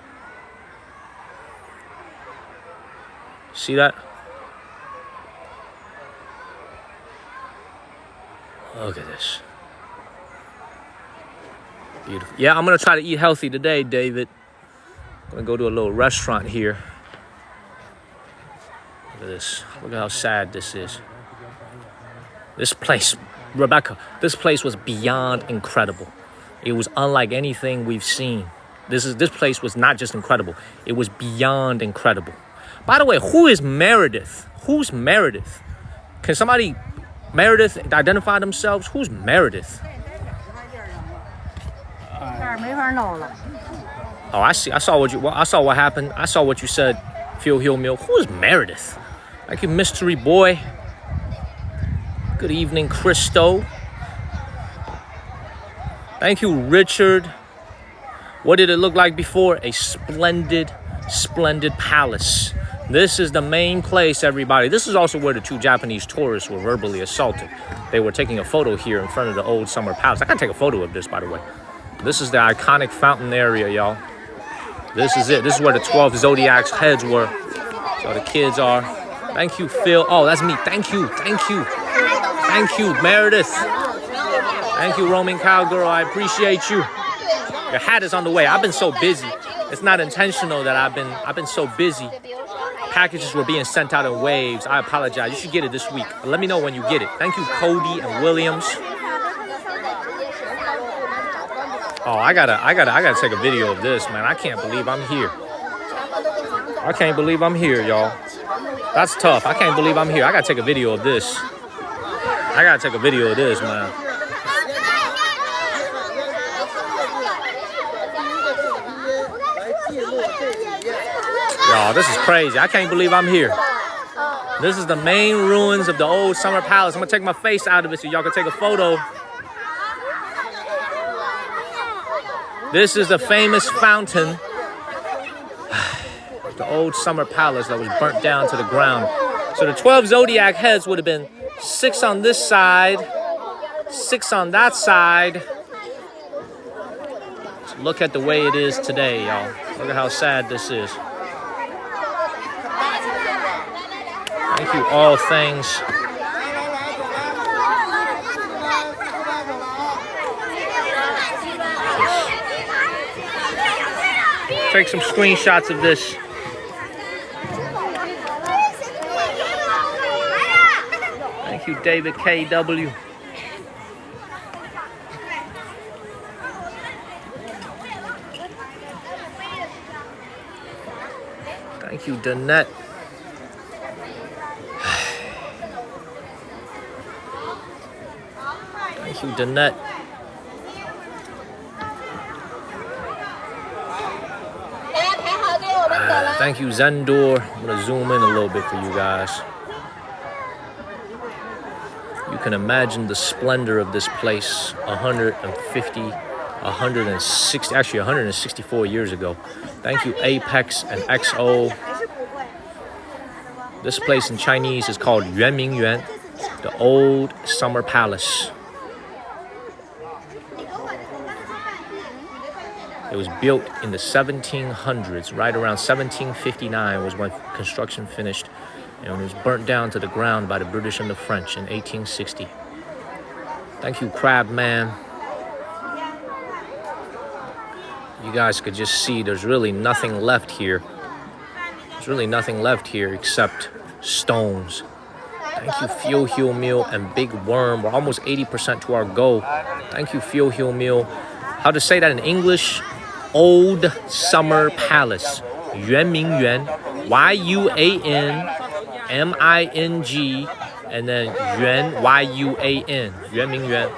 See that? Look at this. Beautiful. Yeah, I'm going to try to eat healthy today, David. I'm going to go to a little restaurant here. Look at this. Look at how sad this is. This place, Rebecca, this place was beyond incredible. It was unlike anything we've seen. This place was not just incredible. It was beyond incredible. By the way, who is Meredith? Who's Meredith? Can somebody, Meredith, identify themselves? Who's Meredith? Oh, I see. I saw what happened. I saw what you said, Phil Hillmill. Who is Meredith? Thank you, Mystery Boy. Good evening, Christo. Thank you, Richard. What did it look like before? A splendid, splendid palace. This is the main place, everybody. This is also where the 2 Japanese tourists were verbally assaulted. They were taking a photo here in front of the old summer palace. I gotta take a photo of this, by the way. This is the iconic fountain area, y'all. This is it. This is where the 12 Zodiac's heads were. So the kids are. Thank you, Phil. Oh, that's me. Thank you. Thank you. Thank you, Meredith. Thank you, Roaming Cowgirl. I appreciate you. Your hat is on the way. I've been so busy. It's not intentional that I've been so busy. Packages were being sent out in waves. I apologize. You should get it this week. But let me know when you get it. Thank you, Cody and Williams. Oh, I gotta take a video of this, man. I can't believe I'm here. I can't believe I'm here, y'all. That's tough. I can't believe I'm here. I gotta take a video of this. I gotta take a video of this, man. Y'all, this is crazy. I can't believe I'm here. This is the main ruins of the old summer palace. I'm gonna take my face out of it so y'all can take a photo. This is the famous fountain, the old summer palace that was burnt down to the ground. So the 12 Zodiac heads would have been 6 on this side, 6 on that side. So look at the way it is today, y'all. Look at how sad this is. Thank you, All Things. Take some screenshots of this. Thank you, David KW. Thank you, Danette. Thank you, Danette. Thank you, Zendor. I'm gonna zoom in a little bit for you guys. You can imagine the splendor of this place 150, 160, actually 164 years ago. Thank you, Apex and XO. This place in Chinese is called Yuanmingyuan, the old summer palace. It was built in the 1700s, right around 1759 was when construction finished, and it was burnt down to the ground by the British and the French in 1860. Thank you, Crab Man. You guys could just see there's really nothing left here. There's really nothing left here except stones. Thank you, Fuel Hill Meal and Big Worm. We're almost 80% to our goal. Thank you, Fuel Hill Meal. How to say that in English? Old Summer Palace. Yuanmingyuan. and then Yuan, Y-U-A-N, Yuan Ming Yuan.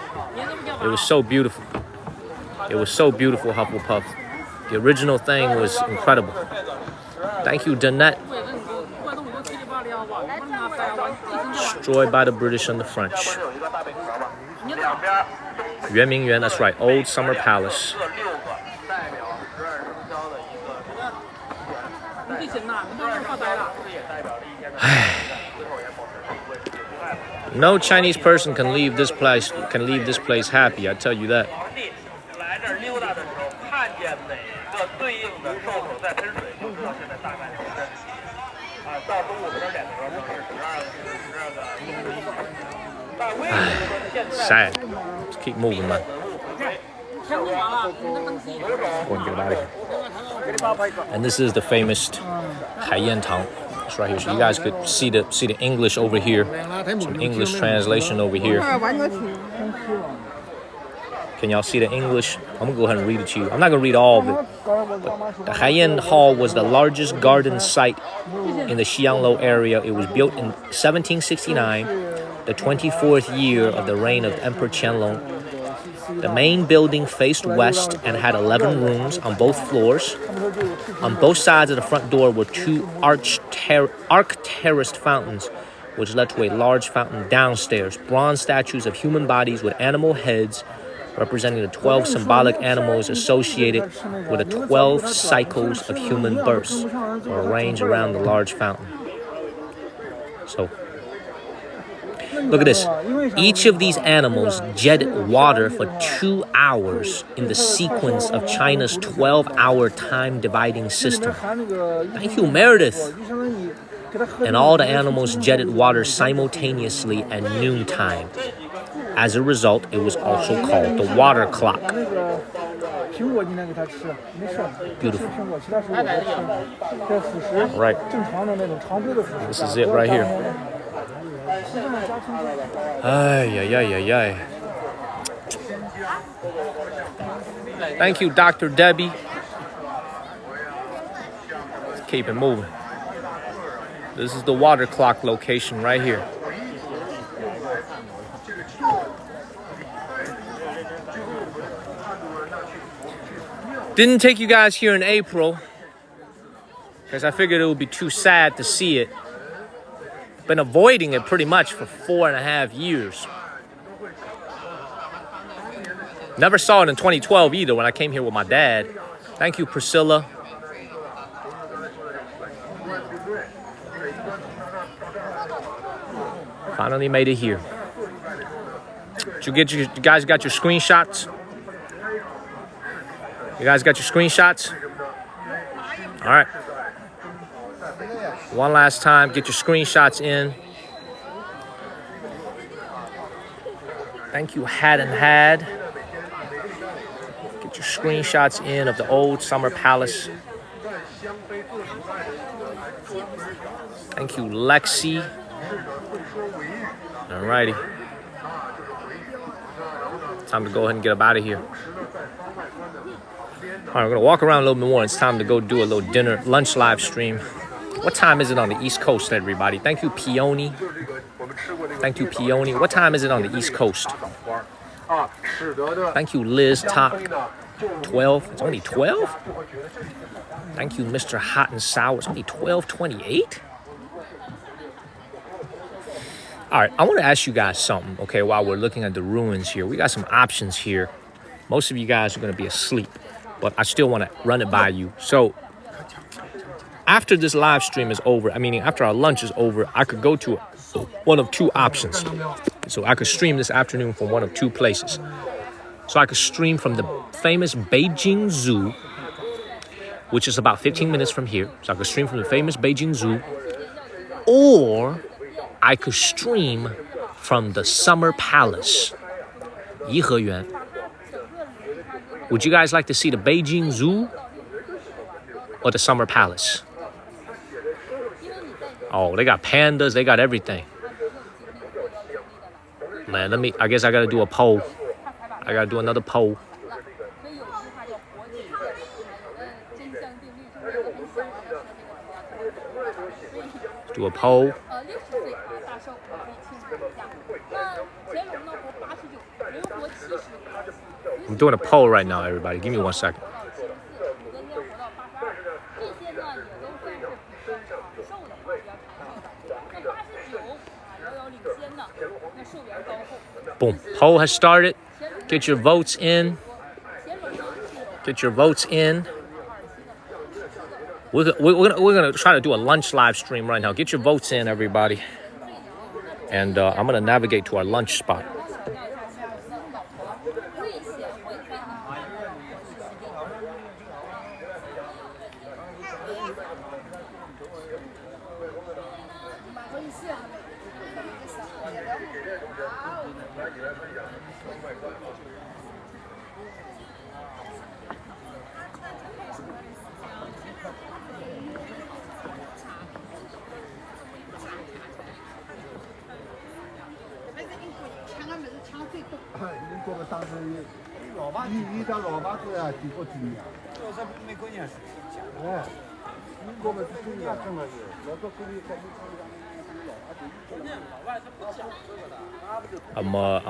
It was so beautiful. It was so beautiful, Hufflepuff. The original thing was incredible. Thank you, Danette. Destroyed by the British and the French. Yuan Ming Yuan, that's right, Old Summer Palace. No Chinese person can leave this place happy, I tell you that. Sad. Let's keep moving, man. Go and get out of here. And this is the famous Haiyan Tang. It's right here. So you guys could see the English over here. Some English translation over here. Can y'all see the English? I'm gonna go ahead and read it to you. I'm not gonna read all of it. But the Haiyan Hall was the largest garden site in the Xianglo area. It was built in 1769, the 24th year of the reign of Emperor Qianlong. The main building faced west and had 11 rooms on both floors. On both sides of the front door were two arc-terraced fountains, which led to a large fountain downstairs. Bronze statues of human bodies with animal heads representing the 12 symbolic animals associated with the 12 cycles of human births were arranged around the large fountain. So, look at this. Each of these animals jetted water for 2 hours in the sequence of China's 12-hour time dividing system. Thank you, Meredith. And all the animals jetted water simultaneously at noontime. As a result, it was also called the water clock. Beautiful. All right. This is it right here. Ay, ay, ay, ay, ay. Thank you, Dr. Debbie. Let's keep it moving. This is the water clock location right here. Didn't take you guys here in April because I figured it would be too sad to see it. Been avoiding it pretty much for 4.5 years. Never saw it in 2012 either when I came here with my dad. Thank you, Priscilla. Finally made it here. Did you guys got your screenshots? You guys got your screenshots? All right. One last time, get your screenshots in. Thank you, Had and Had. Get your screenshots in of the old summer palace. Thank you, Lexi. All righty. Time to go ahead and get up out of here. All right, we're gonna walk around a little bit more. It's time to go do a little lunch live stream. What time is it on the East Coast, everybody? Thank you, Peony. Thank you, Peony. What time is it on the East Coast? Thank you, Liz Top. 12. It's only 12? Thank you, Mr. Hot and Sour. It's only 12:28? All right, I want to ask you guys something, okay, while we're looking at the ruins here. We got some options here. Most of you guys are going to be asleep, but I still want to run it by you. So, after this live stream is over, after our lunch is over, I could go to one of two options. So I could stream this afternoon from one of two places. So I could stream from the famous Beijing Zoo, which is about 15 minutes from here. So I could stream from the famous Beijing Zoo, or I could stream from the Summer Palace, Yiheyuan. Would you guys like to see the Beijing Zoo or the Summer Palace? Oh, they got pandas, they got everything. Man, I guess I gotta do a poll. I gotta do another poll. Do a poll. I'm doing a poll right now, everybody. Give me 1 second. ，Boom. Poll has started. Get your votes in. Get your votes in. We're gonna try to do a lunch live stream right now. Get your votes in, everybody. And I'm gonna navigate to our lunch spot.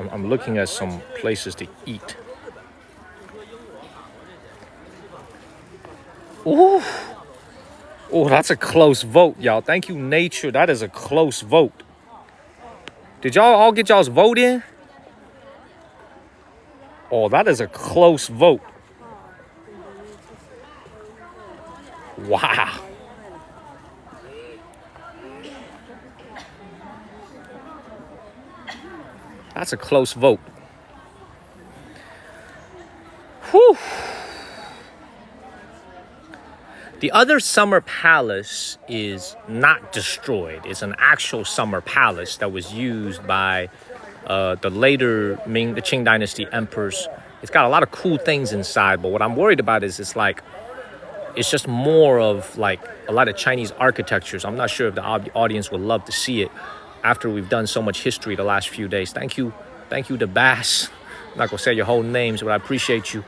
I'm looking at some places to eat. Ooh. Oh, that's a close vote, y'all. Thank you, nature. That is a close vote. Did y'all all get y'all's vote in? Oh, that is a close vote. Wow. That's a close vote. Whew. The other summer palace is not destroyed. It's an actual summer palace that was used by the later Ming, the Qing Dynasty emperors. It's got a lot of cool things inside, but what I'm worried about is it's just more of like a lot of Chinese architectures. I'm not sure if the audience would love to see it after we've done so much history the last few days. Thank you to Bass. I'm not gonna say your whole names, but I appreciate you.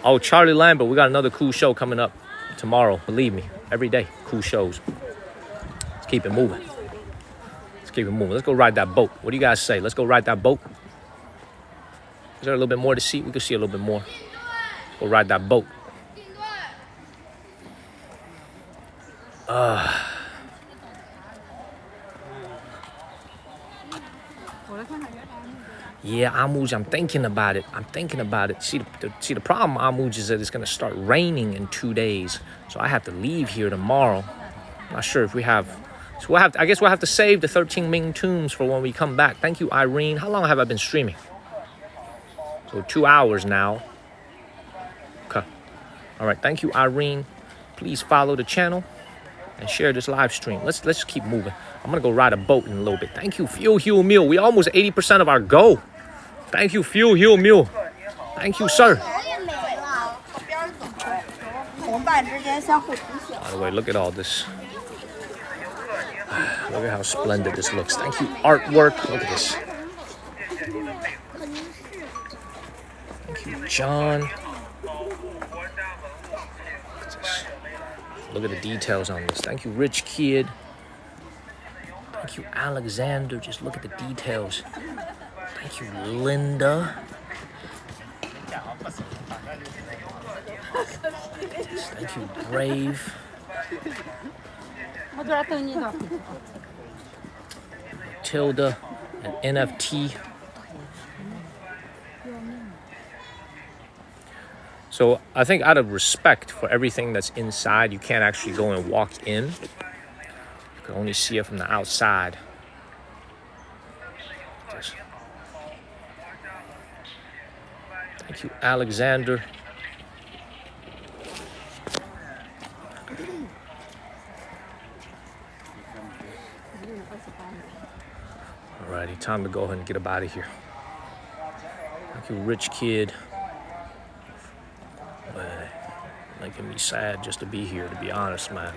Oh, Charlie Lambert, we got another cool show coming up tomorrow. Believe me, every day, cool shows. Let's keep it moving. Let's go ride that boat. What do you guys say? Let's go ride that boat. Is there a little bit more to see? We can see a little bit more. Go ride that boat. Yeah, Amuj, I'm thinking about it. See, the problem, Amuj, is that it's going to start raining in 2 days. So I have to leave here tomorrow. I'm not sure if we have... So I guess we'll have to save the 13 Ming tombs for when we come back. Thank you, Irene. How long have I been streaming? So 2 hours now. Okay. All right. Thank you, Irene. Please follow the channel and share this live stream. Let's keep moving. I'm gonna go ride a boat in a little bit. Thank you, Fuel Heal Meal. We almost 80% of our goal. Thank you, Fuel Heal Meal. Thank you, sir. By the way, look at all this. Look at how splendid this looks. Thank you, artwork. Look at this. Thank you, John. Look at the details on this. Thank you, Rich Kid. Thank you, Alexander. Just look at the details. Thank you, Linda. Thank you, Brave. Tilda and NFT. So I think out of respect for everything that's inside, you can't actually go and walk in. You can only see it from the outside. Thank you, Alexander. Alrighty, time to go ahead and get up out of here. Thank you, Rich Kid. Making me sad just to be here, to be honest, man.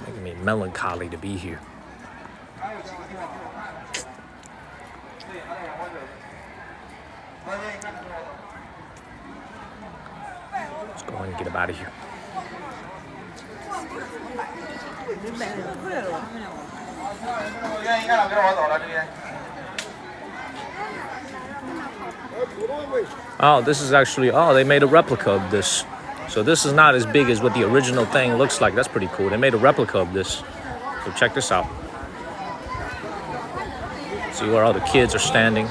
Making me melancholy to be here. Let's go ahead and get up out of here. Oh, this is actually, oh, they made a replica of this. So this is not as big as what the original thing looks like. That's pretty cool. They made a replica of this. So check this out. See where all the kids are standing.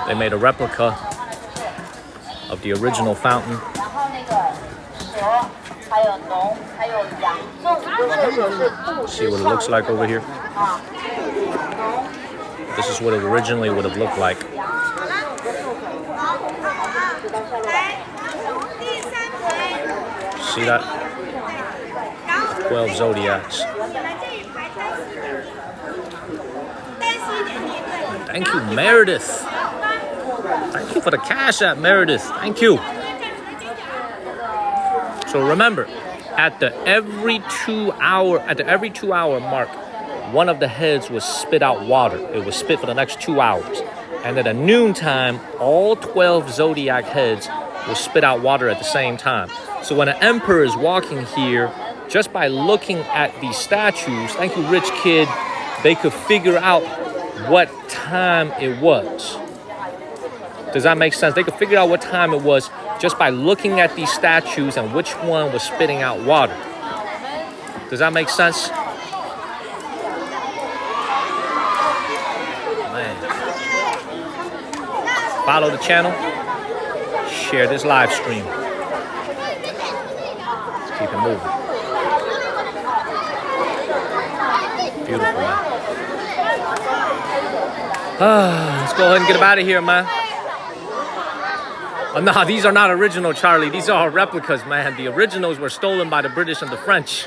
They made a replica of the original fountain. See what it looks like over here. This is what it originally would have looked like. See that? 12 zodiacs. Thank you, Meredith. Thank you for the cash app, Meredith. Thank you. So remember, at the every 2 hour mark, one of the heads was spit out water. It was spit for the next 2 hours. And at a noontime, all 12 zodiac heads will spit out water at the same time. So when an emperor is walking here, just by looking at these statues, thank you, Rich Kid, they could figure out what time it was. Does that make sense? They could figure out what time it was just by looking at these statues and which one was spitting out water. Does that make sense? Man. Follow the channel. Share this live stream. Let's keep it moving. Beautiful, man. Let's go ahead and get them out of here, man. Oh, no, these are not original, Charlie. These are replicas, man. The originals were stolen by the British and the French.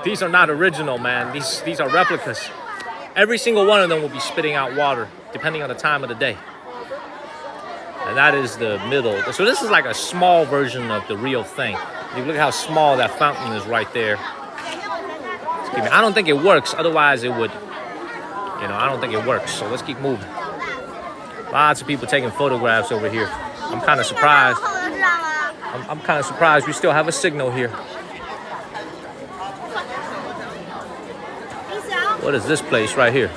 These are not original, man. These are replicas. Every single one of them will be spitting out water, depending on the time of the day. And that is the middle. So this is like a small version of the real thing. You look at how small that fountain is right there. I don't think it works. Otherwise, it would, I don't think it works. So let's keep moving. Lots of people taking photographs over here. I'm kind of surprised. I'm kind of surprised we still have a signal here. What is this place right here?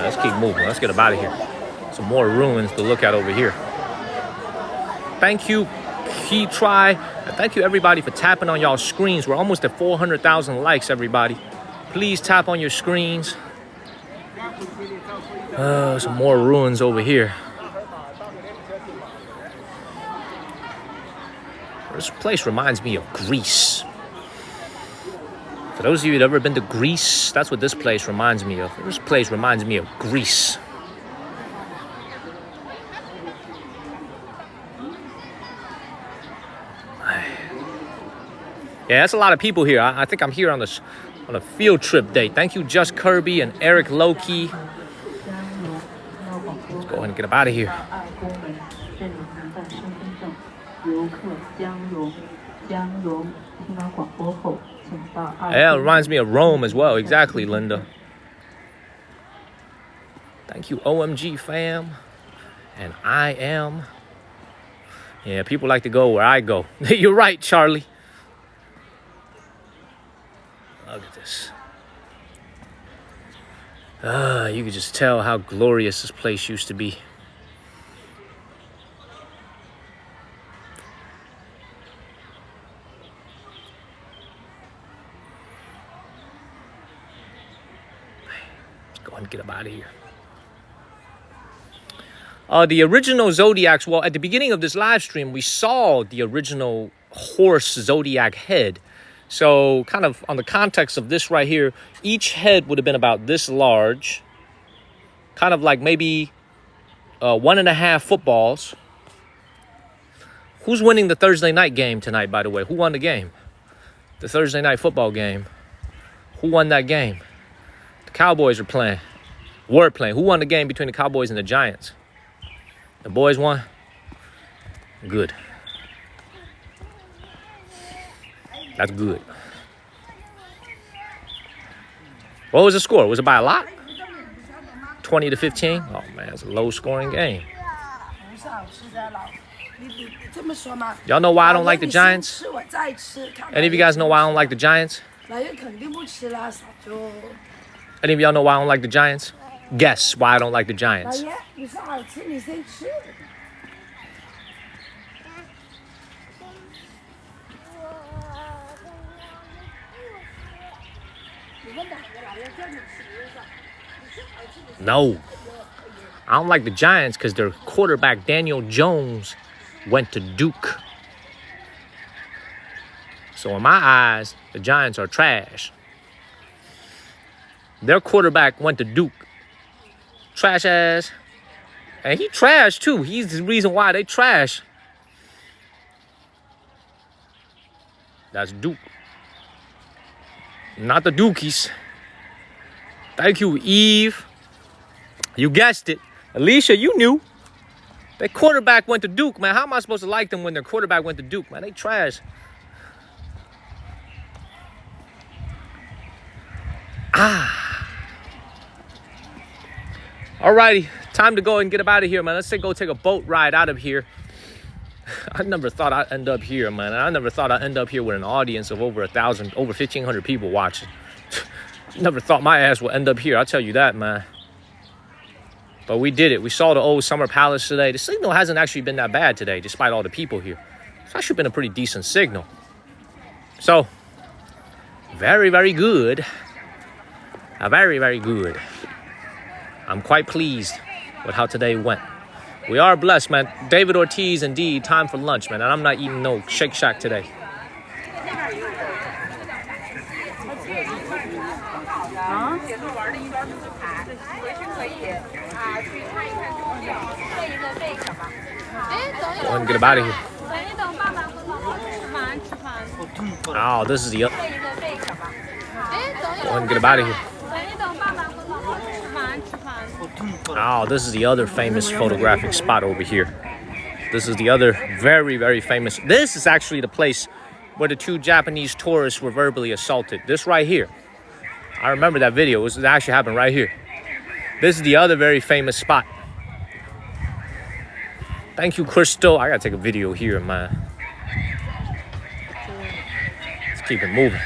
Let's keep moving. Let's get up out of here. Some more ruins to look at over here. Thank you, Key Try. And thank you, everybody, for tapping on y'all screens. We're almost at 400,000 likes, everybody. Please tap on your screens. Some more ruins over here. This place reminds me of Greece. For those of you that have ever been to Greece, that's what this place reminds me of. This place reminds me of Greece. Yeah, that's a lot of people here. I think I'm here on a field trip day. Thank you, Just Kirby and Eric Loki. Let's go ahead and get up out of here. Yeah, it reminds me of Rome as well. Exactly, Linda. Thank you, OMG fam. And I am. Yeah, people like to go where I go. You're right, Charlie. Look at this. You could just tell how glorious this place used to be. Let's go ahead and get up out of here. The original zodiacs, well, at the beginning of this live stream, we saw the original horse zodiac head. So kind of on the context of this right here, each head would have been about this large, kind of like maybe 1.5 footballs. Who's winning the Thursday night game tonight, by the way? Who won the game? The Thursday night football game. Who won that game? The Cowboys were playing. Who won the game between the Cowboys and the Giants? The boys won? Good. That's good. What was the score? Was it by a lot? 20-15? Oh, man, it's a low-scoring game. Y'all know why I don't like the Giants? Any of you guys know why I don't like the Giants? 那也肯定不吃了，就。Any of y'all know why I don't like the Giants? Guess why I don't like the 老 Giants. 爷，你是爱吃你谁吃？No. I don't like the Giants because their quarterback, Daniel Jones, went to Duke. So in my eyes, the Giants are trash. Their quarterback went to Duke. Trash ass. And he trash too. He's the reason why they trash. That's Duke. Not the Dukies. Thank you, Eve. You guessed it. Alicia, you knew. Their quarterback went to Duke, man. How am I supposed to like them when their quarterback went to Duke, man? They trash. Alrighty, time to go and get up out of here, man. Let's go take a boat ride out of here. I never thought I'd end up here, man. I never thought I'd end up here with an audience of over 1,000, over 1,500 people watching. Never thought my ass would end up here, I'll tell you that, man. But we did it. We saw the old Summer Palace today. The signal hasn't actually been that bad today, despite all the people here. It's actually been a pretty decent signal. So, very, very good. Very, very good. I'm quite pleased with how today went. We are blessed, man. David Ortiz, indeed, time for lunch, man. And I'm not eating no Shake Shack today. Go ahead and get up out of here. Oh, this is the other. Go ahead and get up out of here. Oh, this is the other famous photographic spot over here. This is the other very, very famous. This is actually the place where the 2 Japanese tourists were verbally assaulted. This right here. I remember that video. It actually happened right here. This is the other very famous spot. Thank you, Crystal. I gotta take a video here, man. Let's keep it moving.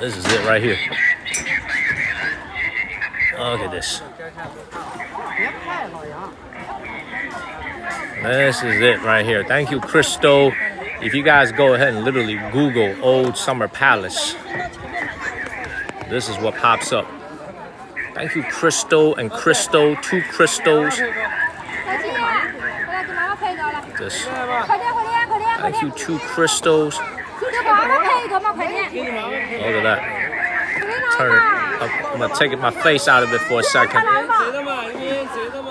This is it right here. Look at this. This is it right here. Thank you, Crystal. If you guys go ahead and literally Google Old Summer Palace, this is what pops up. Thank you, Crystal and Crystal. 2 crystals. This. Thank you, 2 crystals. Look at that. Turn it. I'm gonna take my face out of it for a second.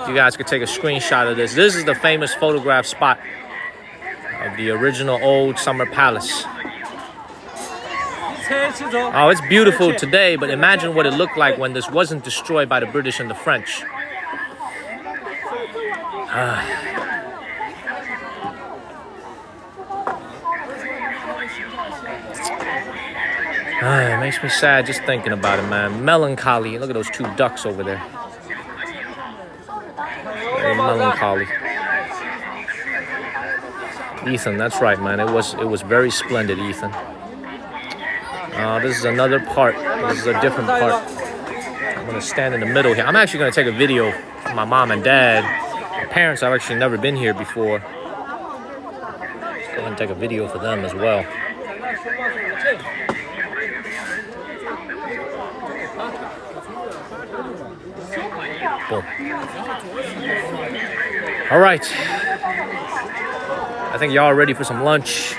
You guys could take a screenshot of this. This is the famous photograph spot of the original Old Summer Palace. Oh, it's beautiful today, but imagine what it looked like when this wasn't destroyed by the British and the French. It makes me sad just thinking about it, man. Melancholy. Look at those 2 ducks over there. Very melancholy. Ethan, that's right, man. It was very splendid, Ethan. This is another part. This is a different part. I'm gonna stand in the middle here. I'm actually gonna take a video of my mom and dad. My parents have actually never been here before. Let's go ahead and take a video for them as well. Boom. All right. I think y'all are ready for some lunch.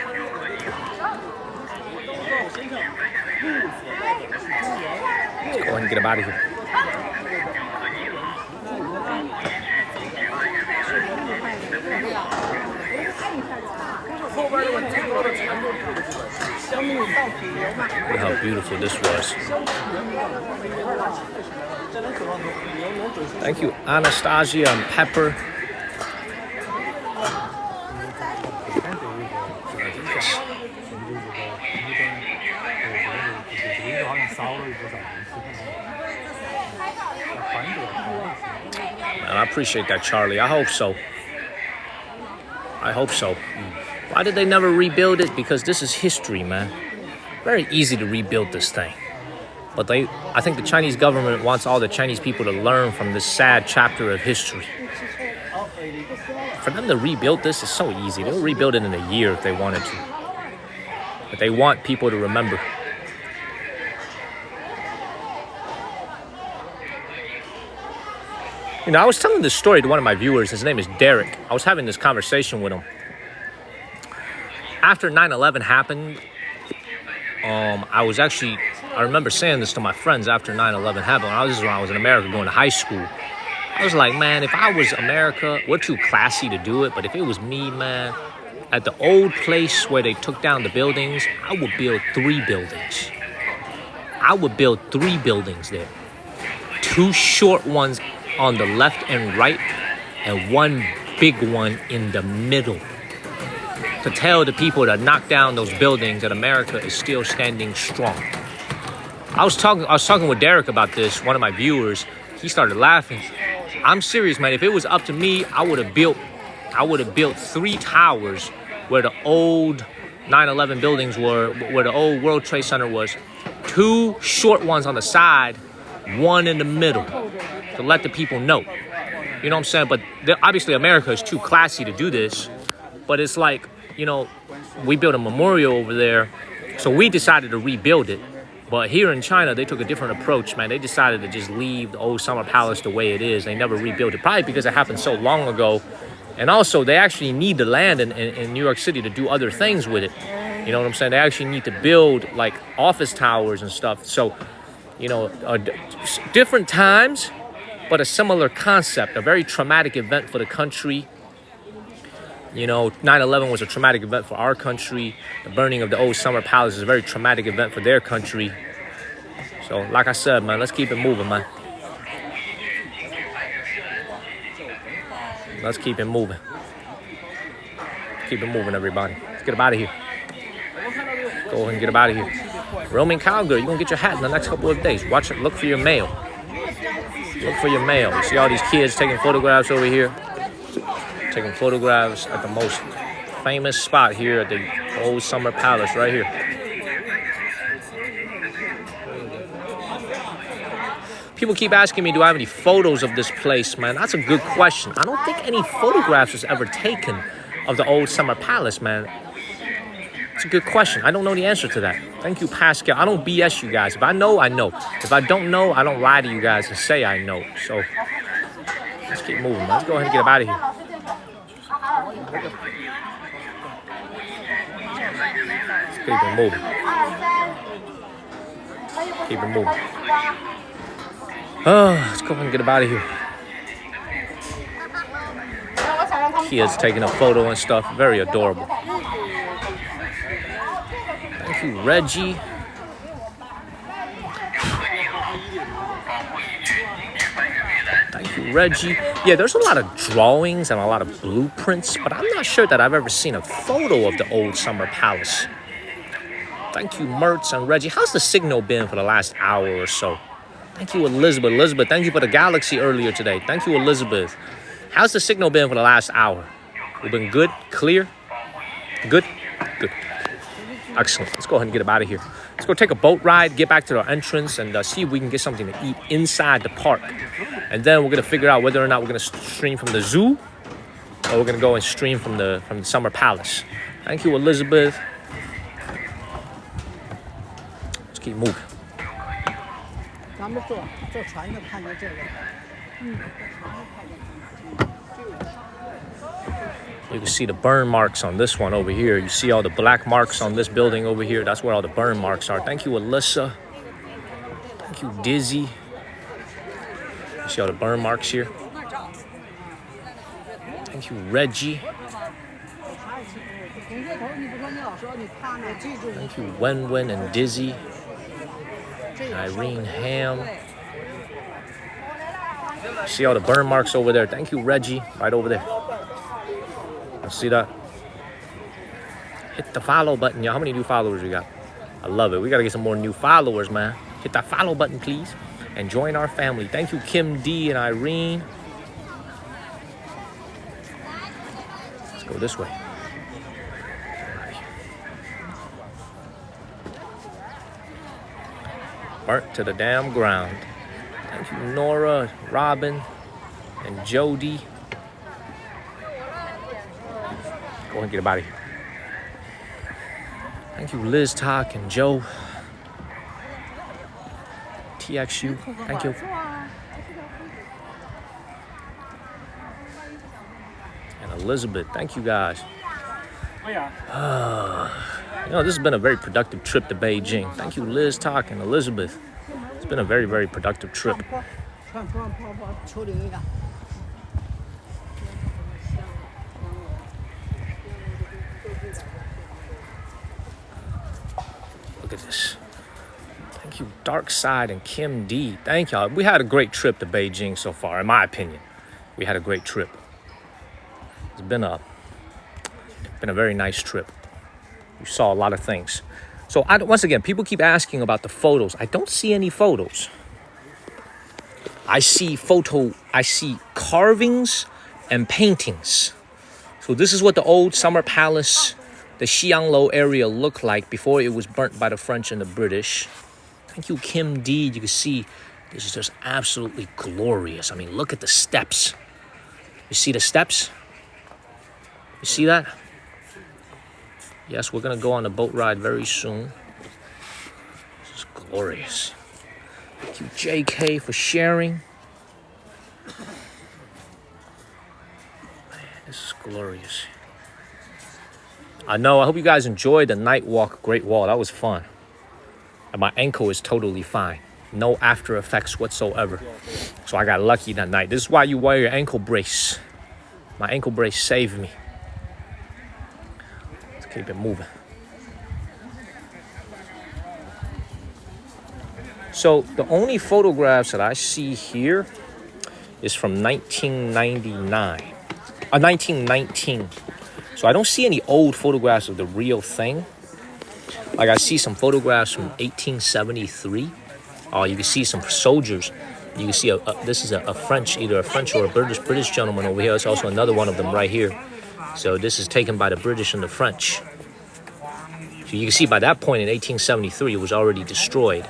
Let's go ahead and get up out of here. Look how beautiful this was. Thank you, Anastasia and Pepper. Man, I appreciate that, Charlie. I hope so. I hope so. Why did they never rebuild it? Because this is history, man. Very easy to rebuild this thing. But I think the Chinese government wants all the Chinese people to learn from this sad chapter of history. For them to rebuild this is so easy. They'll rebuild it in a year if they wanted to. But they want people to remember. You know, I was telling this story to one of my viewers. His name is Derek. I was having this conversation with him. After 9/11 happened, I remember saying this to my friends after 9/11 happened. This is when I was in America going to high school. I was like, man, if I was America, we're too classy to do it. But if it was me, man, at the old place where they took down the buildings, I would build 3 buildings. I would build 3 buildings there. 2 short ones on the left and right, and 1 big one in the middle. To tell the people that knocked down those buildings that America is still standing strong. I was talking with Derek about this, one of my viewers. He started laughing. I'm serious, man. If it was up to me, I would have built 3 towers where the old 9/11 buildings were, where the old World Trade Center was. 2 short ones on the side, 1 in the middle, to let the people know. You know what I'm saying? But obviously America is too classy to do this. But it's like, you know, we built a memorial over there, so we decided to rebuild it. But here in China, they took a different approach, man. They decided to just leave the old Summer Palace the way it is. They never rebuilt it, probably because it happened so long ago. And also, they actually need the land in New York City to do other things with it. You know what I'm saying? They actually need to build, like, office towers and stuff. So, you know, different times, but a similar concept. A very traumatic event for the country. You know, 9/11 was a traumatic event for our country. The burning of the old Summer Palace is a very traumatic event for their country. So, like I said, man, let's keep it moving, man. Let's keep it moving. Keep it moving, everybody. Let's get up out of here. Go ahead and get up out of here. Roaming Cowgirl, you're going to get your hat in the next couple of days. Watch it. Look for your mail. Look for your mail. You see all these kids taking photographs over here? Taking photographs at the most famous spot here at the old Summer Palace right here. People keep asking me, do I have any photos of this place, man? That's a good question. I don't think any photographs was ever taken of the old Summer Palace, man. It's a good question. I don't know the answer to that. Thank you, Pascal. I don't BS you guys. If I know, I know. If I don't know, I don't lie to you guys and say I know. So let's keep moving, man. Let's go ahead and get up out of here. Keep it moving. Keep it moving. Let's go ahead and get up out of here. Kids taking a photo and stuff. Very adorable. Thank you, Reggie. Thank you, Reggie. Yeah, there's a lot of drawings and a lot of blueprints, but I'm not sure that I've ever seen a photo of the old Summer Palace. Thank you, Mertz and Reggie. How's the signal been for the last hour or so? Thank you, Elizabeth. Elizabeth, thank you for the galaxy earlier today. Thank you, Elizabeth. How's the signal been for the last hour? We've been good? Clear? Good? Good. Excellent. Let's go ahead and get up out of here. Let's go take a boat ride, get back to our entrance, and see if we can get something to eat inside the park. And then we're going to figure out whether or not we're going to stream from the zoo or we're going to go and stream from the Summer Palace. Thank you, Elizabeth. Let's keep moving. You can see the burn marks on this one over here. You see all the black marks on this building over here. That's where all the burn marks are. Thank you, Alyssa. Thank you, Dizzy. You see all the burn marks here. Thank you, Reggie. Thank you, Wen and Dizzy. Irene Ham. See all the burn marks over there. Thank you, Reggie. Right over there. See that? Hit the follow button, y'all. How many new followers we got? I love it. We got to get some more new followers, man. Hit that follow button, please. And join our family. Thank you, Kim D and Irene. Let's go this way. burnt to the damn ground. Thank you, Nora, Robin, and Jody. Go ahead and get up out of here. Thank you, Liz, Talk, and Joe. TXU, thank you. And Elizabeth, thank you guys. You know, this has been a very productive trip to Beijing. Thank you, Liz, Talk, and Elizabeth. It's been a very, very productive trip. Look at this. Thank you, Dark Side and Kim D. Thank y'all. We had a great trip to Beijing so far, in my opinion. We had a great trip. It's been a very nice trip. You saw a lot of things. So once again, people keep asking about the photos. I don't see any photos. I see carvings and paintings. So this is what the old summer palace, the Xianglo area looked like before it was burnt by the French and the British. Thank you, Kim D. You can see this is just absolutely glorious. I mean, look at the steps. You see the steps? You see that? Yes, we're going to go on a boat ride very soon. This is glorious. Thank you, JK, for sharing. Man, this is glorious. I know. I hope you guys enjoyed the night walk Great Wall. That was fun. And my ankle is totally fine. No after effects whatsoever. So I got lucky that night. This is why you wear your ankle brace. My ankle brace saved me. Keep it moving. So the only photographs that I see here is from 1919. So I don't see any old photographs of the real thing. Like I see some photographs from 1873. Oh, you can see some soldiers. You can see this is a French, either a French or a British gentleman over here. There's also another one of them right here. So this is taken by the British and the French. So you can see by that point in 1873, it was already destroyed.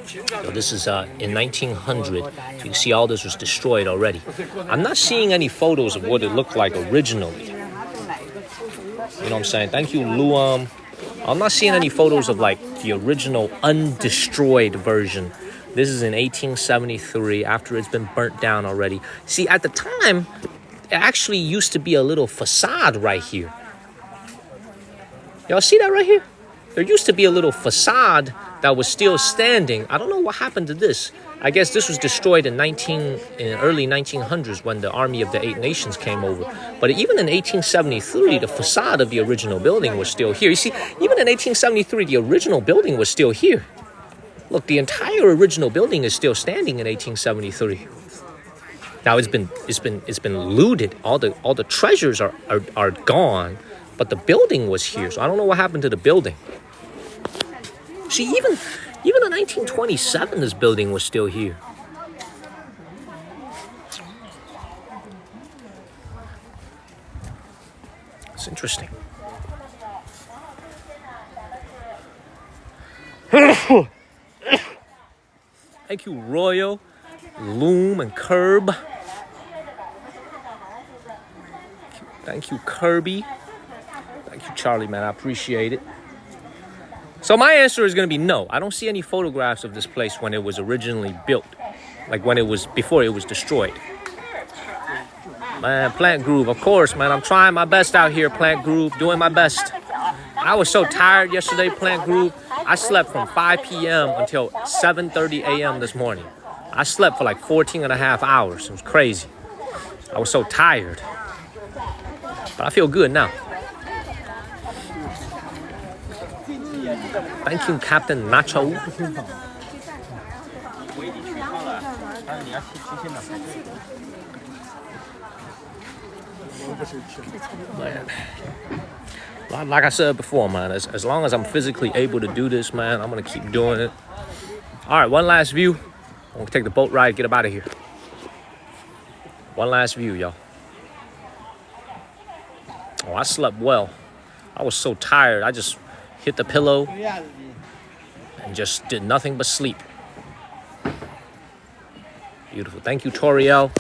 So this is in 1900. You can see all this was destroyed already. I'm not seeing any photos of what it looked like originally. You know what I'm saying? Thank you, Luam. I'm not seeing any photos of like the original undestroyed version. This is in 1873 after it's been burnt down already. See, at the time, it actually used to be a little facade right here. Y'all see that right here? There used to be a little facade that was still standing. I don't know what happened to this. I guess this was destroyed in early 1900s when the Army of the Eight Nations came over. But even in 1873, the facade of the original building was still here. You see, even in 1873, the original building was still here. Look, the entire original building is still standing in 1873. Now it's been looted. All the treasures are gone, but the building was here. So I don't know what happened to the building. See, even in 1927, this building was still here. It's interesting. Thank you, Royal, Loom, and Curb. Thank you, Kirby. Thank you, Charlie, man. I appreciate it. So my answer is going to be no. I don't see any photographs of this place when it was originally built. Like before it was destroyed. Man, Plant Groove, of course, man. I'm trying my best out here, Plant Groove. Doing my best. I was so tired yesterday, Plant Groove. I slept from 5 p.m. until 7:30 a.m. this morning. I slept for like 14 and a half hours. It was crazy. I was so tired. But I feel good now. Thank you, Captain Nacho. Man. Like I said before, man, as long as I'm physically able to do this, man, I'm going to keep doing it. All right, one last view. I'm going to take the boat ride, get up out of here. One last view, y'all. Oh, I slept well. I was so tired. I just hit the pillow and just did nothing but sleep. Beautiful. Thank you, Toriel.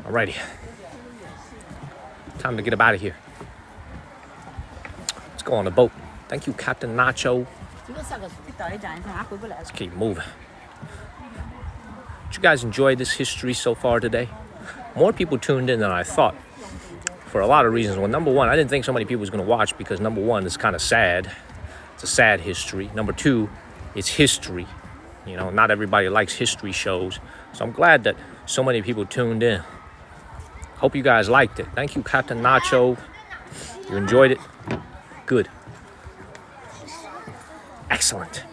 Alrighty. Time to get up out of here. Let's go on the boat. Thank you, Captain Nacho. Let's keep moving. Did you guys enjoy this history so far today? More people tuned in than I thought for a lot of reasons. Well, number one, I didn't think so many people was going to watch because number one, it's kind of sad. It's a sad history. Number two, it's history. You know, not everybody likes history shows. So I'm glad that so many people tuned in. Hope you guys liked it. Thank you, Captain Nacho. You enjoyed it? Good. Excellent.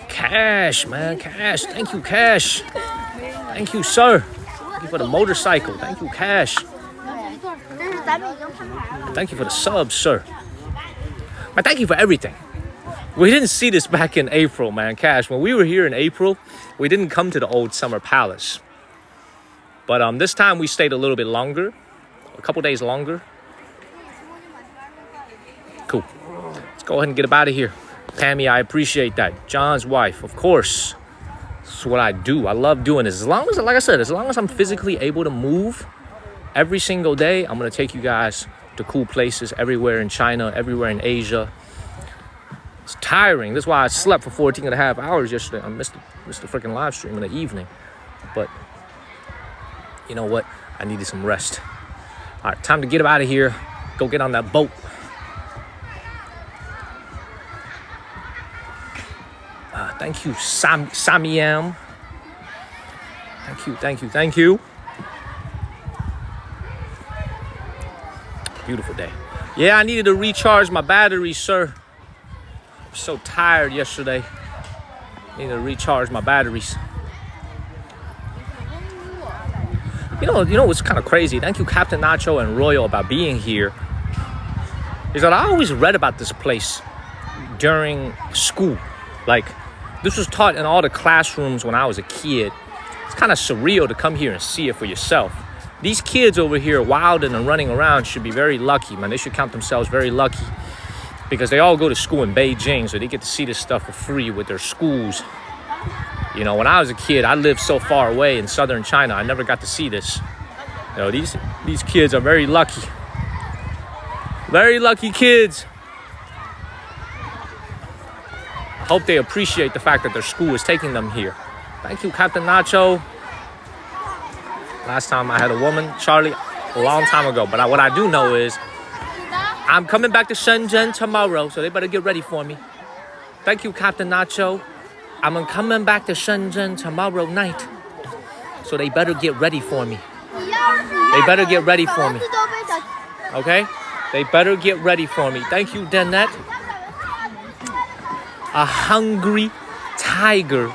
Cash, man, Cash. Thank you, Cash. Thank you, sir. Thank you for the motorcycle. Thank you, Cash. Thank you for the subs, sir. And thank you for everything. We didn't see this back in April, man, Cash. When we were here in April, we didn't come to the old summer palace. But this time we stayed a little bit longer, a couple days longer. Cool. Let's go ahead and get up out of here. Pammy, I appreciate that. John's wife, of course. This is what I do. I love doing this. As long as, like I said, as long as I'm physically able to move every single day, I'm going to take you guys to cool places everywhere in China, everywhere in Asia. It's tiring. That's why I slept for 14 and a half hours yesterday. I missed the freaking live stream in the evening. But you know what? I needed some rest. All right, time to get out of here. Go get on that boat. Thank you, Samiam. Thank you. Beautiful day. Yeah, I needed to recharge my battery, sir. I was so tired yesterday. I needed to recharge my batteries. You know what's kind of crazy? Thank you, Captain Nacho and Royal, about being here. Is that I always read about this place during school. Like, this was taught in all the classrooms when I was a kid. It's kind of surreal to come here and see it for yourself. These kids over here wilding and running around should be very lucky, man. They should count themselves very lucky because they all go to school in Beijing, so they get to see this stuff for free with their schools. You know, when I was a kid, I lived so far away in southern China, I never got to see this. You know, these kids are very lucky. Very lucky kids. Hope they appreciate the fact that their school is taking them here. Thank you, Captain Nacho. Last time I had a woman, Charlie, a long time ago. But what I do know is I'm coming back to Shenzhen tomorrow, so they better get ready for me. Thank you, Captain Nacho. I'm coming back to Shenzhen tomorrow night, so they better get ready for me. They better get ready for me. Okay? They better get ready for me. Thank you, Danette. A hungry tiger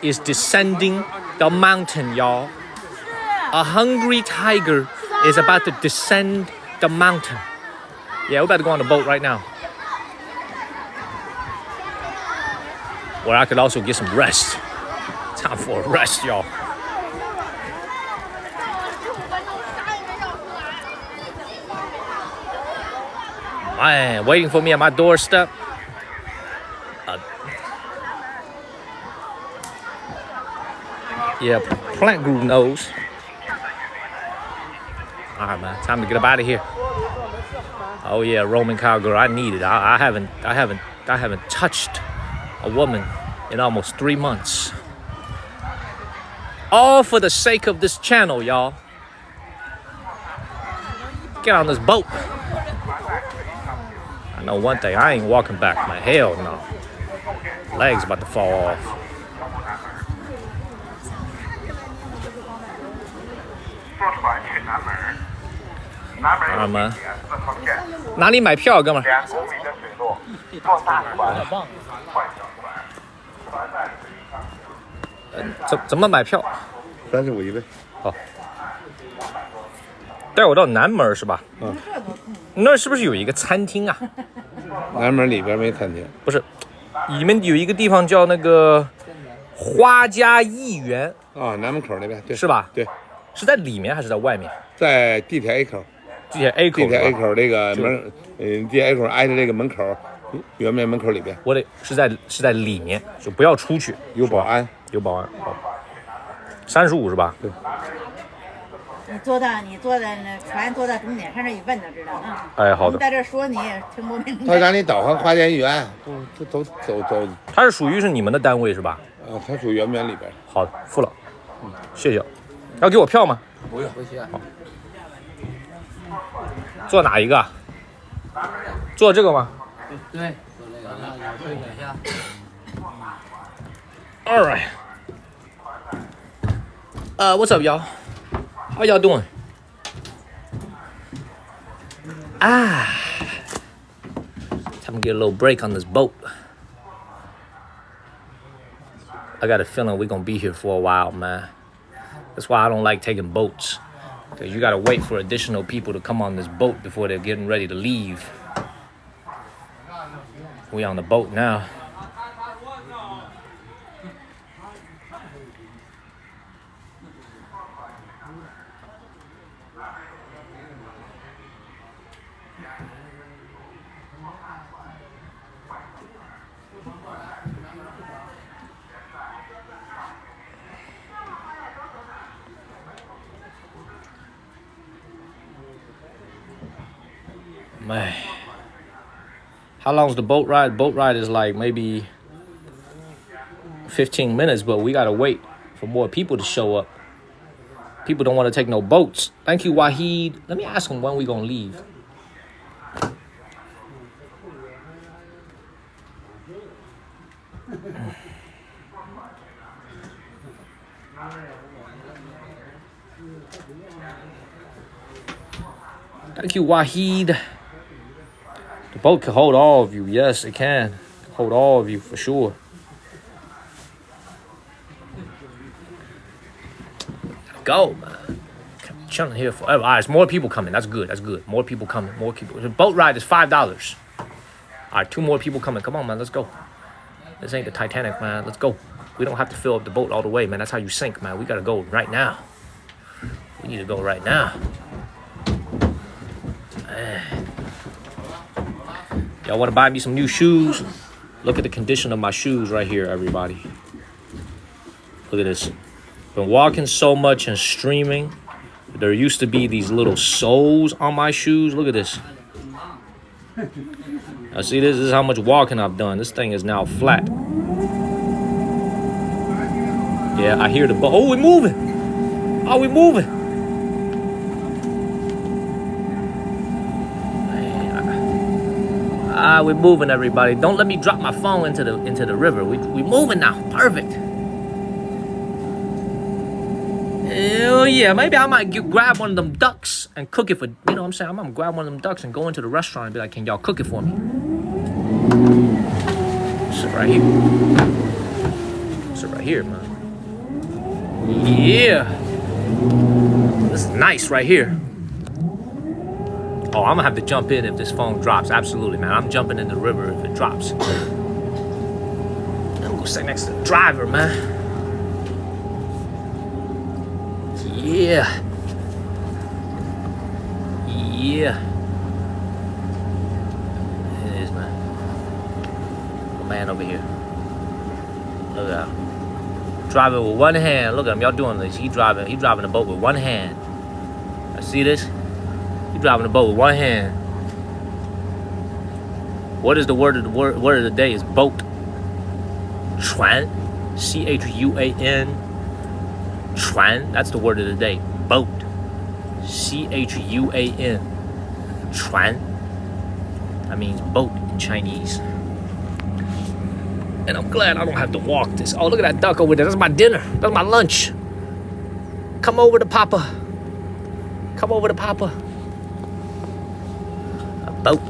is descending the mountain, y'all. A hungry tiger is about to descend the mountain. Yeah, we're about to go on the boat right now. Where I could also get some rest. Time for a rest, y'all. Man, waiting for me at my doorstep. Yeah, plant group knows. All right, man, time to get up out of here. Oh yeah, Roman cowgirl, I need it. I haven't touched a woman in almost 3 months. All for the sake of this channel, y'all. Get on this boat. I know one thing, I ain't walking back, man. Hell no. Legs about to fall off. 啊们，哪里买票，哥们儿？怎么买票？35一位。好，带我到南门是吧？嗯。那是不是有一个餐厅啊？南门里边没餐厅。不是，里面有一个地方叫那个花家艺园。啊，南门口那边，对。是吧？对。是在里面还是在外面？在地铁 A 口。地铁 A 口这个门，地铁 A 口挨着这个门口圆明门口里边我得是在里面，就不要出去。有保安，有保安。好，35是吧？对。你坐到那船坐到终点，上这一问就知道啊。哎，好的。你在这说你也听不明白。他让你导航花田园，走。它是属于是你们的单位是吧？它属于圆明里边。好的，付了。谢谢。要给我票吗？不用，不需要。好。坐哪一个？坐这个吗？对，坐这个，那对一下。All right. What's up, y'all? How y'all doing? Time to get a little break on this boat. I got a feeling we're gonna be here for a while, man. That's why I don't like taking boats. Because you gotta wait for additional people to come on this boat before they're getting ready to leave. We on the boat now. Man, how long is the boat ride? Boat ride is like maybe 15 minutes, but we gotta wait for more people to show up. People don't want to take no boats. Thank you, Wahid. Let me ask him when we gonna leave. Thank you, Wahid. The boat can hold all of you. Yes, it can. Hold all of you for sure. Go, man. Chilling here forever. All right, there's more people coming. That's good. That's good. More people coming. More people. The boat ride is $5. All right, 2 more people coming. Come on, man. Let's go. This ain't the Titanic, man. Let's go. We don't have to fill up the boat all the way, man. That's how you sink, man. We gotta go right now. We need to go right now. Y'all want to buy me some new shoes? Look at the condition of my shoes right here, everybody. Look at this. Been walking so much and streaming. There used to be these little soles on my shoes. Look at this. Now see, this is how much walking I've done. This thing is now flat. Yeah, I hear the boat. Oh, we're moving. Oh, we're moving. We're moving, everybody. Don't let me drop my phone into the river. We moving now. Perfect. Hell yeah. Maybe I might grab one of them ducks and cook it for, you know what I'm saying? I'm gonna grab one of them ducks and go into the restaurant and be like, can y'all cook it for me? Sit right here. Sit right here, man. Yeah. This is nice right here. Oh, I'm gonna have to jump in if this phone drops. Absolutely, man. I'm jumping in the river if it drops. I'm gonna go sit next to the driver, man. Yeah. Yeah. It is, man. The man over here. Look at him. Driving with one hand. Look at him. Y'all doing this. He driving the boat with one hand. I see this? He driving the boat with one hand. What is the word of the day? Is boat. Chuan. CHUAN. Chuan. That's the word of the day. Boat. CHUAN. Chuan. That means boat in Chinese. And I'm glad I don't have to walk this. Oh, look at that duck over there. That's my dinner. That's my lunch. Come over to Papa. Come over to Papa. A boat.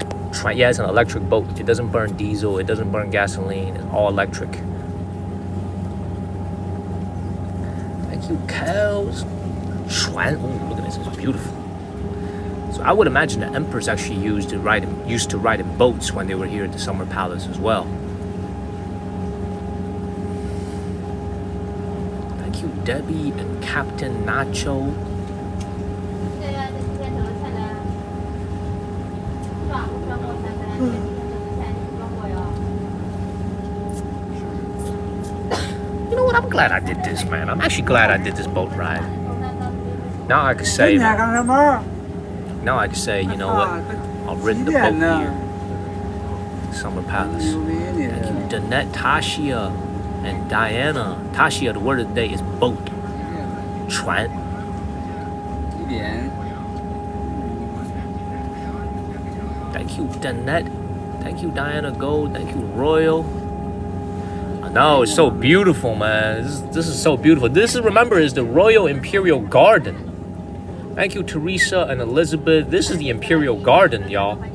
Yeah, it's an electric boat. It doesn't burn diesel. It doesn't burn gasoline. It's all electric. Thank you, cows. Xuan. Ooh, look at this. It's beautiful. So I would imagine the emperors actually used to ride in boats when they were here at the Summer Palace as well. Thank you, Debbie and Captain Nacho. I'm glad I did this, man. I'm actually glad I did this boat ride. Now I could say, you know what? I'll rent the boat here. Summer Palace. Thank you, Danette, Tashia, and Diana. Tashia, the word of the day is boat. 船. Thank you, Danette. Thank you, Diana Gold. Thank you, Royal. No, it's so beautiful, man. This is so beautiful. This is, remember, is the Royal Imperial Garden. Thank you, Teresa and Elizabeth. This is the Imperial Garden, y'all. You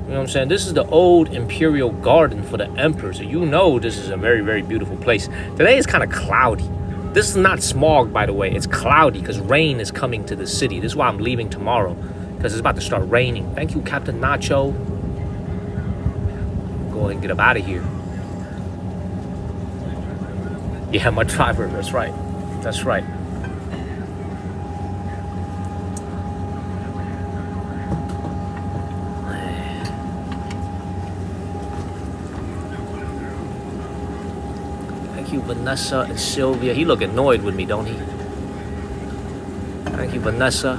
know what I'm saying? This is the old Imperial Garden for the Emperor. So you know this is a very, very beautiful place. Today is kind of cloudy. This is not smog, by the way. It's cloudy because rain is coming to the city. This is why I'm leaving tomorrow, because it's about to start raining. Thank you, Captain Nacho. Go ahead and get up out of here. Yeah, my driver. That's right. That's right. Thank you, Vanessa and Sylvia. He look annoyed with me, don't he? Thank you, Vanessa.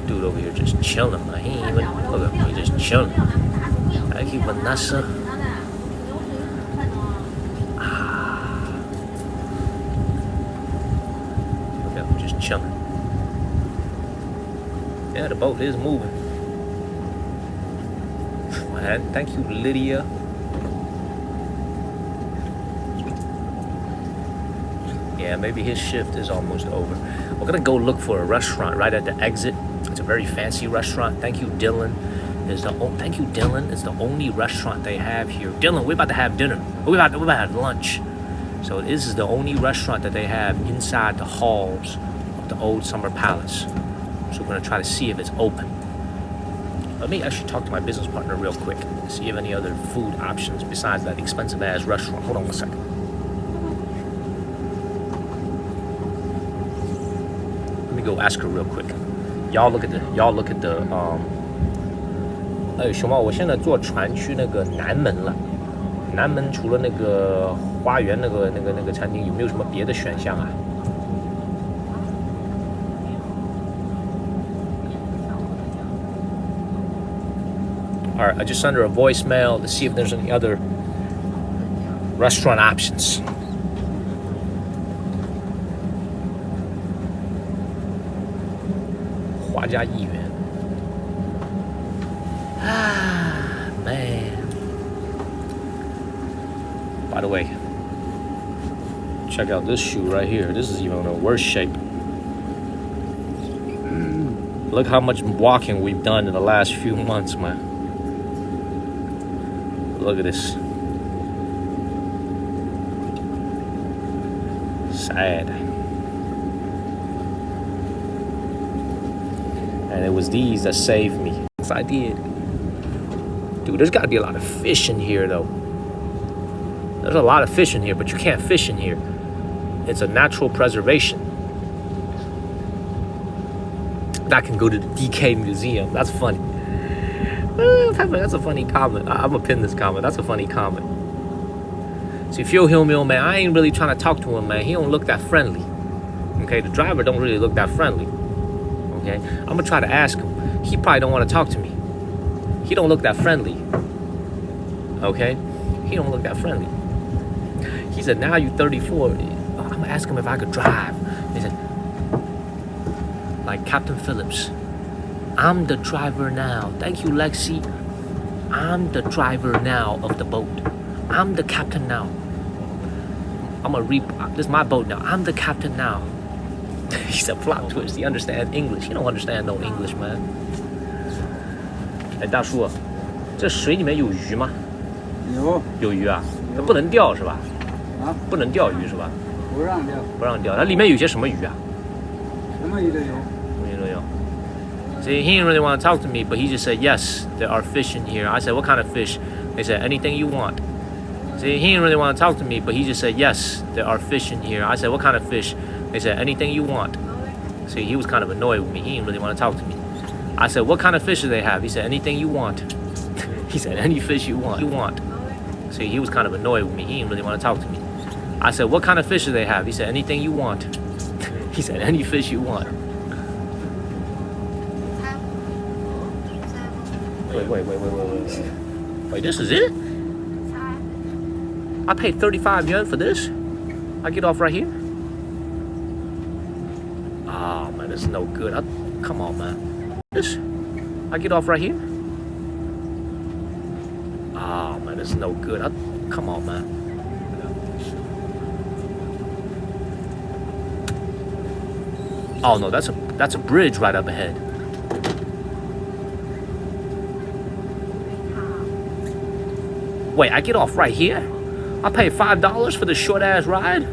Dude over here just chilling, man. He ain't even, look at him, he just chilling. Thank you, Vanessa. Look at him, just chilling. Yeah, the boat is moving. Man, thank you, Lydia. Yeah, maybe his shift is almost over. We're gonna go look for a restaurant right at the exit. It's a very fancy restaurant. Thank you, Dylan. Thank you, Dylan. It's the only restaurant they have here. Dylan, we're about to have dinner. We're about to have lunch. So this is the only restaurant that they have inside the halls of the old Summer Palace. So we're gonna try to see if it's open. Let me actually talk to my business partner real quick and see if any other food options besides that expensive ass restaurant. Hold on one second. Go ask her real quick. Y'all look at the 熊猫，我现在坐船去那个南门了。南门除了那个花园那个餐厅，有没有什么别的选项啊？ Alright, I just sent her a voicemail to see if there's any other restaurant options. Man. By the way, check out this shoe right here. This is even in a worse shape. Look how much walking we've done in the last few months, man. Look at this. Sad. And it was these that saved me. Yes, I did. Dude, there's got to be a lot of fish in here, though. There's a lot of fish in here, but you can't fish in here. It's a natural preservation. That can go to the DK Museum. That's funny. That's a funny comment. I'm going to pin this comment. That's a funny comment. See, Phil Hillmill, man, I ain't really trying to talk to him, man. He don't look that friendly. Okay, the driver don't really look that friendly. Okay, I'm going to try to ask him. He probably don't want to talk to me. He don't look that friendly. Okay? He don't look that friendly. He said, now you 34. I'm going to ask him if I could drive. He said, like Captain Phillips, I'm the driver now. Thank you, Lexi. I'm the driver now of the boat. I'm the captain now. I'm going to this is my boat now. I'm the captain now. He said, plot twist. He understands English. He don't understand no English, man. 哎，大叔，这水里面有鱼吗？有鱼啊，那不能钓是吧？啊，不能钓鱼是吧？不让钓。不让钓，它里面有些什么鱼啊？什么鱼都有。什么鱼都有。See, he didn't really want to talk to me, but he just said, yes, there are fish in here. I said, what kind of fish? They said, anything you want. See, he didn't really want to talk to me, but he just said, yes, there are fish in here. I said, what kind of fish? They said, anything you want. See, he was kind of annoyed with me. He didn't really want to talk to me. I said, what kind of fish do they have? He said, anything you want. He said, any fish you want. See, he was kind of annoyed with me. He didn't really want to talk to me. I said, what kind of fish do they have? He said, anything you want. He said, any fish you want. Wait, this is it? I paid 35 yuan for this? I get off right here? Oh, man, this is no good. Come on, man. This? I get off right here? Oh, man, this is no good. Come on, man. Oh, no, that's a bridge right up ahead. Wait, I get off right here? I pay $5 for this short-ass ride?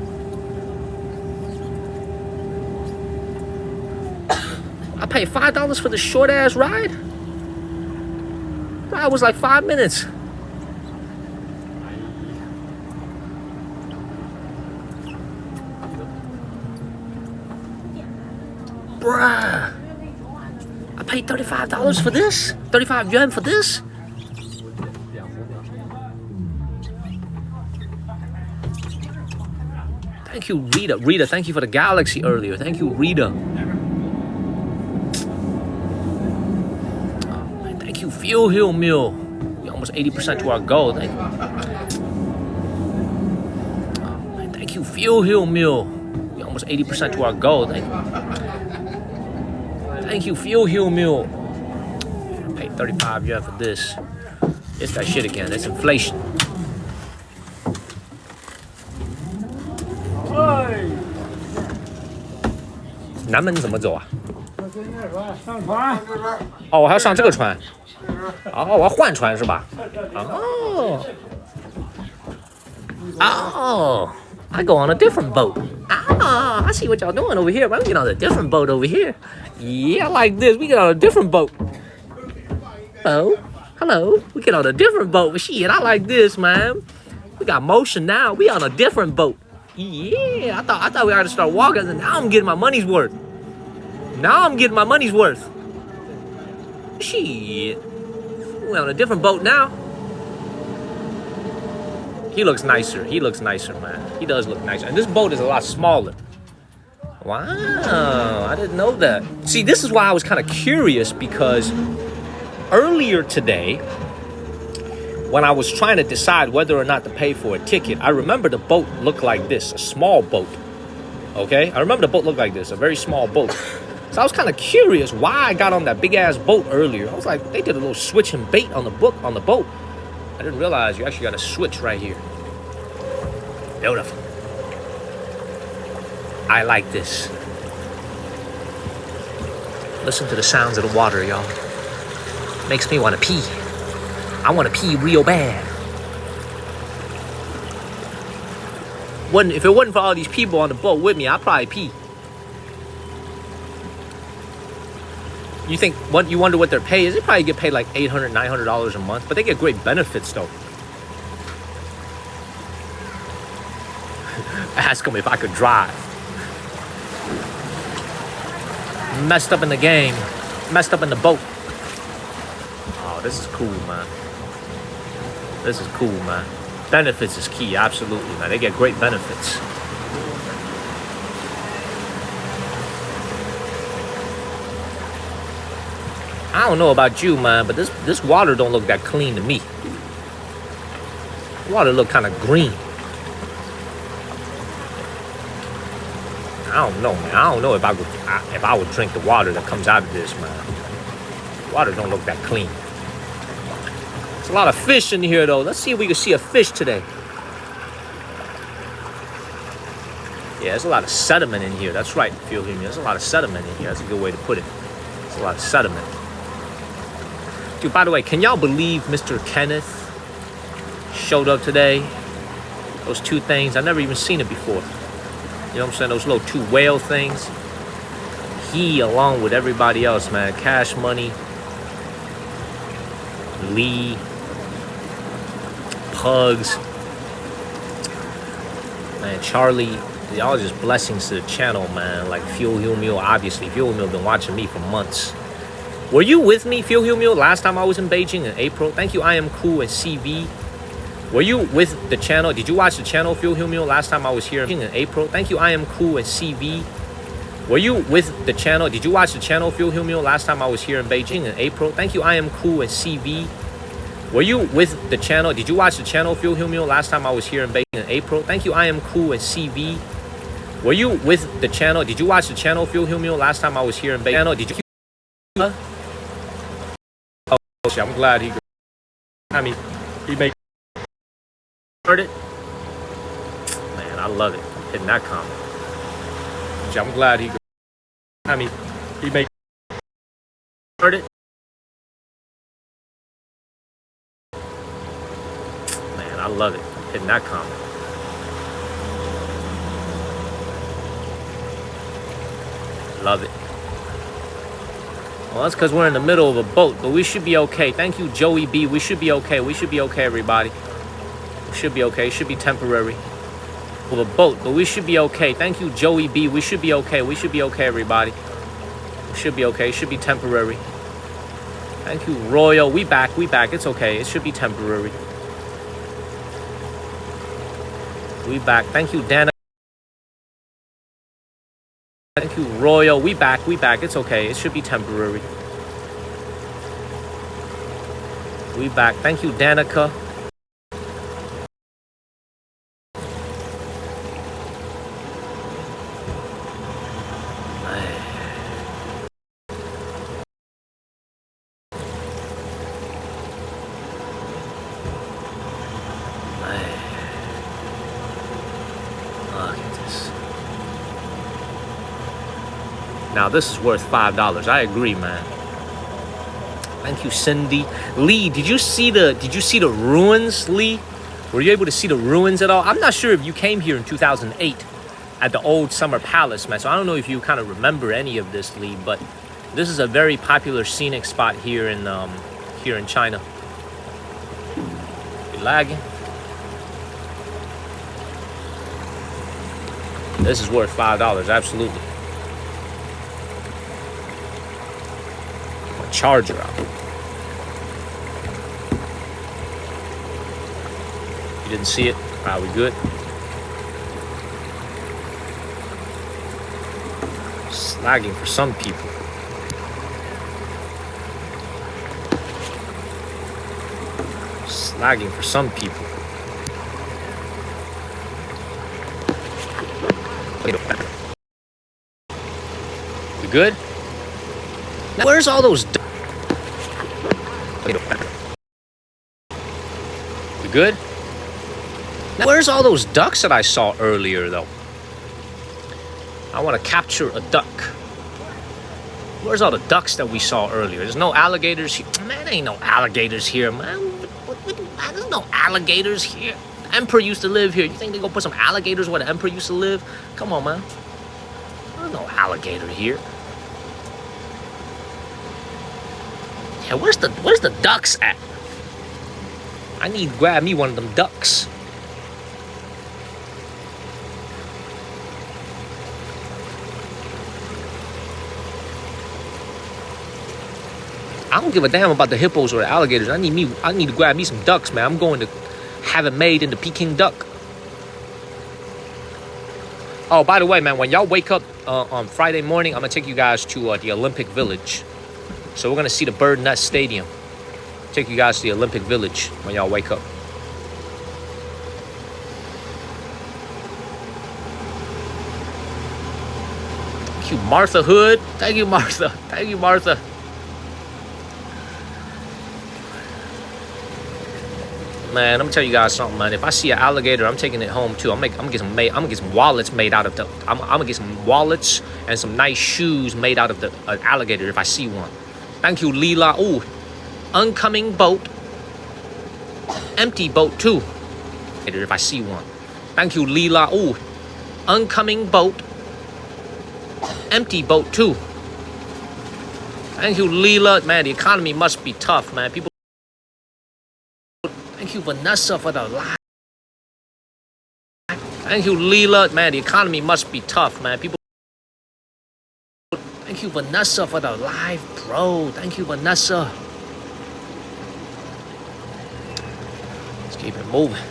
I pay $5 for this short-ass ride? Ride was like 5 minutes. Bruh. I paid $35 for this? 35 yuan for this? Thank you, Rita. Rita, thank you for the galaxy earlier. Thank you, Rita. Oh, man, thank you, Fuel Hill Meal. We're almost 80% to our goal. Thank you. Oh, man, thank you, Fuel Hill Meal. We're almost 80% to our goal. Thank you. Thank you, Fuel Hill Meal. I paid 35 yuan for this. It's that shit again. It's inflation.南门怎么走啊？上船。哦，我还要上这个船。哦，我要换船是吧？哦。Oh, I go on a different boat. Ah, I see what y'all doing over here. I'm getting on a different boat over here. Yeah, I like this. We get on a different boat. Hello. We get on a different boat. Shit, I like this, man. We got motion now. We on a different boat. Yeah, I thought we had to start walking, and now I'm getting my money's worth. Shit. We're on a different boat now. He looks nicer, man. He does look nicer. And this boat is a lot smaller. Wow, I didn't know that. See, this is why I was kind of curious, because earlier today, when I was trying to decide whether or not to pay for a ticket, I remember the boat looked like this, a small boat. Okay? I remember the boat looked like this, a very small boat. So I was kind of curious why I got on that big-ass boat earlier. I was like, they did a little switch and bait on the boat. I didn't realize you actually got a switch right here. Beautiful. I like this. Listen to the sounds of the water, y'all. Makes me want to pee. I want to pee real bad. If it wasn't for all these people on the boat with me, I'd probably pee. You wonder what their pay is? They probably get paid like $800, $900 a month, but they get great benefits though. Ask them if I could drive. Messed up in the game. Messed up in the boat. Oh, this is cool, man. Benefits is key, absolutely, man. They get great benefits. I don't know about you, man, but this water don't look that clean to me. Water look kind of green. I don't know, man. I don't know if I would drink the water that comes out of this, man. Water don't look that clean. There's a lot of fish in here, though. Let's see if we can see a fish today. Yeah, there's a lot of sediment in here. That's right, Fuel Hill. There's a lot of sediment in here. That's a good way to put it. There's a lot of sediment. Dude, by the way, can y'all believe Mr. Kenneth showed up today? Those two things. I've never even seen it before. You know what I'm saying? Those little two whale things. He, along with everybody else, man. Cash Money, Lee, Pugs, man, Charlie. Y'all just blessings to the channel, man. Like Fuel Hill Meal, obviously. Fuel Hill been watching me for months. Were you with me, Fuel Hill Meal, last time I was in Beijing in April? Thank you, I Am Cool and CV. Were you with the channel? Did you watch the channel Phil Humio last time I was here in April? Thank you, I am cool and CV. Were you with the channel? Did you watch the channel Phil Humio last time I was here in Beijing in April? Thank you, I am cool and CV. Were you with the channel? Did you watch the channel Phil Humio last time I was here in Beijing in April? Thank you, I am cool and CV. Were you with the channel? Did you watch the channel Phil Humio last time I was here in Beijing? Did you? Oh, I'm glad he. I mean, he made. Heard it? Man, I love it. I'm hitting that comment. I'm glad he. I mean, he made. Heard it? Man, I love it. I'm hitting that comment. Love it. Well, that's because we're in the middle of a boat, but we should be okay. Thank you, Joey B. We should be okay. We should be okay, everybody. We should be okay. It should be temporary. With a boat, but we should be okay. Thank you, Joey B. We should be okay. We should be okay, everybody. We should be okay. It should be temporary. Thank you, Royal. We back. We back. It's okay. It should be temporary. We back. Thank you, Dana. Thank you, Royal. We back. We back. It's okay. It should be temporary. We back. Thank you, Danica. Now this is worth $5. I agree, man. Thank you, Cindy. Lee, did you see the ruins, Lee? Were you able to see the ruins at all? I'm not sure if you came here in 2008 at the old Summer Palace, man. So I don't know if you kind of remember any of this, Lee, but this is a very popular scenic spot here in China. You lagging? This is worth $5, absolutely. Charger out. You didn't see it? Are we good? Slagging for some people. Slagging for some people. We good? Now, where's all those? We good? Now, where's all those ducks that I saw earlier, though? I want to capture a duck. Where's all the ducks that we saw earlier? There's no alligators here. Man, ain't no alligators here, man. There's no alligators here. The Emperor used to live here. You think they gonna put some alligators where the Emperor used to live? Come on, man. There's no alligator here. Yeah, where's the ducks at? I need to grab me one of them ducks. I don't give a damn about the hippos or the alligators. I need to grab me some ducks, man. I'm going to have it made into Peking duck. Oh, by the way, man, when y'all wake up on Friday morning, I'm gonna take you guys to the Olympic Village. So we're gonna see the Bird Nest Stadium. Take you guys to the Olympic Village when y'all wake up. Thank you, Martha Hood. Thank you, Martha. Thank you, Martha. Man, I'm gonna tell you guys something, man. If I see an alligator, I'm taking it home too. I'm gonna get some wallets made out of the. I'm gonna get some wallets and some nice shoes made out of the alligator if I see one. Thank you, Leela. Ooh, oncoming boat. Empty boat too. If I see one. Thank you, Leela. Ooh, oncoming boat. Empty boat too. Thank you, Leela. Man, the economy must be tough, man. People. Thank you, Vanessa, for the live. Thank you, Leela. Man, the economy must be tough, man. People. Thank you, Vanessa, for the live, bro. Thank you, Vanessa. Let's keep it moving.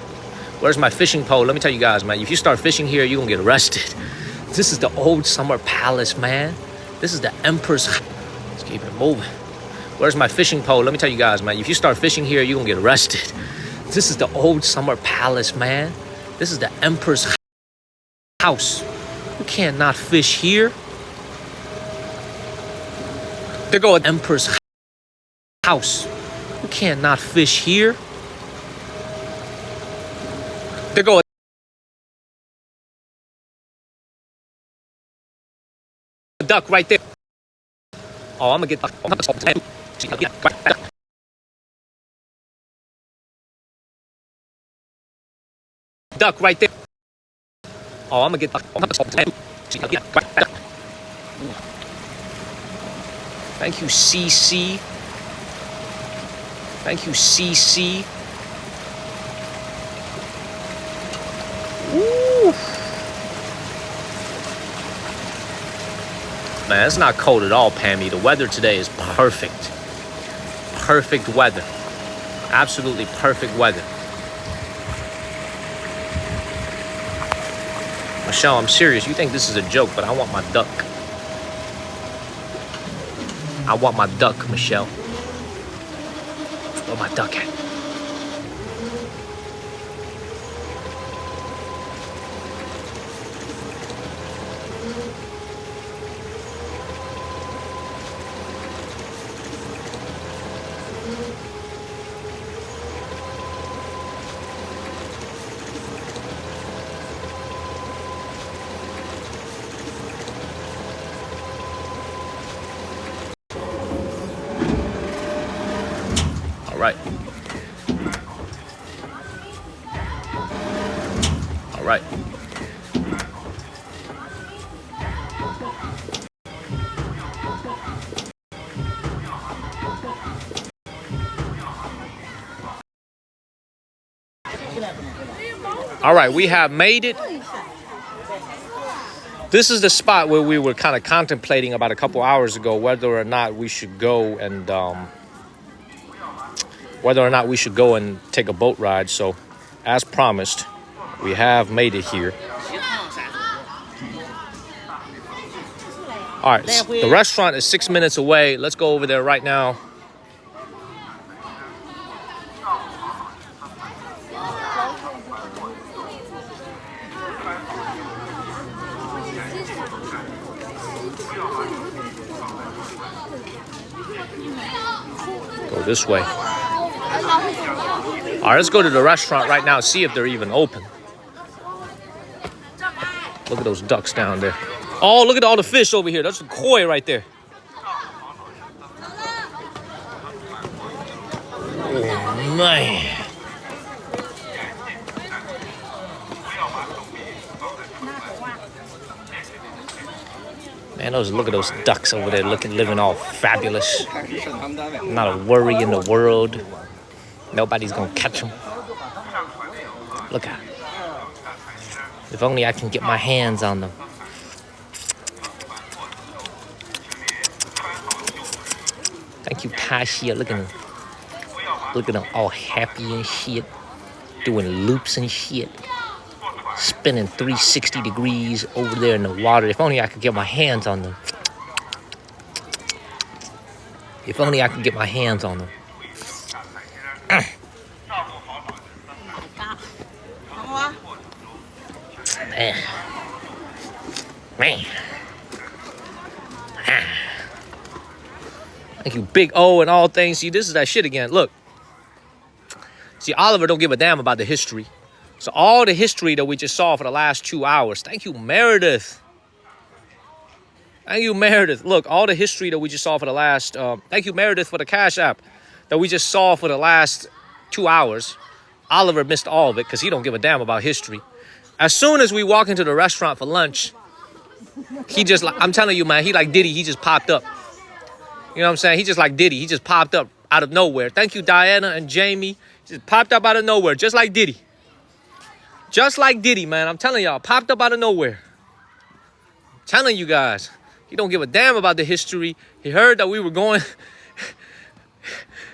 Where's my fishing pole? Let me tell you guys, man, if you start fishing here, you're gonna get arrested. This is the old summer palace, man. This is the Emperor's. Let's keep it moving. Where's my fishing pole? Let me tell you guys, man, if you start fishing here, you're gonna get arrested. This is the old summer palace, man. This is the Emperor's house. You can't not fish here. There go an Emperor's house. You can't not fish here. There go a duck right there. Oh, I'm gonna get duck right there. Oh, I'm gonna get thank you, CC. Thank you, CC. Woo. Man, it's not cold at all, Pammy. The weather today is perfect. Perfect weather. Absolutely perfect weather. Michelle, I'm serious. You think this is a joke, but I want my duck. I want my duck, Michelle. Where my duck at? All right. All right. All right, we have made it. This is the spot where we were kind of contemplating about a couple hours ago whether or not we should go and take a boat ride. So, as promised, we have made it here. All right, the restaurant is 6 minutes away. Let's go over there right now. Go this way. All right, let's go to the restaurant right now, see if they're even open. Look at those ducks down there. Oh, look at all the fish over here. That's a koi right there. Oh, man. Man, look at those ducks over there living all fabulous. Not a worry in the world. Nobody's gonna catch them. Look at. If only I can get my hands on them. Thank you, Tasha. Look at them all happy and shit. Doing loops and shit. Spinning 360 degrees over there in the water. If only I could get my hands on them. If only I could get my hands on them. Man. Thank you, Big O and all things. See, this is that shit again. Look. See, Oliver don't give a damn about the history. So all the history that we just saw for the last 2 hours. Thank you, Meredith. Thank you, Meredith. Look, all the history that we just saw for the last... thank you, Meredith, for the Cash App that we just saw for the last 2 hours. Oliver missed all of it because he don't give a damn about history. As soon as we walk into the restaurant for lunch, he just like... I'm telling you, man, he like Diddy. He just popped up. You know what I'm saying? He just like Diddy. He just popped up out of nowhere. Thank you, Diana and Jamie. He just popped up out of nowhere, just like Diddy. Just like Diddy, man. I'm telling y'all, popped up out of nowhere. I'm telling you guys, he don't give a damn about the history. He heard that we were going.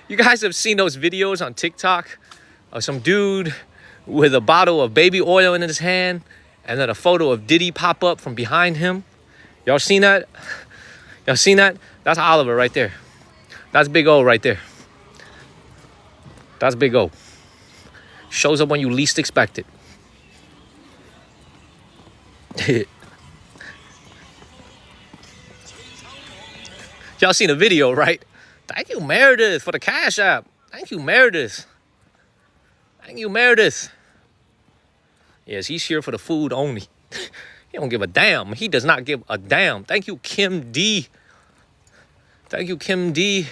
You guys have seen those videos on TikTok of some dude with a bottle of baby oil in his hand, and then a photo of Diddy pop up from behind him. Y'all seen that? Y'all seen that? That's Oliver right there. That's Big O right there. That's Big O. Shows up when you least expect it. Y'all seen the video, right? Thank you, Meredith, for the Cash App. Thank you, Meredith. Thank you, Meredith. Yes, he's here for the food only. He don't give a damn. He does not give a damn. Thank you, Kim D. Thank you, Kim D.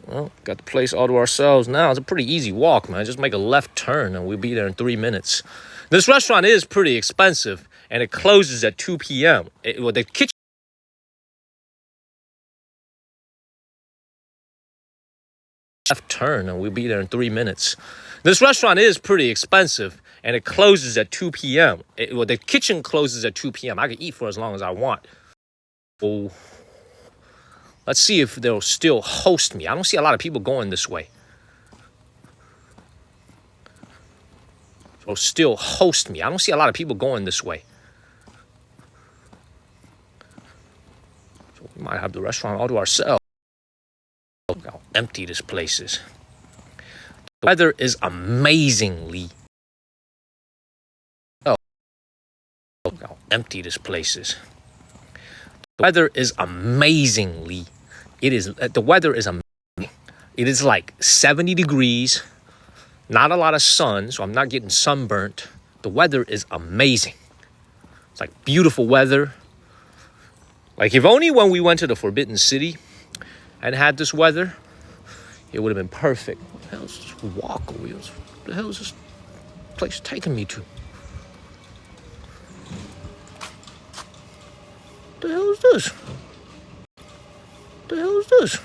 Well, got the place all to ourselves now. It's a pretty easy walk, man. Just make a left turn and we'll be there in 3 minutes. This restaurant is pretty expensive and it closes at 2 p.m. The kitchen left turn and we'll be there in 3 minutes. This restaurant is pretty expensive and it closes at 2 p.m. The kitchen closes at 2 p.m. I can eat for as long as I want. Oh, let's see if they'll still host me. I don't see a lot of people going this way. They'll still host me. I don't see a lot of people going this way. So we might have the restaurant all to ourselves. Look how empty this place is. The weather is amazingly. Oh, look how empty this place is. The weather is amazingly. The weather is amazing. It is like 70 degrees. Not a lot of sun, so I'm not getting sunburnt. The weather is amazing. It's like beautiful weather. Like if only when we went to the Forbidden City and had this weather, it would have been perfect. What the hell is this walk wheels? What the hell is this place taking me to? What the hell is this? What the hell is this?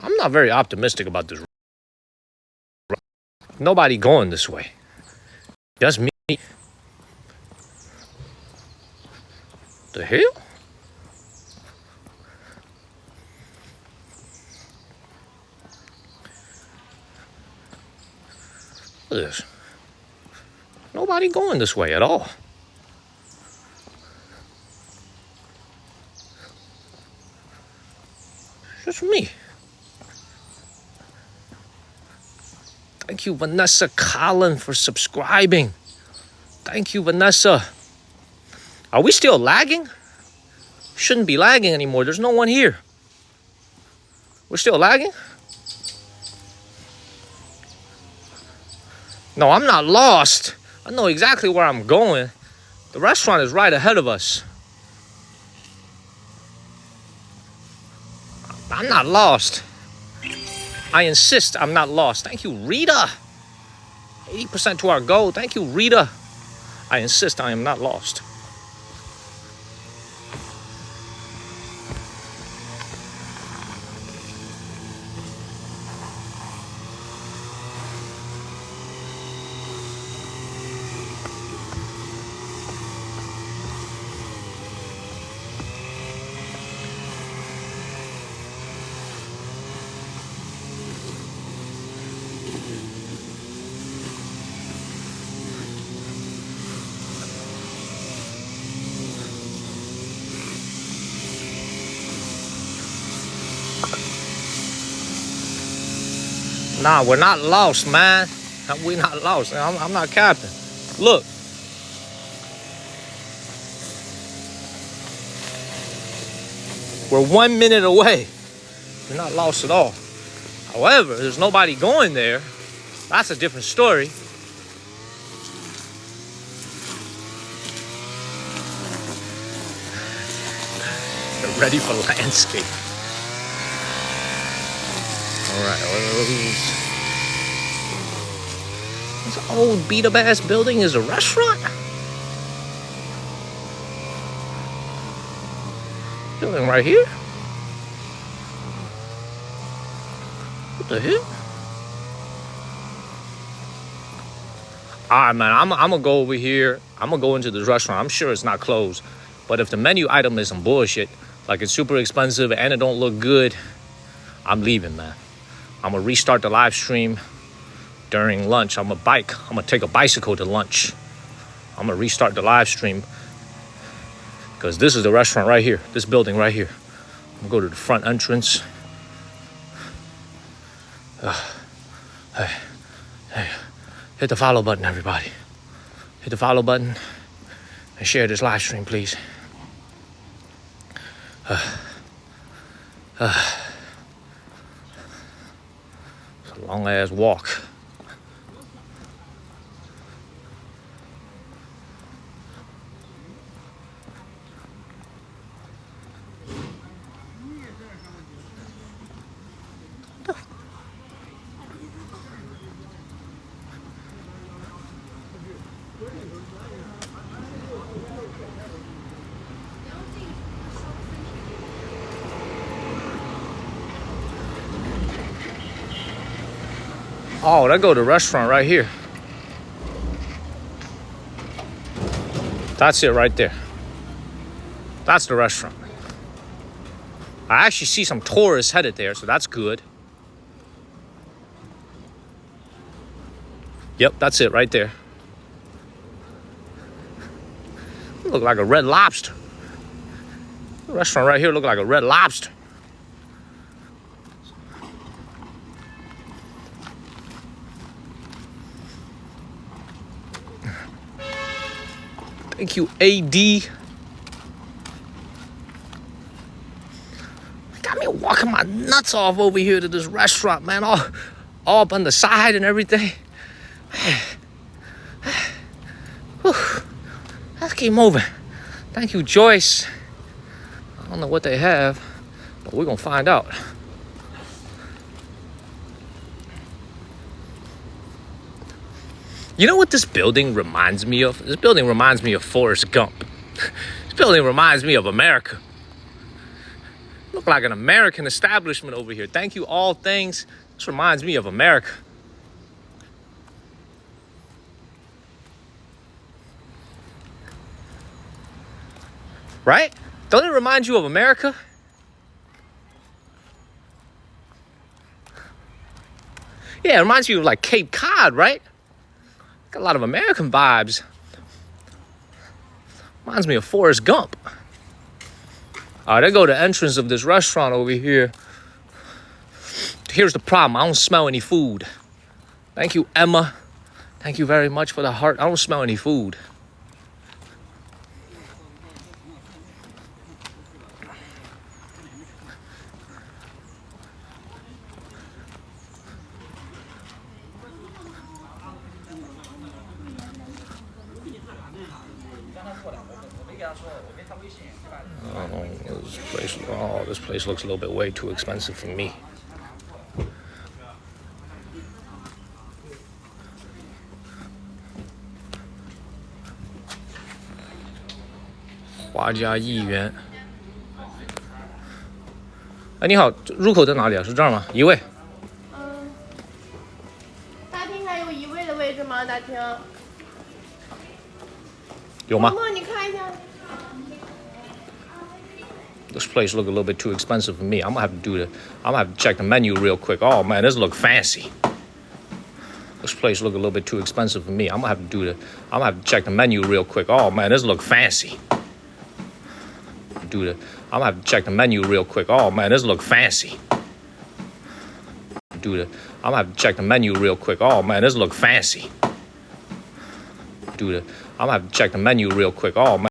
I'm not very optimistic about this. Nobody going this way. Just me. The hell? Look at this. Nobody going this way at all. Just me. Thank you, Vanessa Collin, for subscribing. Thank you, Vanessa. Are we still lagging? Shouldn't be lagging anymore. There's no one here. We're still lagging? No, I'm not lost. I know exactly where I'm going. The restaurant is right ahead of us. I'm not lost. I insist I'm not lost. Thank you, Rita. 80% to our goal. Thank you, Rita. I insist I am not lost. Nah, we're not lost, man. We're not lost. I'm not capping. Look. We're 1 minute away. We're not lost at all. However, there's nobody going there. That's a different story. They're ready for landscape. All right, this old beat-up ass building is a restaurant? Building right here? What the hell? All right, man. I'm gonna go over here. I'm gonna go into this restaurant. I'm sure it's not closed, but if the menu item is some bullshit, like it's super expensive and it don't look good, I'm leaving, man. I'm gonna restart the live stream during lunch. I'm gonna take a bicycle to lunch. I'm gonna restart the live stream because this is the restaurant right here. This building right here. I'm gonna go to the front entrance. Hey. Hit the follow button, everybody. Hit the follow button and share this live stream, please. It's a long ass walk. Oh, that go to the restaurant right here. That's it right there. That's the restaurant. I actually see some tourists headed there, so that's good. Yep, that's it right there. Look like a Red Lobster. The restaurant right here look like a Red Lobster. Thank you, AD. Got me walking my nuts off over here to this restaurant, man. All up on the side and everything. Let's keep moving. Thank you, Joyce. I don't know what they have, but we're gonna find out. You know what this building reminds me of? This building reminds me of Forrest Gump. This building reminds me of America. Look like an American establishment over here. Thank you, all things. This reminds me of America. Right? Don't it remind you of America? Yeah, it reminds you of like Cape Cod, right? Got a lot of American vibes. Reminds me of Forrest Gump. All right, there go the entrance of this restaurant over here. Here's the problem. I don't smell any food. Thank you, Emma. Thank you very much for the heart. I don't smell any food. This place looks a little bit way too expensive for me.华家艺园。哎，你好，入口在哪里啊？是这儿吗？一位。大厅还有一位的位置吗？大厅。有吗？萌萌，你看一下。This place look a little bit too expensive for me. I'm gonna have to check the menu real quick. Oh man, this look fancy. This place look a little bit too expensive for me. I'm gonna have to check the menu real quick. Oh man, this look fancy. I'm gonna have to check the menu real quick. Oh man, this look fancy. I'm gonna have to check the menu real quick. Oh man, this look fancy. I'm gonna have to check the menu real quick. Oh man.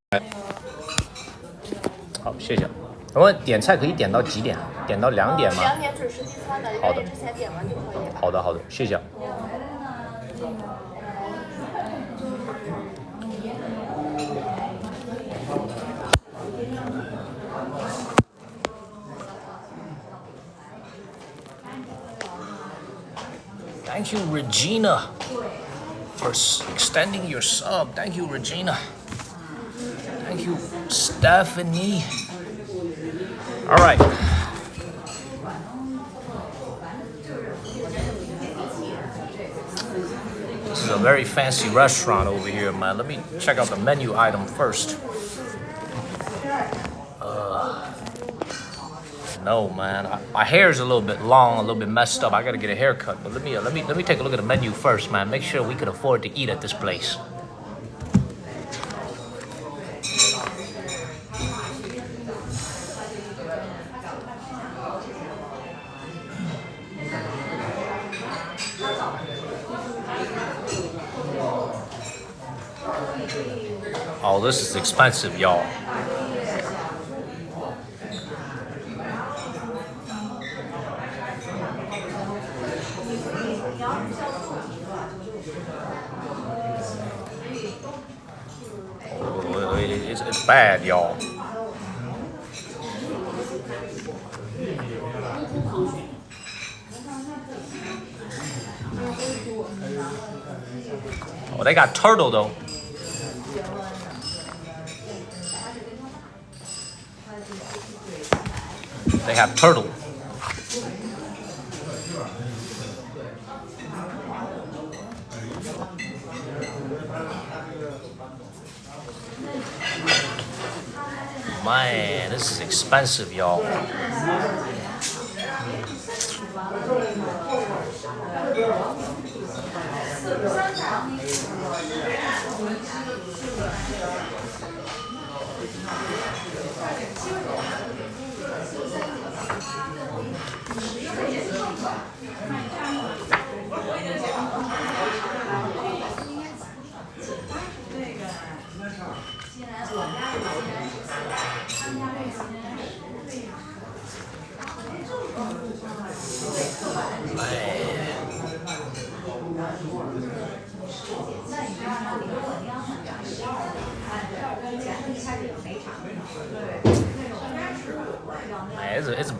好，谢谢。我问点菜可以点到几点？点到2点吗2点准时订餐的，2点之前点完就可以。好的，好的，谢谢。Thank you, Regina, for extending your sub. Thank you, Regina. Thank you, Stephanie. All right. a very fancy restaurant over here, man. Let me check out the menu item first. No, man. My hair is a little bit long, a little bit messed up. I gotta get a haircut. But let me take a look at the menu first, man. Make sure we can afford to eat at this place. Oh, this is expensive, y'all. Oh, it's bad, y'all. Oh, they got turtle though. They have turtle. Man, this is expensive, y'all. Man,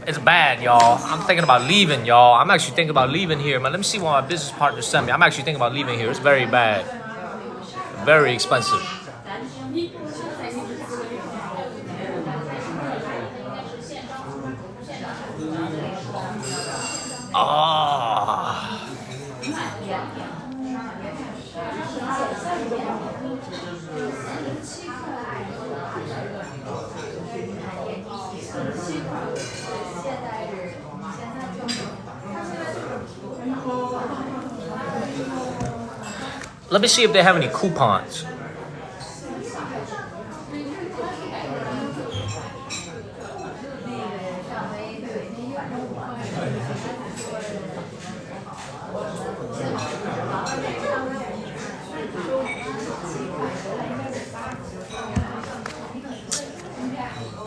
it's bad, y'all. I'm thinking about leaving, y'all. I'm actually thinking about leaving here, man. Let me see what my business partner sent me. I'm actually thinking about leaving here. It's very bad. Very expensive. Ah. Let me see if they have any coupons.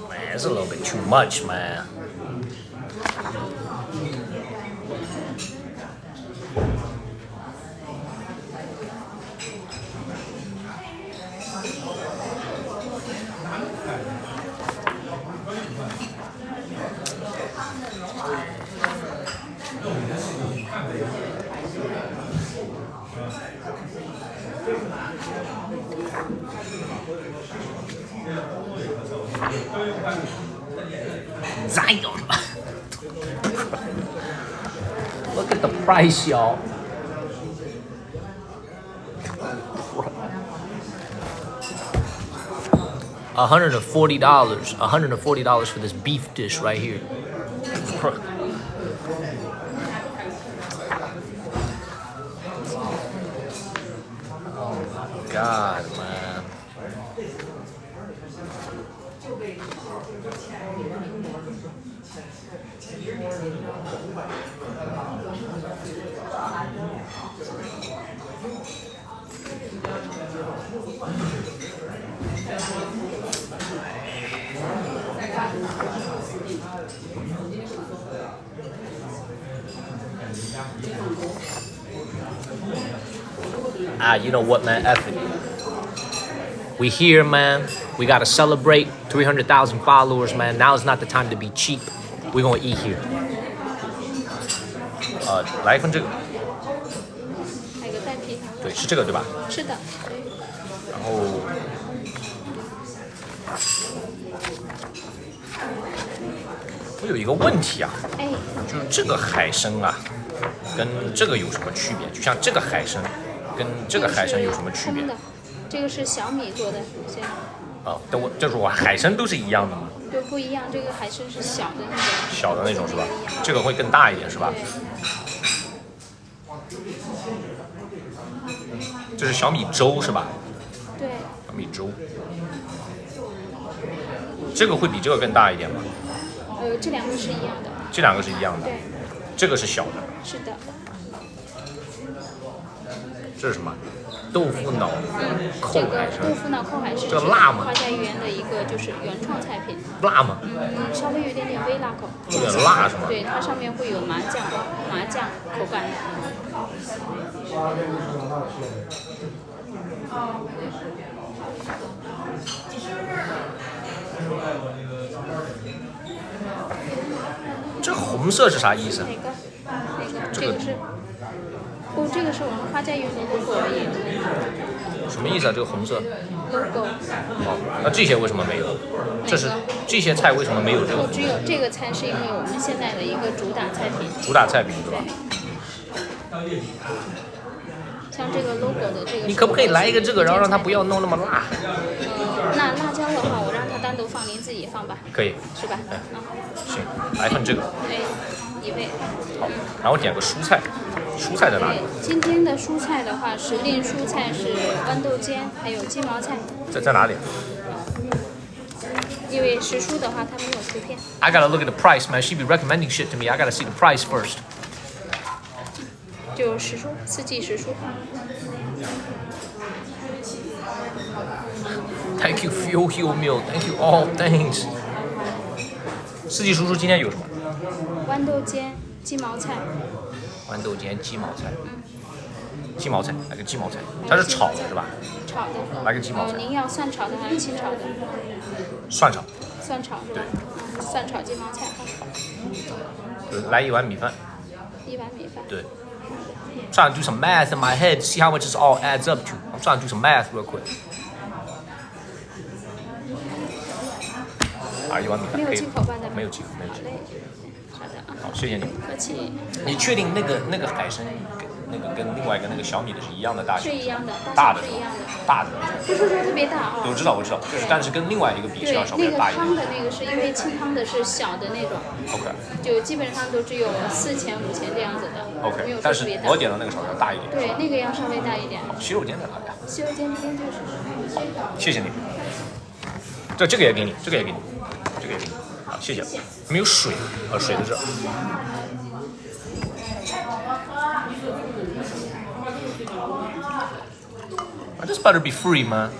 Man, it's a little bit too much, man. Zion. Look at the price, y'all. $140. $140 for this beef dish right here. Oh my God, man. You know what, man? F it. We here, man. We gotta celebrate 300,000 followers, man. Now is not the time to be cheap. We're gonna eat here. 来一份这个。还有个蛋皮。对，是这个对吧？是的。然后，我有一个问题啊，就是这个海参啊，跟这个有什么区别？就像这个海参，跟这个海参有什么区别？这个是小米做的，先。哦，就是我海参都是一样的吗？对，不一样。这个海参是小的那种。小的那种是吧？这个会更大一点是吧？这是小米粥是吧？对。小米粥。这个会比这个更大一点吗？这两个是一样的。这两个是一样的。对。这个是小的。是的。这是什么？豆腐脑扣海参。豆腐脑扣海参。这个辣吗？花家园的一个就是原创菜品。辣吗？稍微有一点点微辣口。有点辣是吗？对，它上面会有麻酱口感。这红色是啥意思？哪个？这个是。哦，这个是我们花家园的 logo 而已。什么意思啊？这个红色 ？logo。哦，那这些为什么没有？这些菜为什么没有这个？只有这个菜是因为我们现在的一个主打菜品。主打菜品对吧？像这个 logo 的这个。你可不可以来一个这个，然后让它不要弄那么辣？那辣椒的话，我让它单独放，您自己放吧。可以。是吧？行，来份这个。对，一位。好，然后点个蔬菜。蔬菜在哪里？今天的蔬菜的话，时令蔬菜是豌豆尖，还有鸡毛菜。在哪里？因为时蔬的话，它没有图片。I gotta look at the price, man. She be recommending shit to me. I gotta see the price first. 就时蔬，四季时蔬。Thank you, fuel meal. Thank you, all things. 四季时蔬今天有什么？豌豆尖、鸡毛菜。豌豆尖、鸡毛菜。鸡毛菜，来个鸡毛菜，它是炒的是吧？炒的。来个鸡毛菜。您要蒜炒的还是清炒的？蒜炒。蒜炒是吧？对。蒜炒鸡毛菜。来一碗米饭。一碗米饭。对。I'm trying to do some math in my head, see how much this all adds up to. I'm trying to do some math real quick. 一碗米饭可以。没有忌口吧？没有忌口，没有忌口。好的啊。好，谢谢你。客气。你确定那个海参跟另外一个那个小米的是一样的大小？是一样的，大的是一样的。大的。不是说特别大啊。我知道，就是但是跟另外一个比是要稍微大一点。对，那个汤的那个是因为清汤的是小的那种。OK。就基本上都只有4钱5钱这样子的。OK。但是我点的那个稍微要大一点。对，那个要稍微大一点。洗手间在哪里啊？洗手间这边就是。谢谢你。这个也给你，这个也给你，这个也给你。好，谢谢。没有水，水在这。This better be free, man.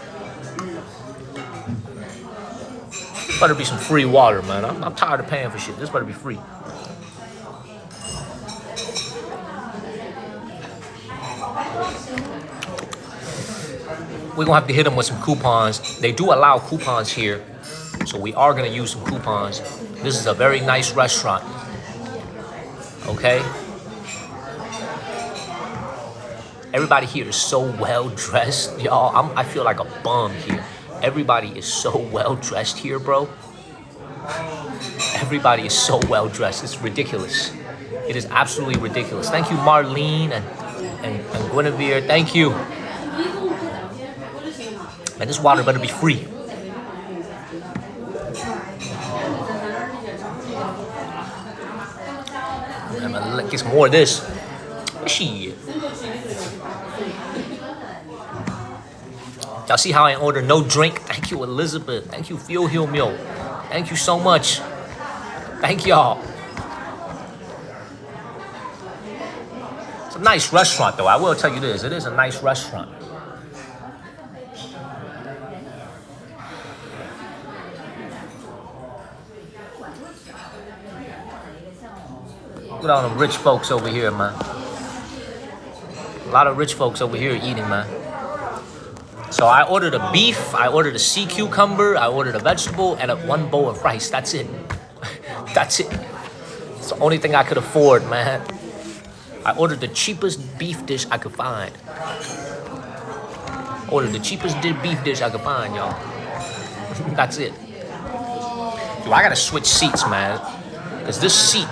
This better be some free water, man. I'm tired of paying for shit. This better be free. We're gonna have to hit them with some coupons. They do allow coupons here, so we are gonna use some coupons. This is a very nice restaurant. Okay? Everybody here is so well dressed, y'all. I feel like a bum here. Everybody is so well dressed here, bro. Everybody is so well dressed. It's ridiculous. It is absolutely ridiculous. Thank you, Marlene and Guinevere. Thank you. Man, this water better be free. I'm gonna get some more of this. Shit. Y'all see how I order no drink? Thank you, Elizabeth. Thank you, Fuel Meal. Thank you so much. Thank y'all. It's a nice restaurant, though. I will tell you this. It is a nice restaurant. Look at all them rich folks over here, man. A lot of rich folks over here eating, man. So I ordered a beef, I ordered a sea cucumber, I ordered a vegetable, and one bowl of rice. That's it. That's it. It's the only thing I could afford, man. I ordered the cheapest beef dish I could find. Ordered the cheapest beef dish I could find, y'all. That's it. Dude, I gotta switch seats, man. Because this seat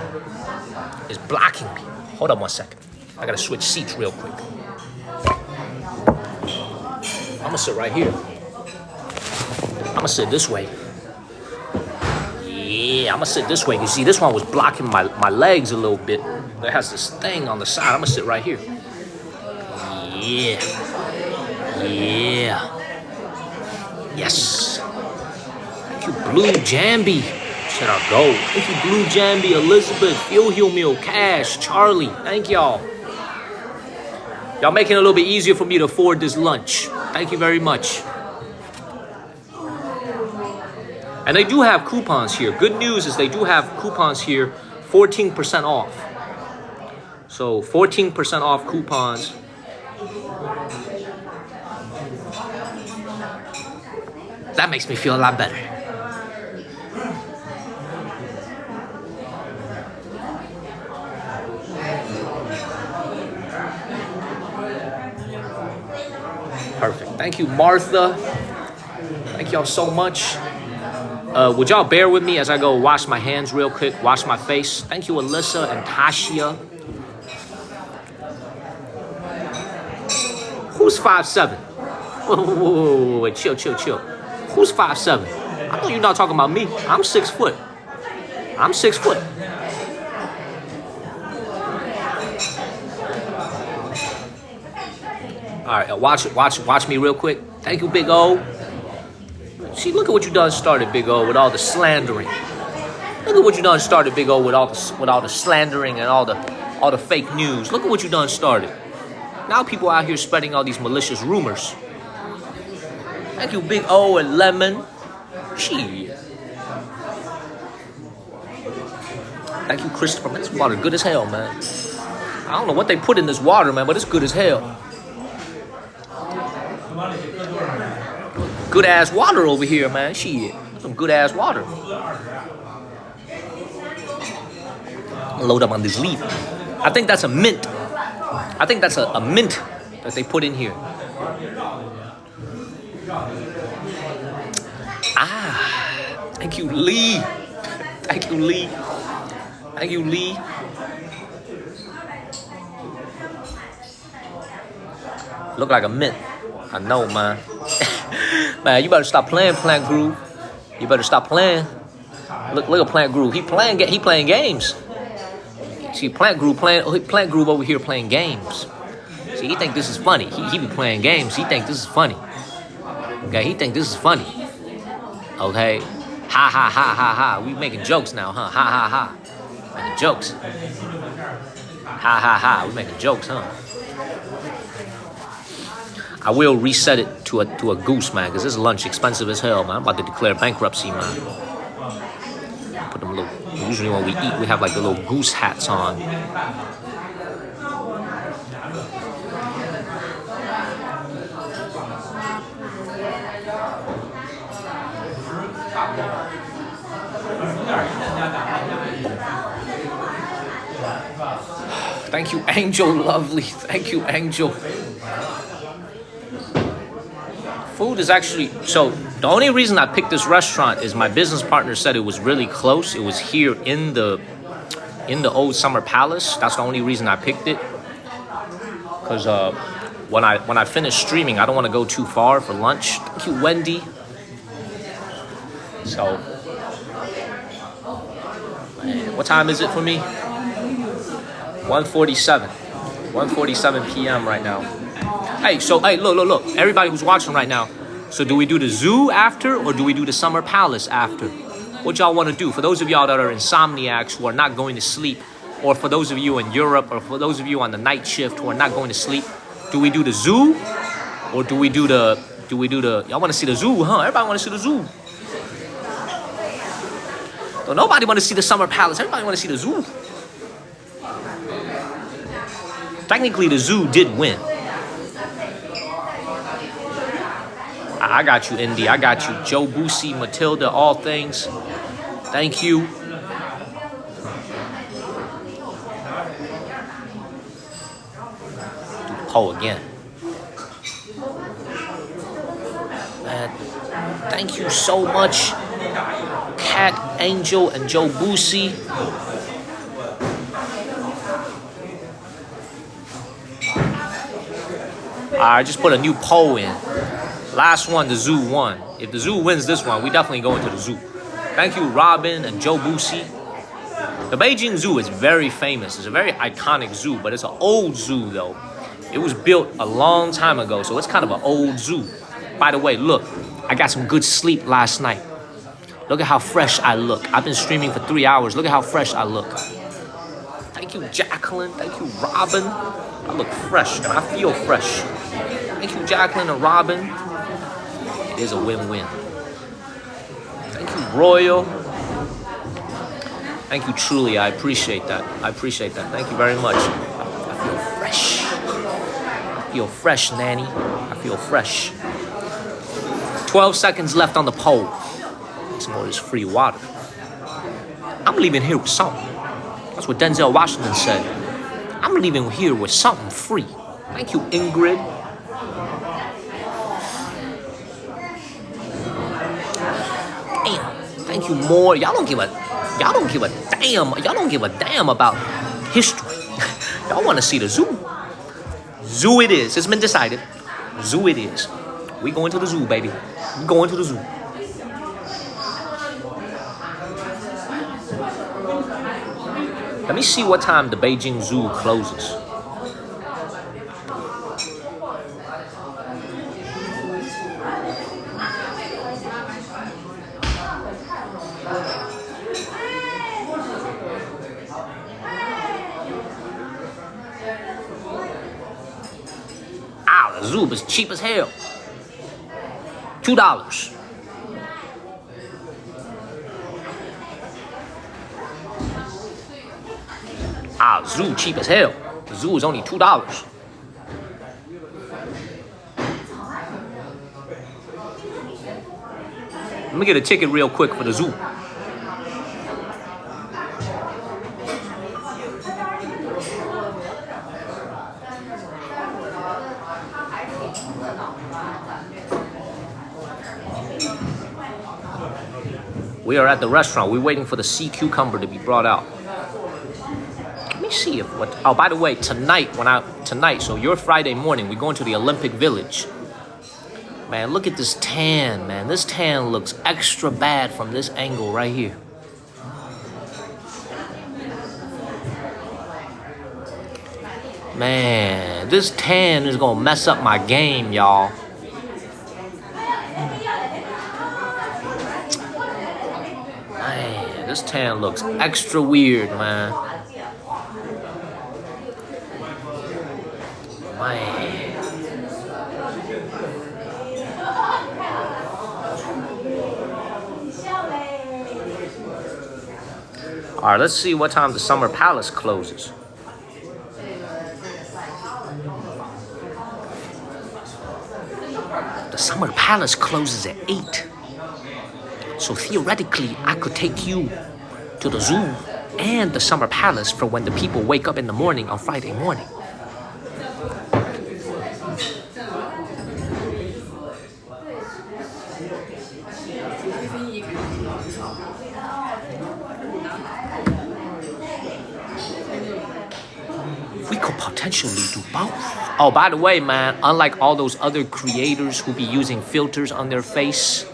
is blocking me. Hold on 1 second. I gotta switch seats real quick. gonna sit right here. I'm gonna sit this way. Yeah, I'm gonna sit this way. You see, this one was blocking my legs a little bit. It has this thing on the side. I'm gonna sit right here. Yeah. Yeah. Yes. Thank you, Blue Jambi. Should I go? Thank you, Blue Jambi, Elizabeth, Fuel Heal Meal, Cash, Charlie. Thank y'all. Y'all making it a little bit easier for me to afford this lunch. Thank you very much. And they do have coupons here. Good news is they do have coupons here, 14% off. So 14% off coupons. That makes me feel a lot better. Perfect. Thank you, Martha. Thank y'all so much. Would y'all bear with me as I go wash my hands real quick, wash my face? Thank you, Alyssa and Tashia. Who's 5'7"? Whoa, chill. Who's 5'7"? I know you're not talking about me. I'm 6 foot. I'm 6 foot. All right, watch me real quick. Thank you, Big O. See, look at what you done started, Big O, with all the slandering. Look at what you done started, Big O, with all the slandering and all the fake news. Look at what you done started. Now people out here spreading all these malicious rumors. Thank you, Big O and Lemon. Gee. Thank you, Christopher. Man, this water good as hell, man. I don't know what they put in this water, man, but it's good as hell. Good ass water over here, man. Shit. Some good ass water. Load up on this leaf. I think that's a mint. I think that's a mint that they put in here. Ah. Thank you, Lee. Thank you, Lee. Thank you, Lee. Look like a mint. I know, man. Man, you better stop playing Plant Groove. You better stop playing. Look at Plant Groove. He playing games. See, Plant Groove over here playing games. See, he think this is funny. He be playing games. He think this is funny. Okay, he think this is funny. Okay, ha ha ha ha ha. We making jokes now, huh? Ha ha ha. Making jokes. Ha ha ha. We making jokes, huh? I will reset it to a goose, man, because this lunch expensive as hell, man. I'm about to declare bankruptcy, man. Put them little. Usually when we eat, we have like the little goose hats on. Thank you, Angel Lovely. Thank you, Angel. Food is actually, so the only reason I picked this restaurant is my business partner said it was really close. It was here in the old Summer Palace. That's the only reason I picked it. Because when I finish streaming, I don't want to go too far for lunch. Thank you, Wendy. So, man, what time is it for me? 1:47. 1:47 p.m. right now. Hey, look. Everybody who's watching right now. So do we do the zoo after or do we do the Summer Palace after? What y'all want to do? For those of y'all that are insomniacs who are not going to sleep, or for those of you in Europe, or for those of you on the night shift who are not going to sleep, do we do the zoo or do we do the y'all want to see the zoo, huh? Everybody want to see the zoo. So nobody want to see the Summer Palace. Everybody want to see the zoo. Technically, the zoo did win. I got you, Indy. I got you. Joe Boosie, Matilda, all things. Thank you. Poe again. Man, thank you so much, Cat, Angel, and Joe Boosie. I just put a new poll in. Last one, the zoo won. If the zoo wins this one, we definitely go into the zoo. Thank you, Robin and Joe Boosie. The Beijing Zoo is very famous. It's a very iconic zoo, but it's an old zoo, though. It was built a long time ago, so it's kind of an old zoo. By the way, look, I got some good sleep last night. Look at how fresh I look. I've been streaming for 3 hours. Look at how fresh I look. Thank you, Jacqueline. Thank you, Robin. I look fresh, and I feel fresh. Thank you, Jacqueline and Robin. It is a win-win. Thank you, Royal. Thank you, truly. I appreciate that. I appreciate that. Thank you very much. I feel fresh. I feel fresh, Nanny. I feel fresh. 12 seconds left on the poll. Some more of this free water. I'm leaving here with something. That's what Denzel Washington said. I'm leaving here with something free. Thank you, Ingrid. Damn. Thank you more. Y'all don't give a damn. Y'all don't give a damn about history. Y'all want to see the zoo. Zoo it is. It's been decided. Zoo it is. We going to the zoo, baby. We going to the zoo. Let me see what time the Beijing Zoo closes. The zoo is cheap as hell. $2. Zoo cheap as hell. The zoo is only $2. Let me get a ticket real quick for the zoo. We are at the restaurant. We're waiting for the sea cucumber to be brought out. Let me see if what. Oh, by the way, tonight, so your Friday morning, we're going to the Olympic Village. Man, look at this tan, man. This tan looks extra bad from this angle right here. Man, this tan is gonna mess up my game, y'all. Man, this tan looks extra weird, man. Man. All right, let's see what time the Summer Palace closes. The Summer Palace closes at 8. So theoretically, I could take you to the zoo and the Summer Palace for when the people wake up in the morning on Friday morning. We could potentially do both. Oh, by the way, man, unlike all those other creators who be using filters on their face,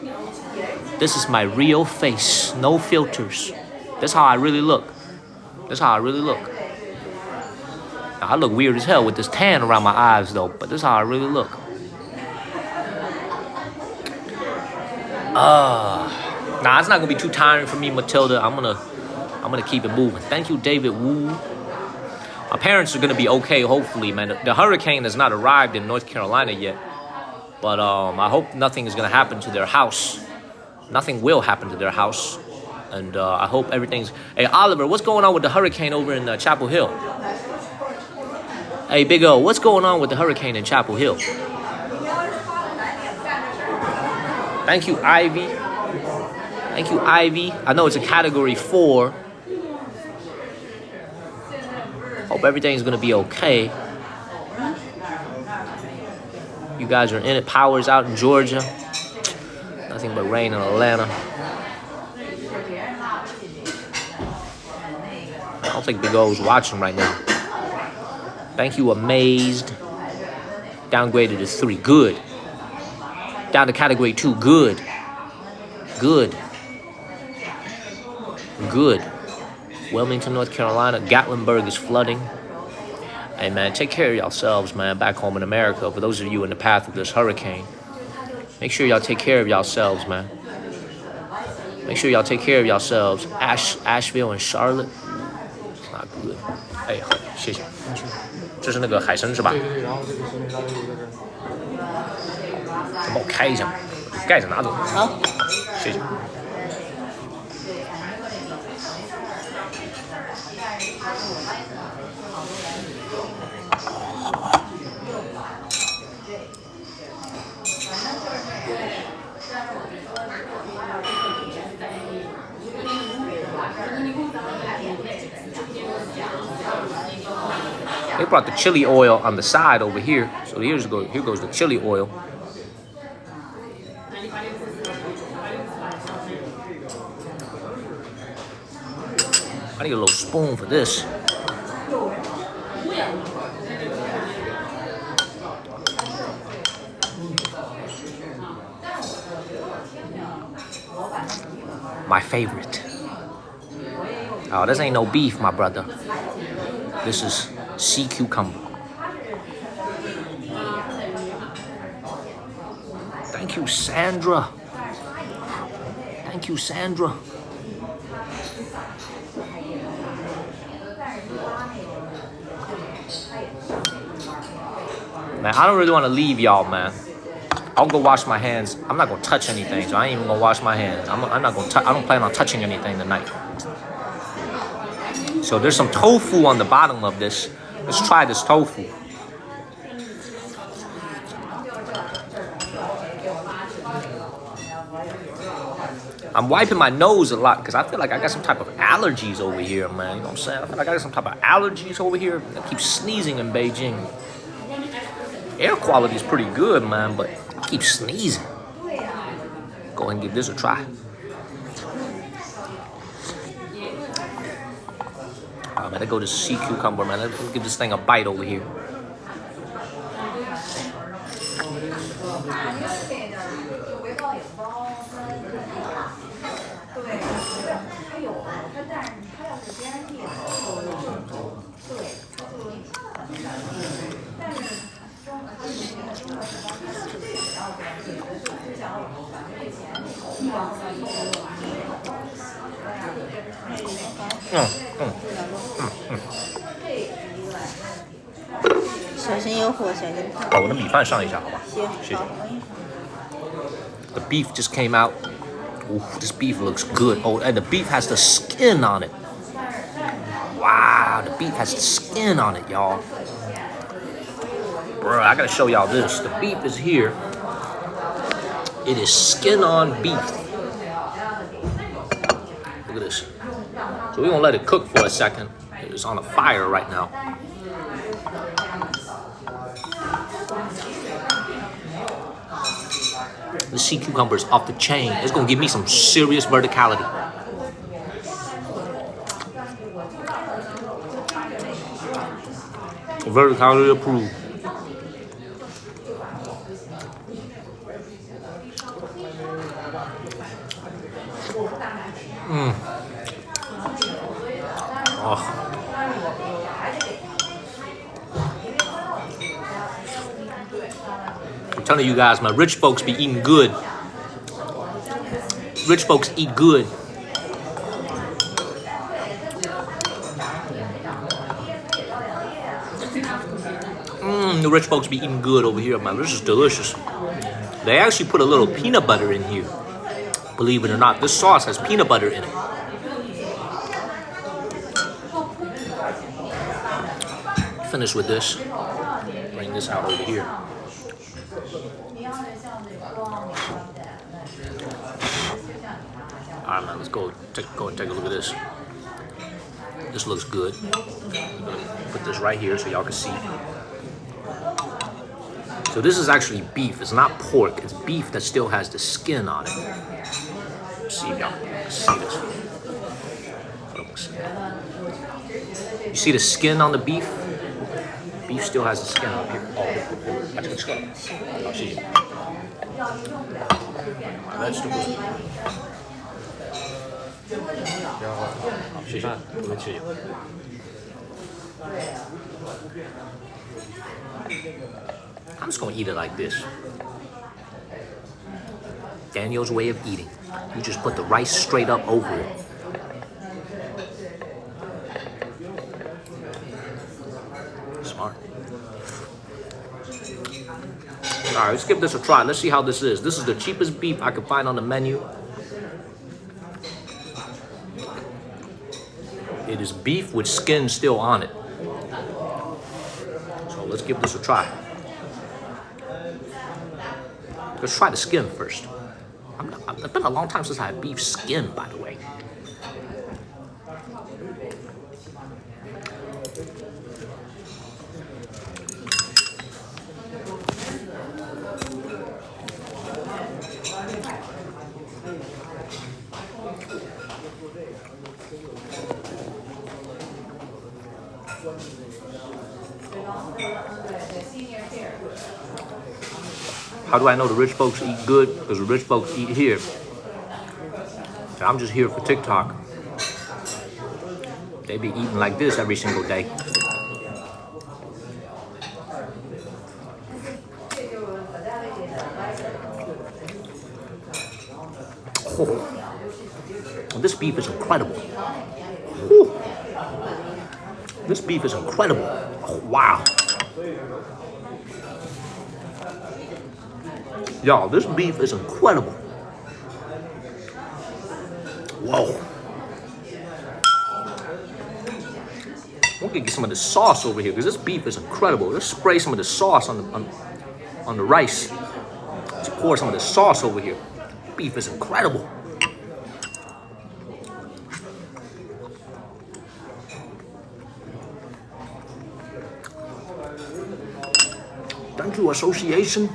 this is my real face, no filters. That's how I really look. That's how I really look. Now, I look weird as hell with this tan around my eyes, though, but this is how I really look. Nah, it's not gonna be too tiring for me, Matilda. I'm gonna keep it moving. Thank you, David Wu. My parents are gonna be okay, hopefully, man. The hurricane has not arrived in North Carolina yet, but I hope nothing is gonna happen to their house. Nothing will happen to their house, and I hope everything's. Hey, Oliver, what's going on with the hurricane over in Chapel Hill? Hey, Big O, what's going on with the hurricane in Chapel Hill? Thank you, Ivy. Thank you, Ivy. I know it's a category 4. Hope everything's gonna be okay. You guys are in it. Power's out in Georgia. Nothing but rain in Atlanta. I don't think Big O's watching right now. Thank you, Amazed. Downgraded to 3. Good. Down to category 2. Good. Good. Good. Wilmington, North Carolina. Gatlinburg is flooding. Hey, man, take care of yourselves, man, back home in America. For those of you in the path of this hurricane, make sure y'all take care of yourselves, man. Make sure y'all take care of yourselves. Asheville and Charlotte. It's not good. 哎，好，谢谢。这是那个海参是吧？对对对，然后这个行李箱有一个人。帮我开一下，盖子拿走。好，谢谢。They brought the chili oil on the side over here. So here goes the chili oil. I need a little spoon for this. My favorite. Oh, this ain't no beef, my brother. This is sea cucumber. Thank you, Sandra. Thank you, Sandra. Man, I don't really want to leave y'all, man. I'll go wash my hands. I'm not gonna touch anything, so I ain't even gonna wash my hands. I'm not gonna. I don't plan on touching anything tonight. So there's some tofu on the bottom of this. Let's try this tofu. I'm wiping my nose a lot because I feel like I got some type of allergies over here, man. You know what I'm saying? I feel like I got some type of allergies over here. I keep sneezing in Beijing. Air quality is pretty good, man, but I keep sneezing. Go ahead and give this a try. Oh, man, I go to sea cucumber, man. Let's give this thing a bite over here. The beef just came out. Ooh, this beef looks good. Oh, and the beef has the skin on it. Wow, the beef has the skin on it, y'all. Bruh, I gotta show y'all this. The beef is here. It is skin on beef. Look at this. So we're gonna let it cook for a second. It's on a fire right now. The sea cucumber is off the chain. It's gonna give me some serious verticality. Verticality approved. Oh. I'm telling you guys, man, rich folks be eating good. Rich folks eat good. The rich folks be eating good over here, man. This is delicious. They actually put a little peanut butter in here. Believe it or not, this sauce has peanut butter in it. Finish with this. Bring this out over here. All right, man, let's go and take a look at this. This looks good. Put this right here so y'all can see. So this is actually beef. It's not pork. It's beef that still has the skin on it. Let's see if y'all can see this. You see the skin on the beef? Beef still has the skin on here. Oh, I took a My vegetables. 好，谢谢，我们吃。I'm just gonna eat it like this. Daniel's way of eating. You just put the rice straight up over it. Smart. All right, let's give this a try. Let's see how this is. This is the cheapest beef I could find on the menu. It is beef with skin still on it. So let's give this a try. Let's try the skin first. It's been a long time since I had beef skin, by the way. How do I know the rich folks eat good? Because the rich folks eat here. So I'm just here for TikTok. They be eating like this every single day. Oh, this beef is incredible. Whew. This beef is incredible. Oh, wow. Y'all, this beef is incredible. Whoa. I'm gonna get some of the sauce over here because this beef is incredible. Let's spray some of the sauce on the rice. Let's pour some of the sauce over here. Beef is incredible. Thank you, association.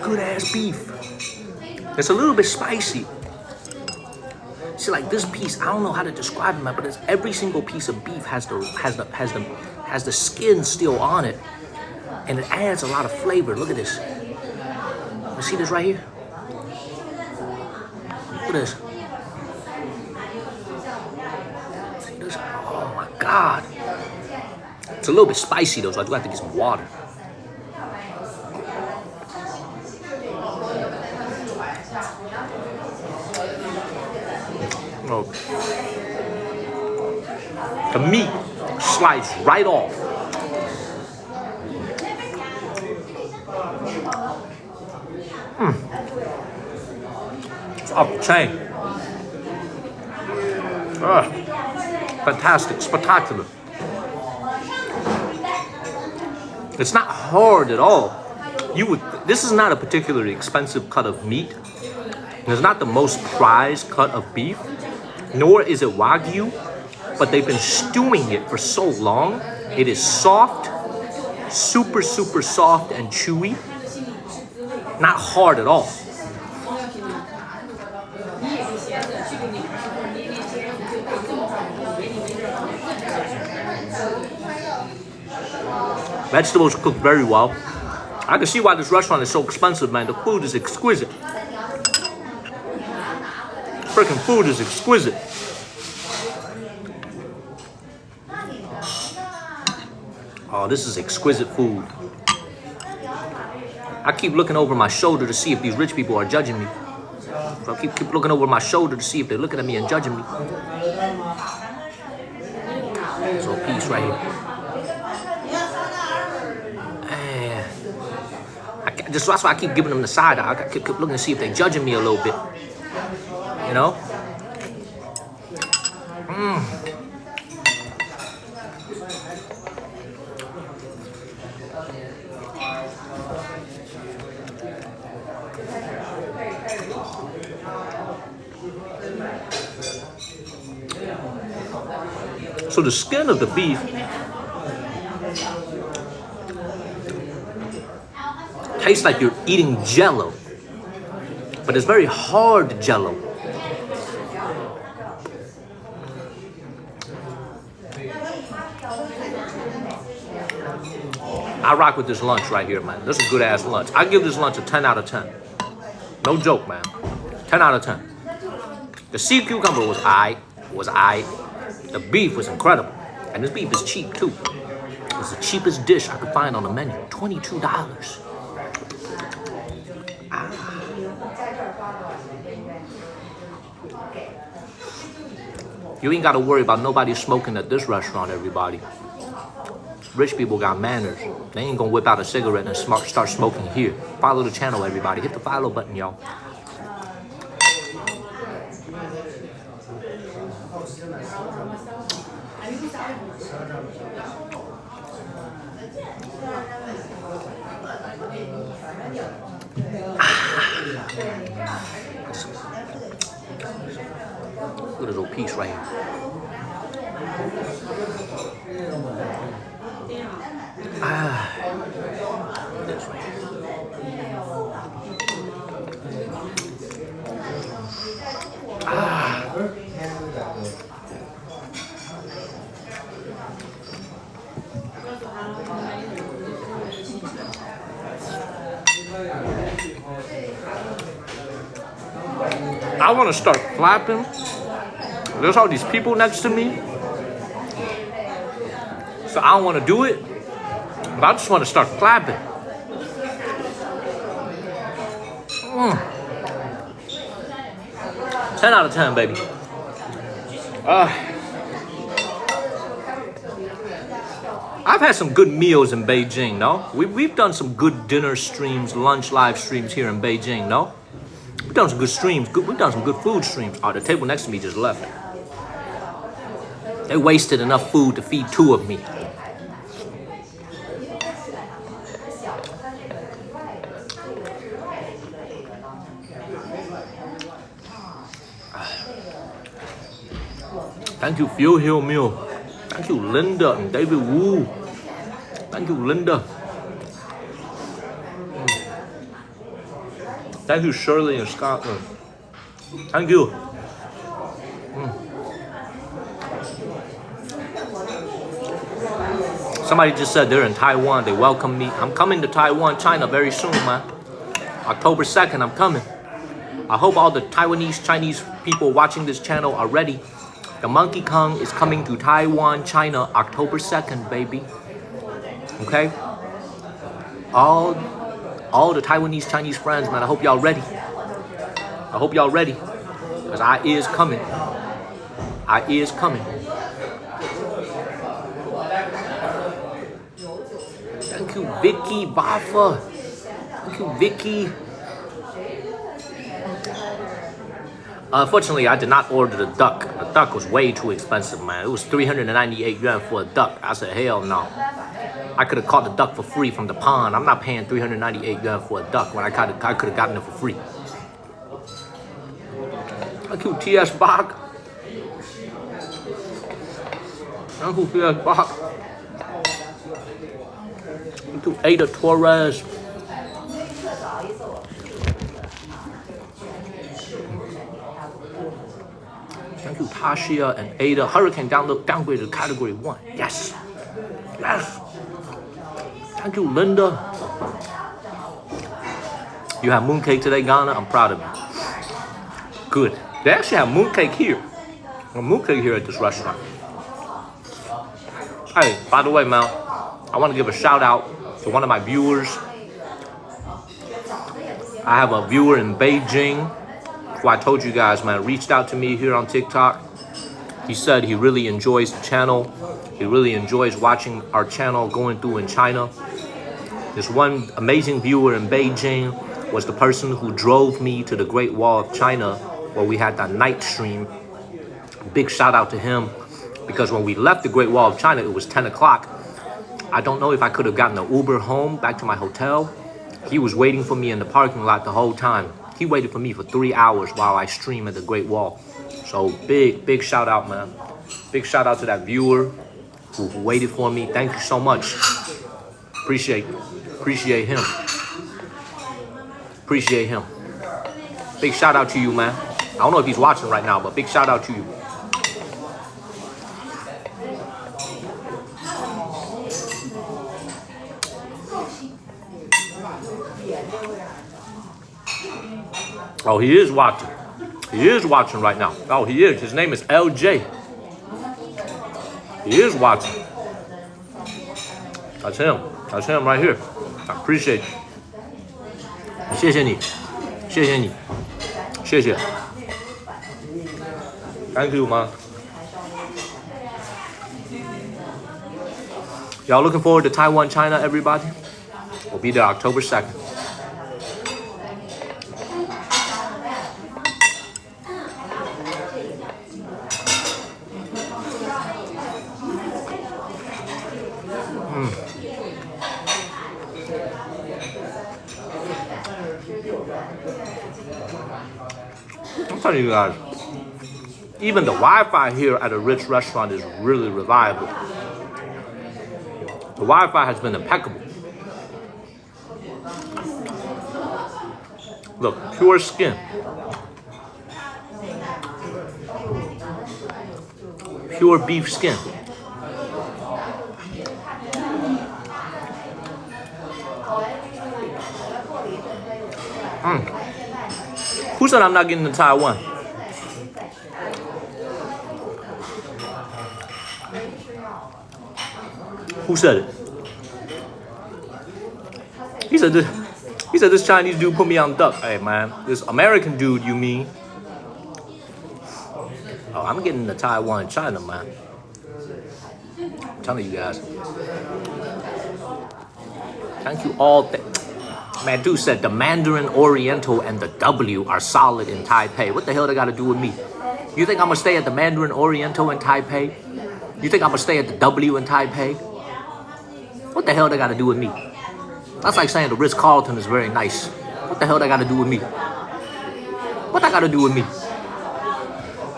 Good ass beef. It's a little bit spicy. See, like this piece, I don't know how to describe it, but it's every single piece of beef has the skin still on it, and it adds a lot of flavor. Look at this. You see this right here? Look at this. See this? Oh my God. It's a little bit spicy though, so I do have to get some water. Oh. The meat slides right off. It's off the chain. Fantastic, spectacular. It's not hard at all. This is not a particularly expensive cut of meat. It's not the most prized cut of beef, nor is it Wagyu, but they've been stewing it for so long. It is soft, super, super soft and chewy. Not hard at all. Vegetables cooked very well. I can see why this restaurant is so expensive, man. The food is exquisite. Freaking food is exquisite. Oh, this is exquisite food. I keep looking over my shoulder to see if these rich people are judging me. So I keep looking over my shoulder to see if they're looking at me and judging me. There's a piece right here. That's why I keep giving them the side eye. I keep looking to see if they're judging me a little bit. You know? So the skin of the beef tastes like you're eating Jello, but it's very hard Jello. I rock with this lunch right here, man. This is a good ass lunch. I give this lunch a 10 out of 10. No joke, man. 10 out of 10. The sea cucumber was aight. The beef was incredible. And this beef is cheap too. It's the cheapest dish I could find on the menu. $22. You ain't got to worry about nobody smoking at this restaurant, everybody. Rich people got manners. They ain't gonna whip out a cigarette and start smoking here. Follow the channel, everybody. Hit the follow button, y'all. Good little piece right here. This right here. I want to start clapping. There's all these people next to me. So I don't want to do it. But I just want to start clapping. 10 out of 10, baby. I've had some good meals in Beijing, no? We've done some good dinner streams, lunch live streams here in Beijing, no? We've done some good streams. We've done some good food streams. Oh, the table next to me just left. They wasted enough food to feed 2 of me. Thank you, Phil Hill Mill. Thank you, Linda and David Wu. Thank you, Linda. Thank you, Shirley in Scotland. Thank you. Somebody just said they're in Taiwan. They welcome me. I'm coming to Taiwan, China very soon, man. October 2nd, I'm coming. I hope all the Taiwanese, Chinese people watching this channel are ready. The Monkey Kang is coming to Taiwan, China, October 2nd, baby. Okay? All the Taiwanese, Chinese friends, man, I hope y'all ready. I hope y'all ready. Because I is coming. I is coming. Thank you, Vicky Bafa. Thank you, Vicky. Unfortunately, I did not order the duck. The duck was way too expensive, man. It was 398 yuan for a duck. I said, hell no. I could have caught the duck for free from the pond. I'm not paying 398 yuan for a duck when I could have gotten it for free. Thank you, T.S. Bach. Thank you, T.S. Bach. Thank you, Ada Torres. Thank you, Tashia and Ada. Hurricane downgraded to category 1. Yes. Yes. Thank you, Linda. You have mooncake today, Ghana? I'm proud of you. Good. They actually have mooncake here. A mooncake here at this restaurant. Hey, by the way, man, I want to give a shout out to one of my viewers. I have a viewer in Beijing who I told you guys, man, reached out to me here on TikTok. He said he really enjoys the channel. He really enjoys watching our channel going through in China. This one amazing viewer in Beijing was the person who drove me to the Great Wall of China where we had that night stream. Big shout out to him because when we left the Great Wall of China, it was 10 o'clock. I don't know if I could have gotten an Uber home back to my hotel. He was waiting for me in the parking lot the whole time. He waited for me for 3 hours while I stream at the Great Wall. So big shout out, man. Big shout out to that viewer who waited for me. Thank you so much. Appreciate him. Appreciate him. Big shout out to you, man. I don't know if he's watching right now, but big shout out to you. Oh, he is watching. He is watching right now. Oh, he is. His name is LJ. He is watching. That's him. That's him right here. I appreciate you. 谢谢你，谢谢你，谢谢。Thank you, man. Y'all looking forward to Taiwan, China, everybody? We'll be there October 2nd. I'm telling you guys, even the Wi-Fi here at a rich restaurant is really reliable. The Wi-Fi has been impeccable. Look, pure skin. Pure beef skin. Who said I'm not getting to Taiwan? Who said it? He said this Chinese dude put me on duck. Hey man, this American dude, you mean? Oh, I'm getting to Taiwan, China, man. I'm telling you guys. Thank you all. Man, dude said the Mandarin Oriental and the W are solid in Taipei. What the hell they got to do with me? You think I'm going to stay at the Mandarin Oriental in Taipei? You think I'm going to stay at the W in Taipei? What the hell they got to do with me? That's like saying the Ritz-Carlton is very nice. What the hell they got to do with me? What that got to do with me?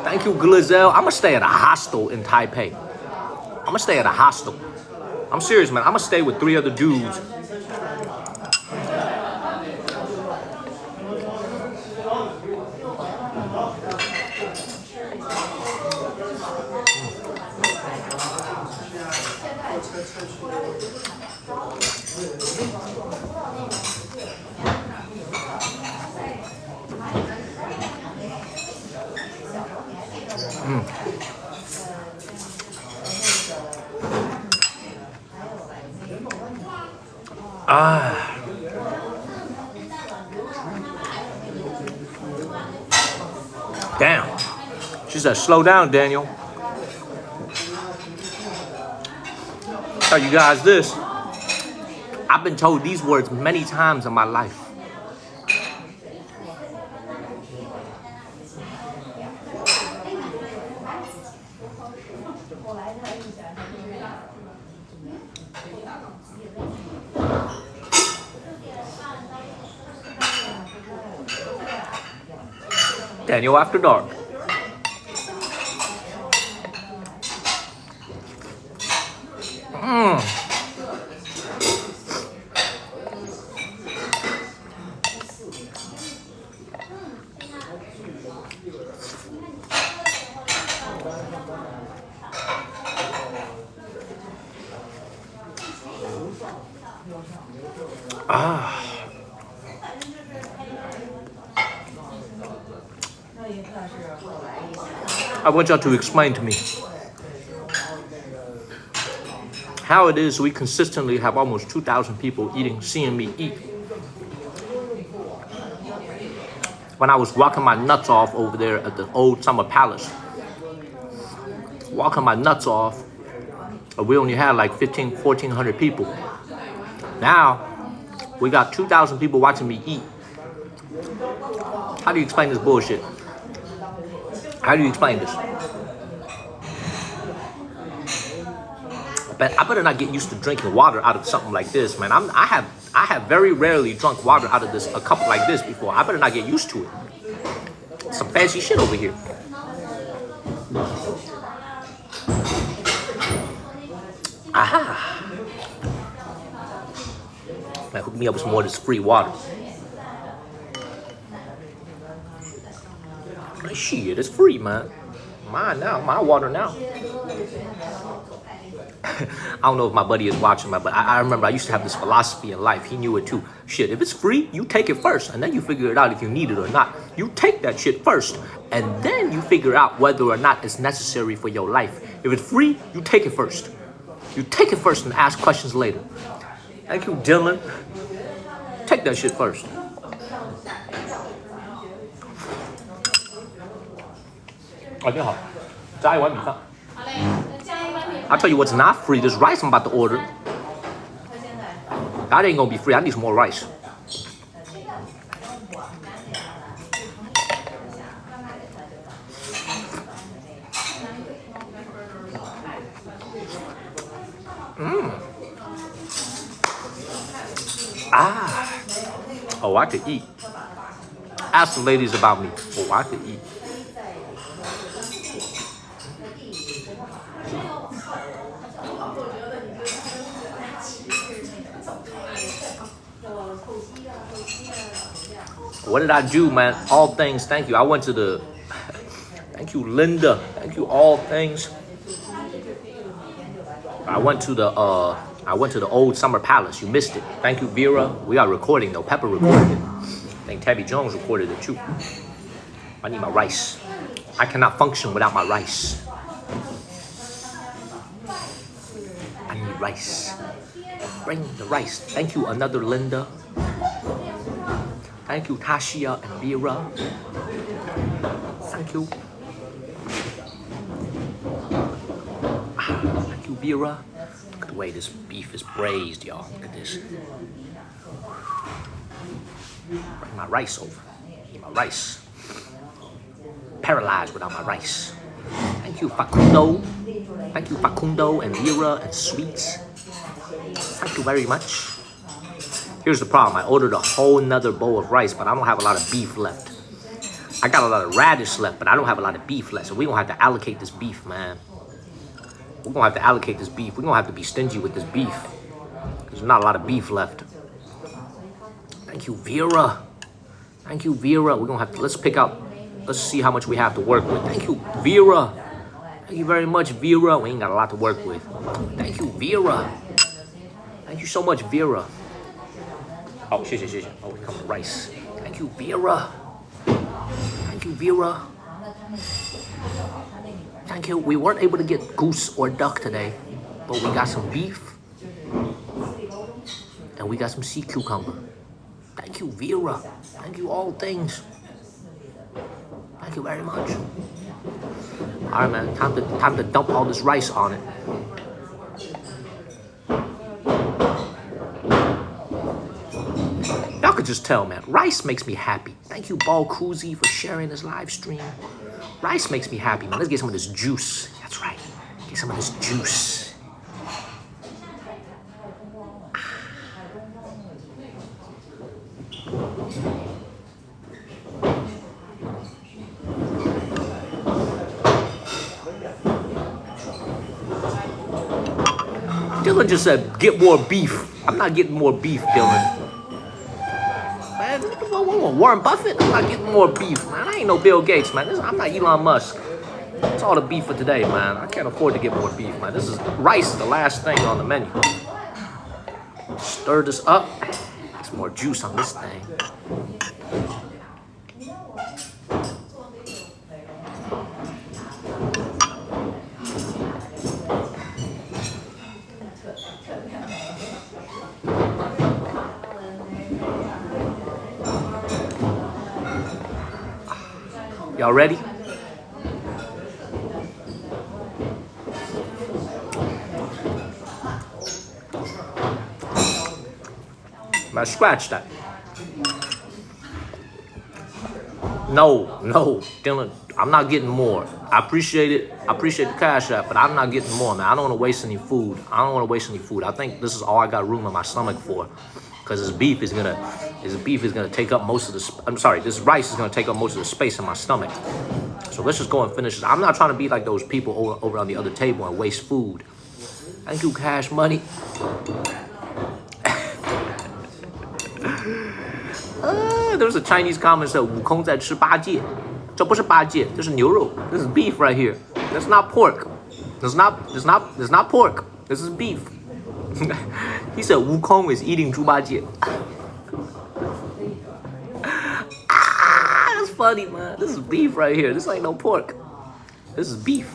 Thank you, Glizelle. I'm going to stay at a hostel in Taipei. I'm going to stay at a hostel. I'm serious, man. I'm going to stay with 3 other dudes. Damn. She said, slow down, Daniel. Tell you guys this. I've been told these words many times in my life. Daniel After Dark. I want y'all to explain to me how it is we consistently have almost 2,000 people seeing me eat. When I was walking my nuts off over there at the old Summer Palace, walking my nuts off, we only had like 1,400 people. Now, we got 2,000 people watching me eat. How do you explain this bullshit? How do you explain this? I better not get used to drinking water out of something like this, man. I have very rarely drunk water out of a cup like this before. I better not get used to it. Some fancy shit over here. Aha! Man, hook me up with some more of this free water. Shit, it's free, man. Mine now, my water now. I don't know if my buddy is watching, but I remember I used to have this philosophy in life. He knew it too. Shit, if it's free, you take it first, and then you figure it out if you need it or not. You take that shit first, and then you figure out whether or not it's necessary for your life. If it's free, you take it first. You take it first and ask questions later. Thank you, Dylan. Take that shit first. I'll tell you what's not free. This rice I'm about to order. That ain't gonna be free. I need some more rice. Oh, I could eat. Ask the ladies about me. Oh, I could eat. What did I do, man? All things, thank you. I went to the, thank you, Linda. Thank you, all things. I went to the old Summer Palace. You missed it. Thank you, Vera. We are recording though. Pepper recorded it. I think Tabby Jones recorded it too. I need my rice. I cannot function without my rice. I need rice. Bring the rice. Thank you, another Linda. Thank you, Tashia and Vera. Thank you. Thank you, Vera. Look at the way this beef is braised, y'all. Look at this. Bring my rice over. Need my rice. Paralyzed without my rice. Thank you, Facundo. Thank you, Facundo and Vera and Sweets. Thank you very much. Here's the problem. I ordered a whole nother bowl of rice, but I don't have a lot of beef left. I got a lot of radish left, but I don't have a lot of beef left. So we're going to have to allocate this beef, man. We're going to have to allocate this beef. We're going to have to be stingy with this beef. There's not a lot of beef left. Thank you, Vera. Thank you, Vera. We're going to have to, let's pick out, let's see how much we have to work with. Thank you, Vera. Thank you very much, Vera. We ain't got a lot to work with. Thank you, Vera. Thank you so much, Vera. Oh, 谢谢谢谢. Oh, here comes the rice. Thank you, Vera. Thank you, Vera. Thank you. We weren't able to get goose or duck today, but we got some beef and we got some sea cucumber. Thank you, Vera. Thank you, all things. Thank you very much. All right, man. Time to dump all this rice on it. Y'all could just tell, man. Rice makes me happy. Thank you, Ball Koozie, for sharing this live stream. Rice makes me happy, man. Let's get some of this juice. That's right. Get some of this juice. Dylan just said, get more beef. I'm not getting more beef, Dylan. Man, Warren Buffett? I'm not getting more beef, man. I ain't no Bill Gates, man. I'm not Elon Musk. That's all the beef for today, man. I can't afford to get more beef, man. This is rice, the last thing on the menu. Stir this up. Get some more juice on this thing. Y'all ready? Man, scratch that. No, Dylan, I'm not getting more. I appreciate it. I appreciate the cash app, but I'm not getting more, man. I don't want to waste any food. I think this is all I got room in my stomach for, because this beef is gonna take up most of the. This rice is gonna take up most of the space in my stomach. So let's just go and finish this. I'm not trying to be like those people over on the other table and waste food. Thank you, Cash Money. There's a Chinese comment that 悟空在吃八戒，这不是八戒，这是牛肉。This is beef right here. That's not pork. This is not pork. This is beef. He said Wukong is eating 猪八戒. That's funny, man. This is beef right here. This ain't no pork. This is beef.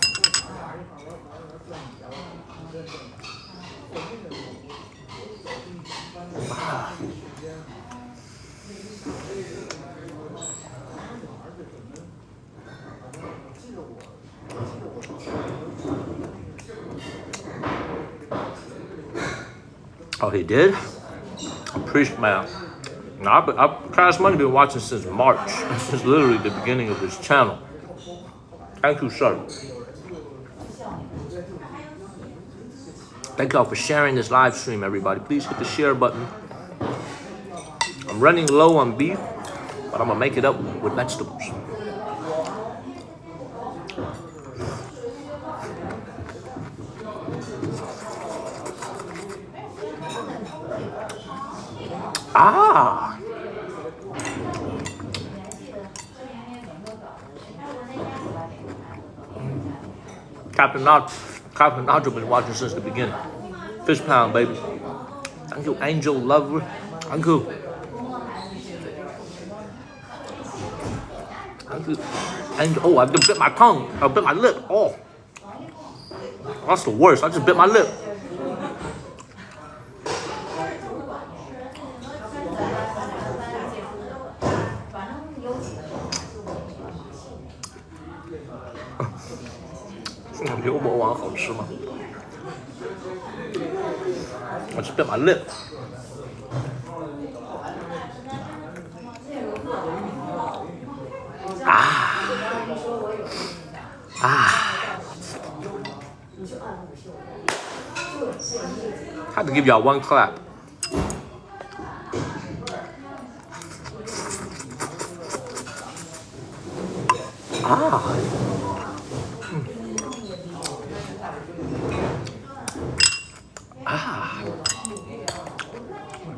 Oh, he did? Appreciate, man. Now, I've Cash Money been watching since March. Since literally the beginning of this channel. Thank you, sir. Thank y'all for sharing this live stream, everybody. Please hit the share button. I'm running low on beef, but I'm gonna make it up with vegetables. Ah! Captain Nacho been watching since the beginning. Fish pound, baby. Thank you, Angel Lover. Thank you. Thank you. Angel. Oh, I just bit my tongue. I bit my lip. Oh. That's the worst. I just bit my lip.牛魔王好吃吗？I just bit my lip. Had to give y'all one clap.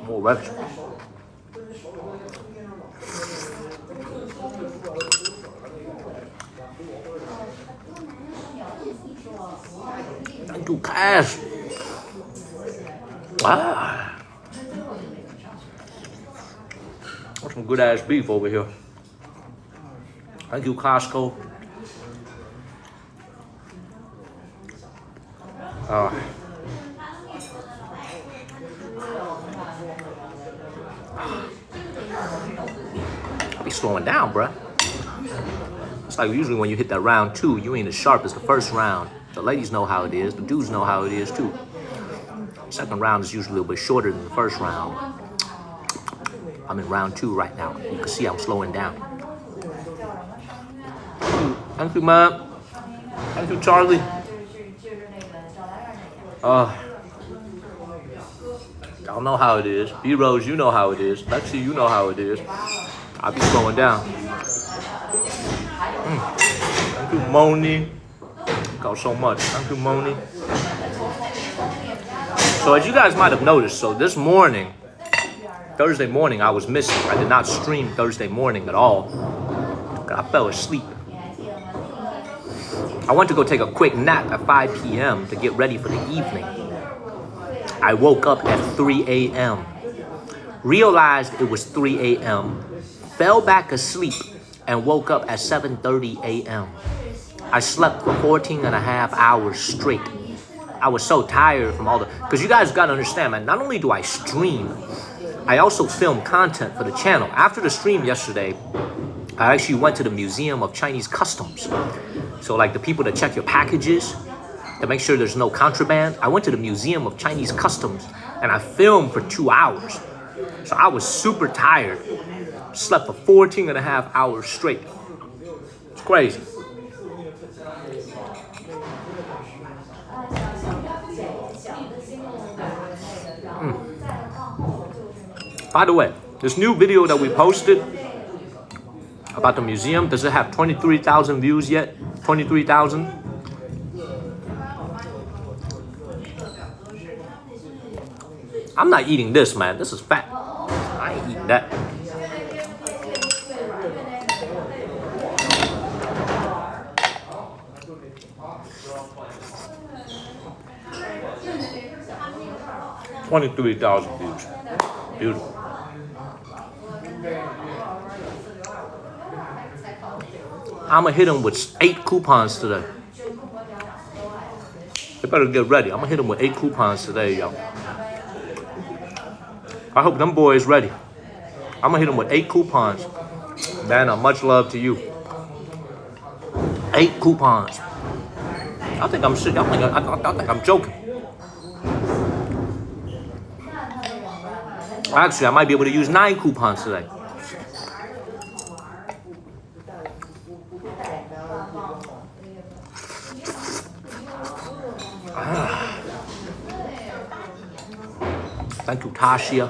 More rubbish. Thank you, Cash. That's some good ass beef over here. Thank you, Costco. I'll be slowing down, bruh. It's like usually when you hit that round 2, you ain't as sharp as the first round. The ladies know how it is. The dudes know how it is too. Second round is usually a little bit shorter than the first round. I'm in round 2 right now. You can see I'm slowing down. Thank you, man. Thank you, Charlie. Y'all know how it is. B-Rose, you know how it is. Lexi, you know how it is. I'll be slowing down. Thank you, Moni. Got so much. Thank you, Moni. So as you guys might have noticed, so this morning, Thursday morning, I was missing. I did not stream Thursday morning at all. I fell asleep. I went to go take a quick nap at 5 p.m. to get ready for the evening. I woke up at 3 a.m. Realized it was 3 a.m. Fell back asleep and woke up at 7:30 a.m. I slept for 14 and a half hours straight. I was so tired from all the... Because you guys got to understand, man, not only do I stream, I also film content for the channel. After the stream yesterday, I actually went to the Museum of Chinese Customs. So like the people that check your packages, to make sure there's no contraband. I went to the Museum of Chinese Customs and I filmed for 2 hours. So I was super tired. Slept for 14 and a half hours straight. It's crazy. By the way, this new video that we posted about the museum, does it have 23,000 views yet? 23,000? I'm not eating this, man. This is fat. I ain't eating that. 23,000 views. Beautiful. I'm gonna hit them with 8 coupons today. They better get ready. I'm gonna hit them with 8 coupons today, yo. I hope them boys ready. I'm gonna hit them with 8 coupons. Dana, much love to you. 8 coupons. I think I'm sick. I think I'm joking. Actually, I might be able to use 9 coupons today. Thank you, Tasha.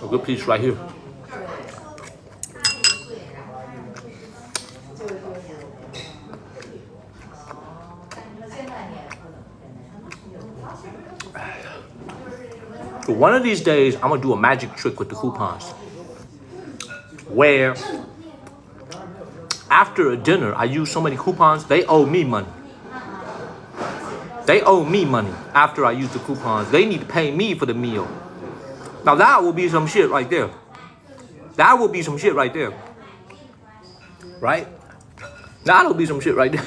A good piece right here. So one of these days, I'm gonna do a magic trick with the coupons, where after a dinner, I use so many coupons, they owe me money. They owe me money after I use the coupons. They need to pay me for the meal. Now that will be some shit right there. That will be some shit right there. Right? That'll be some shit right there.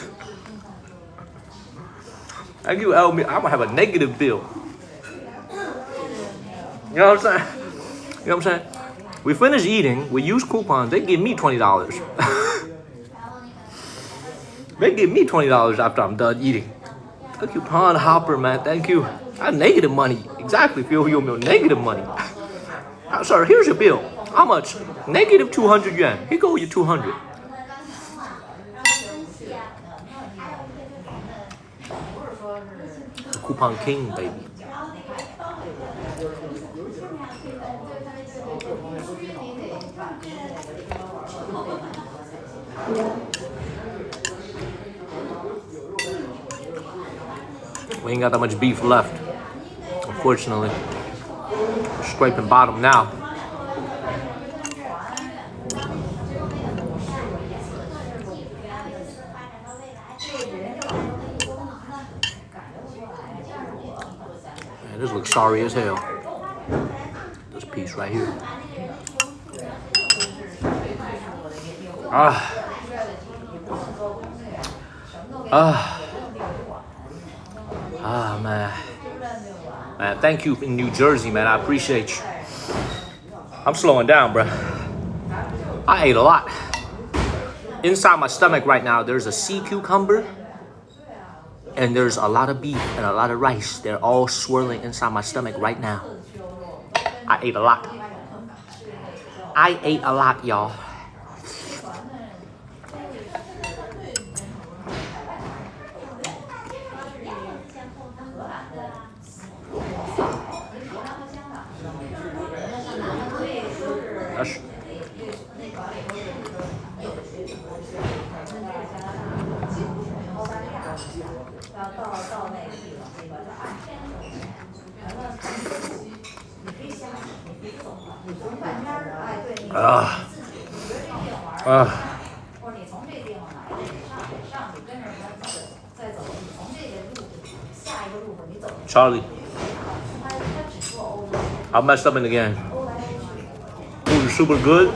Thank you, owe me. I'm gonna have a negative bill. You know what I'm saying? You know what I'm saying? We finish eating, we use coupons, they give me $20. They give me $20 after I'm done eating. A coupon hopper, man, thank you. I have negative money. Exactly, feel your meal, negative money. Sir, here's your bill. How much? Negative 200 yuan. Here go your 200. The coupon king, baby. We ain't got that much beef left, unfortunately. Scraping bottom now. Man, this looks sorry as hell. This piece right here. Man. Man, thank you in New Jersey, man. I appreciate you. I'm slowing down, bro. I ate a lot. Inside my stomach right now, there's a sea cucumber and there's a lot of beef and a lot of rice. They're all swirling inside my stomach right now. I ate a lot. I ate a lot, y'all. Charlie, I messed up in the game. Food is super good.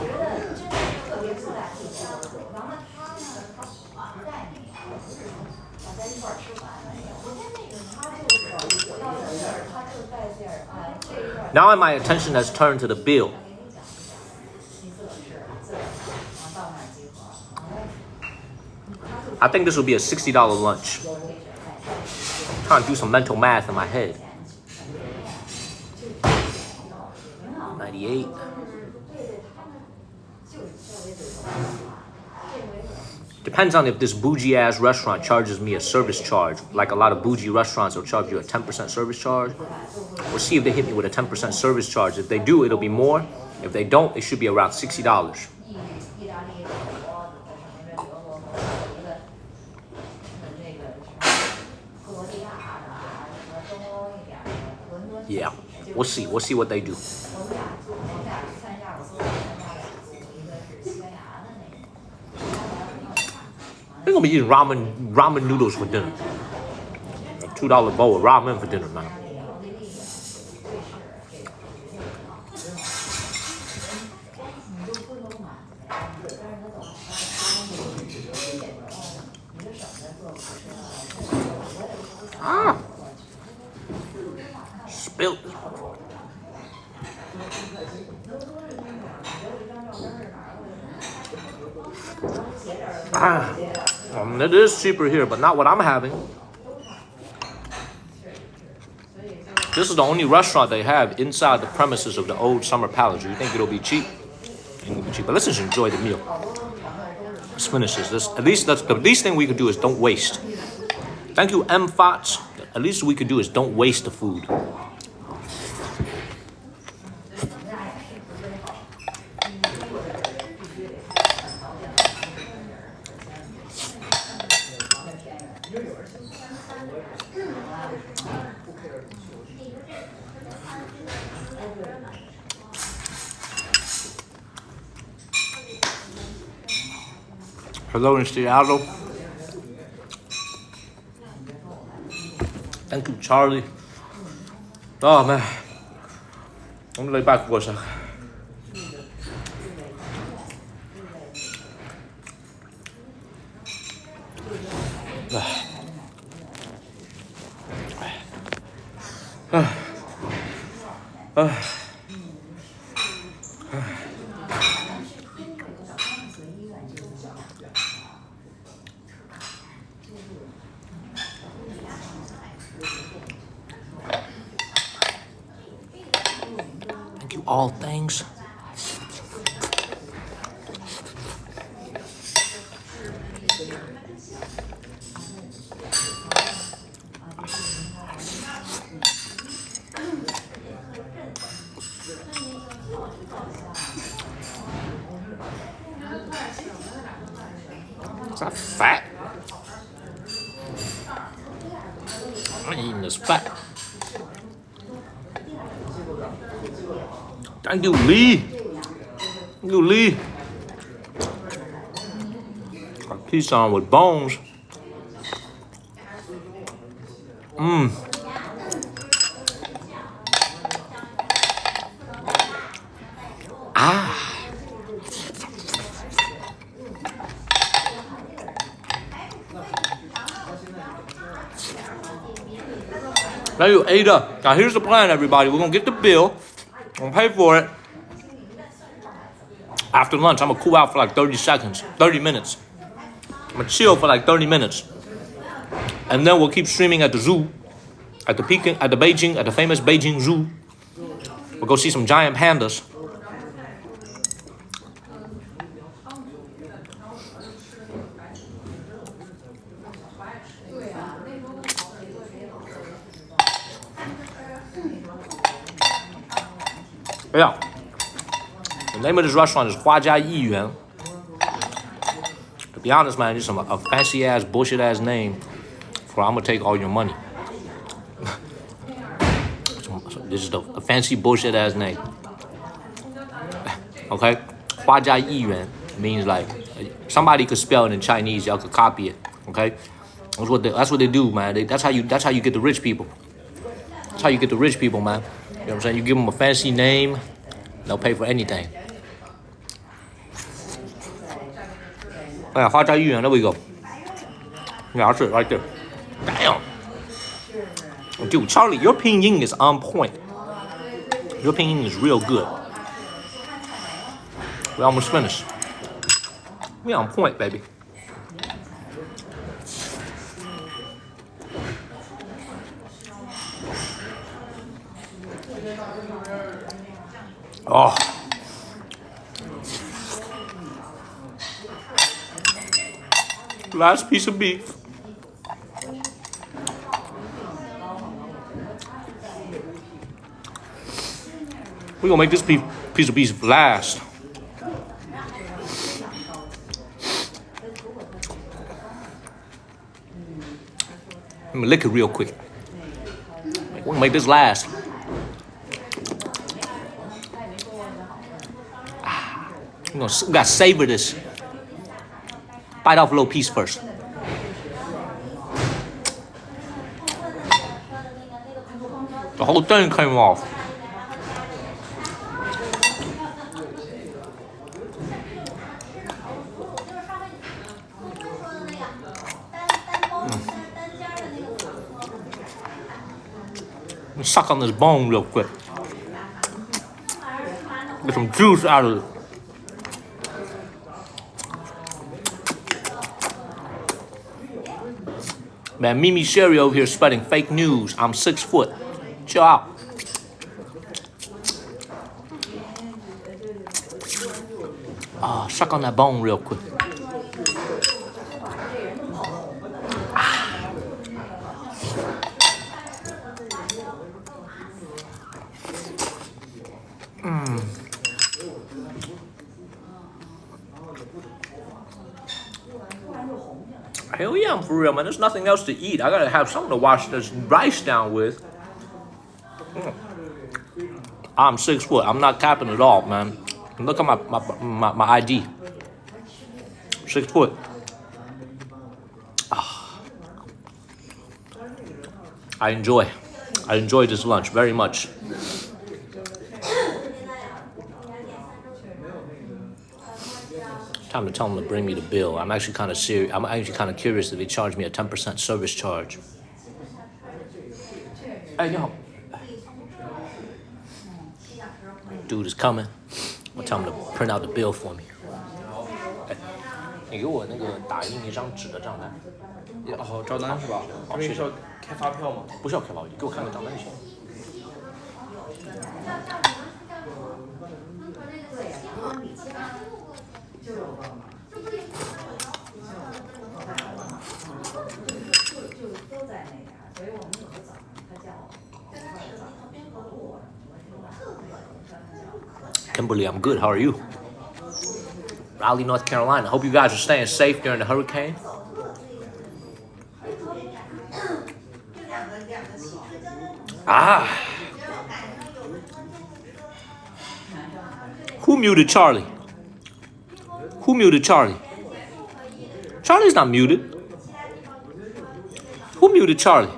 Now my attention has turned to the bill. I think this will be a $60 lunch. I'm trying to do some mental math in my head. 98. Depends on if this bougie ass restaurant charges me a service charge. Like a lot of bougie restaurants will charge you a 10% service charge. We'll see if they hit me with a 10% service charge. If they do, it'll be more. If they don't, it should be around $60. Yeah, we'll see. We'll see what they do. They're gonna be eating ramen noodles for dinner. A $2 bowl of ramen for dinner, man. Ah! Spilled. It is cheaper here, but not what I'm having. This is the only restaurant they have inside the premises of the old Summer Palace. You think it'll be cheap? It ain't gonna be cheap. But let's just enjoy the meal. Let's finish this. At least that's the least thing we could do is don't waste. Thank you, M. Fox. At least we could do is don't waste the food. Hello in Seattle. Thank you, Charlie. Oh man, I'm gonna lay back for a second. Thank you, all things. Is that fat? I'm eating this fat. Thank you, Lee. Thank you, Lee. A piece on with bones. Thank you, Ada. Now here's the plan, everybody. We're gonna get the bill. I'm gonna pay for it. After lunch, I'm gonna cool out for like 30 minutes. I'm gonna chill for like 30 minutes. And then we'll keep streaming at the zoo, at the famous Beijing Zoo. We'll go see some giant pandas. Yeah. The name of this restaurant is Huajia Yiyuan. To be honest, man, it's a fancy ass, bullshit ass name for I'm gonna take all your money. This is a fancy bullshit ass name. Okay? Huajia Yiyuan means like somebody could spell it in Chinese, y'all could copy it. Okay? That's what they do, man. That's how you get the rich people. That's how you get the rich people, man. You know what I'm saying? You give them a fancy name, they'll pay for anything. Yeah, Huajia Yiyuan, there we go. Yeah, that's it right there. Damn. Dude, Charlie, your pinyin is on point. Your pinyin is real good. We almost finished. We on point, baby. Oh. Last piece of beef. We're gonna make this piece of beef last. Let me lick it real quick. We're gonna make this last. We gotta savor this. Bite off a little piece first. The whole thing came off. suck on this bone real quick. Get some juice out of it. Man, Mimi Sherry over here spreading fake news. I'm 6 foot. Chill out. Suck on that bone real quick. Hell yeah, I'm for real, man. There's nothing else to eat. I gotta have something to wash this rice down with. I'm 6 foot. I'm not capping at all, man. Look at my ID. 6 foot. I enjoy this lunch very much. Time to tell them to bring me the bill. I'm actually kind of serious. I'm actually kind of curious if they charge me a 10% service charge. Hey, yo. Dude is coming. I'll tell him to print out the bill for me. 你给我那个打印一张纸的账单。哦，账单是吧？这边是要开发票吗？不需要开发票，你给我看个账单就行。Kimberly, I'm good. How are you? Raleigh, North Carolina. Hope you guys are staying safe during the hurricane. Who muted Charlie? Who muted Charlie? Charlie's not muted. Who muted Charlie?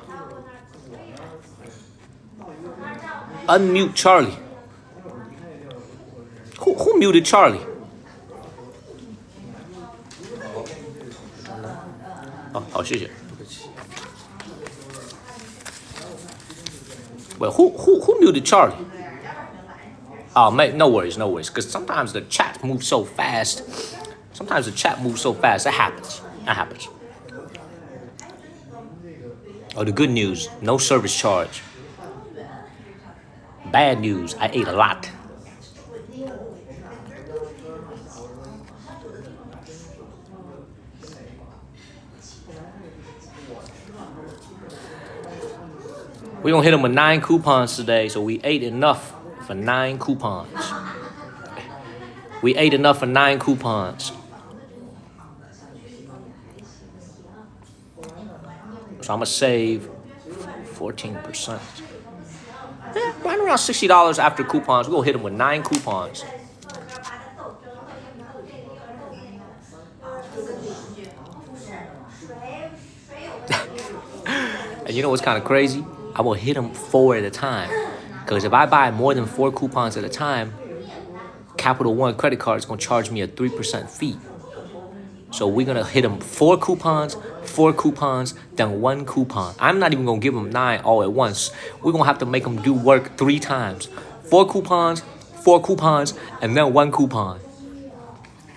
Unmute Charlie. Who muted Charlie? Oh, 谢谢。Well, who muted Charlie? Oh, mate, no worries. Because sometimes the chat moves so fast. That happens. Oh, the good news, no service charge. Bad news, I ate a lot. We're gonna hit them with 9 coupons today, so we ate enough for 9 coupons. So I'm gonna save 14%. Yeah, right around $60 after coupons. We're gonna hit them with 9 coupons. And you know what's kind of crazy? I will hit them 4 at a time. Because if I buy more than 4 coupons at a time, Capital One credit card is going to charge me a 3% fee. So we're going to hit them 4 coupons, then 1 coupon. I'm not even going to give them 9 all at once. We're going to have to make them do work 3 times. 4 coupons, and then 1 coupon.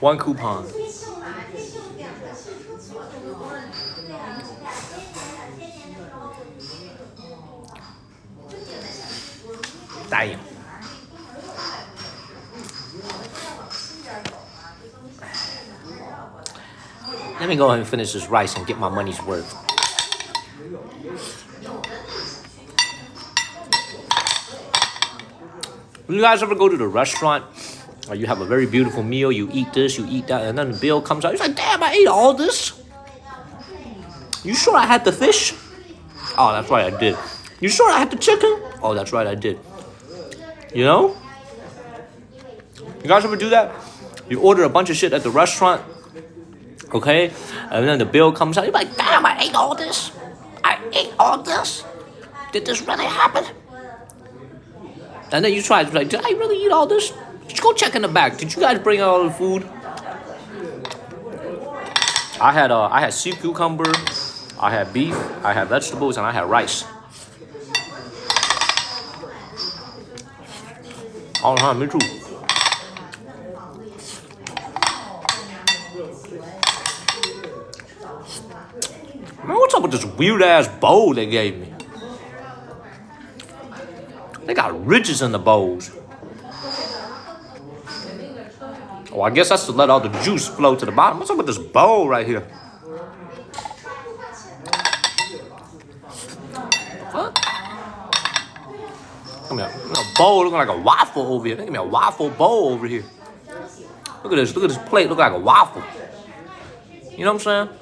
1 coupon. Damn. Let me go ahead and finish this rice and get my money's worth. When you guys ever go to the restaurant, or you have a very beautiful meal, you eat this, you eat that, and then the bill comes out, you're like, damn, I ate all this. You sure I had the fish? Oh, that's right, I did. You sure I had the chicken? Oh, that's right, I did. You know? You guys ever do that? You order a bunch of shit at the restaurant, okay? And then the bill comes out. You're like, damn, I ate all this. Did this really happen? And then you try to like, did I really eat all this? Just go check in the back. Did you guys bring out all the food? I had sea cucumber, I had beef, I had vegetables, and I had rice. all the time. Me too. Man, what's up with this weird ass bowl they gave me? They got ridges in the bowls. Oh, I guess that's to let all the juice flow to the bottom. What's up with this bowl right here? What? Give me a bowl looking like a waffle over here. Give me a waffle bowl over here. Look at this. Look at this plate. Look like a waffle. You know what I'm saying?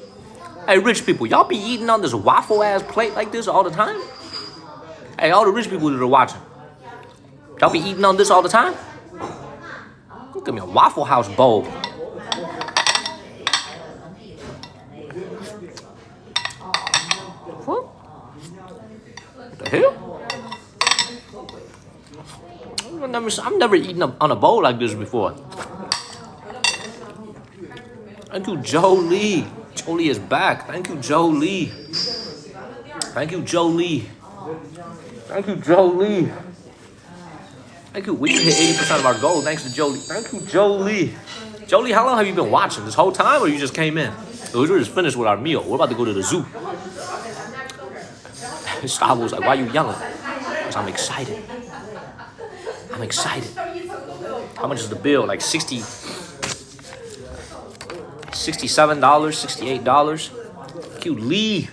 Hey, rich people, y'all be eating on this waffle-ass plate like this all the time? Hey, all the rich people that are watching, y'all be eating on this all the time? Look at me, a Waffle House bowl. What? What the hell? I've never eaten on a bowl like this before. Thank you, Jolie. Jolie is back. Thank you, Jolie. Thank you, Jolie. Thank you, Jolie. Thank you. We just hit 80% of our goal thanks to Jolie. Thank you, Jolie. Jolie, how long have you been watching? This whole time, or you just came in? We were just finished with our meal. We're about to go to the zoo. Gustavo was like, why are you yelling? Because I'm excited. I'm excited. How much is the bill? Like $67, $68. Cute Lee.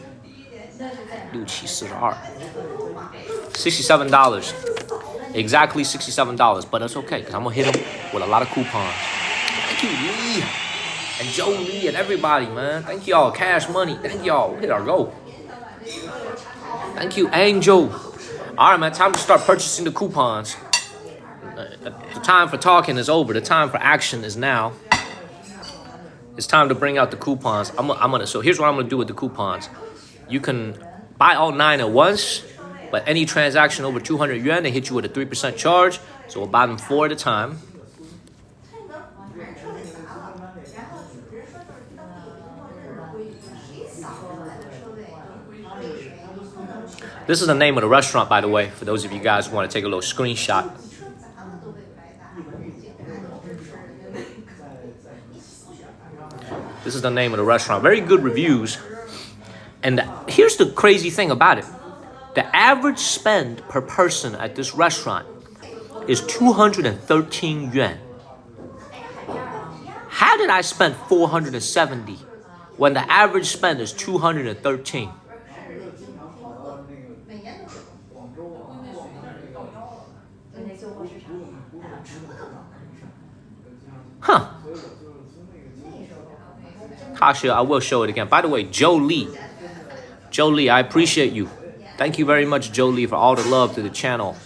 Dude, she's art. $67. Exactly $67. But that's okay, because I'm going to hit him with a lot of coupons. Thank you, Lee. And Joe Lee and everybody, man. Thank y'all. Cash Money. Thank y'all. We hit our goal. Thank you, Angel. All right, man. Time to start purchasing the coupons. The time for talking is over. The time for action is now. It's time to bring out the coupons. So here's what I'm gonna do with the coupons. You can buy all 9 at once, but any transaction over 200 yuan, they hit you with a 3% charge. So we'll buy them 4 at a time. This is the name of the restaurant, by the way, for those of you guys who want to take a little screenshot. This is the name of the restaurant. Very good reviews. And here's the crazy thing about it. The average spend per person at this restaurant is 213 yuan. How did I spend 470 when the average spend is 213? Huh. Tasha, I will show it again. By the way, Jolie, I appreciate you. Thank you very much, Jolie, for all the love to the channel.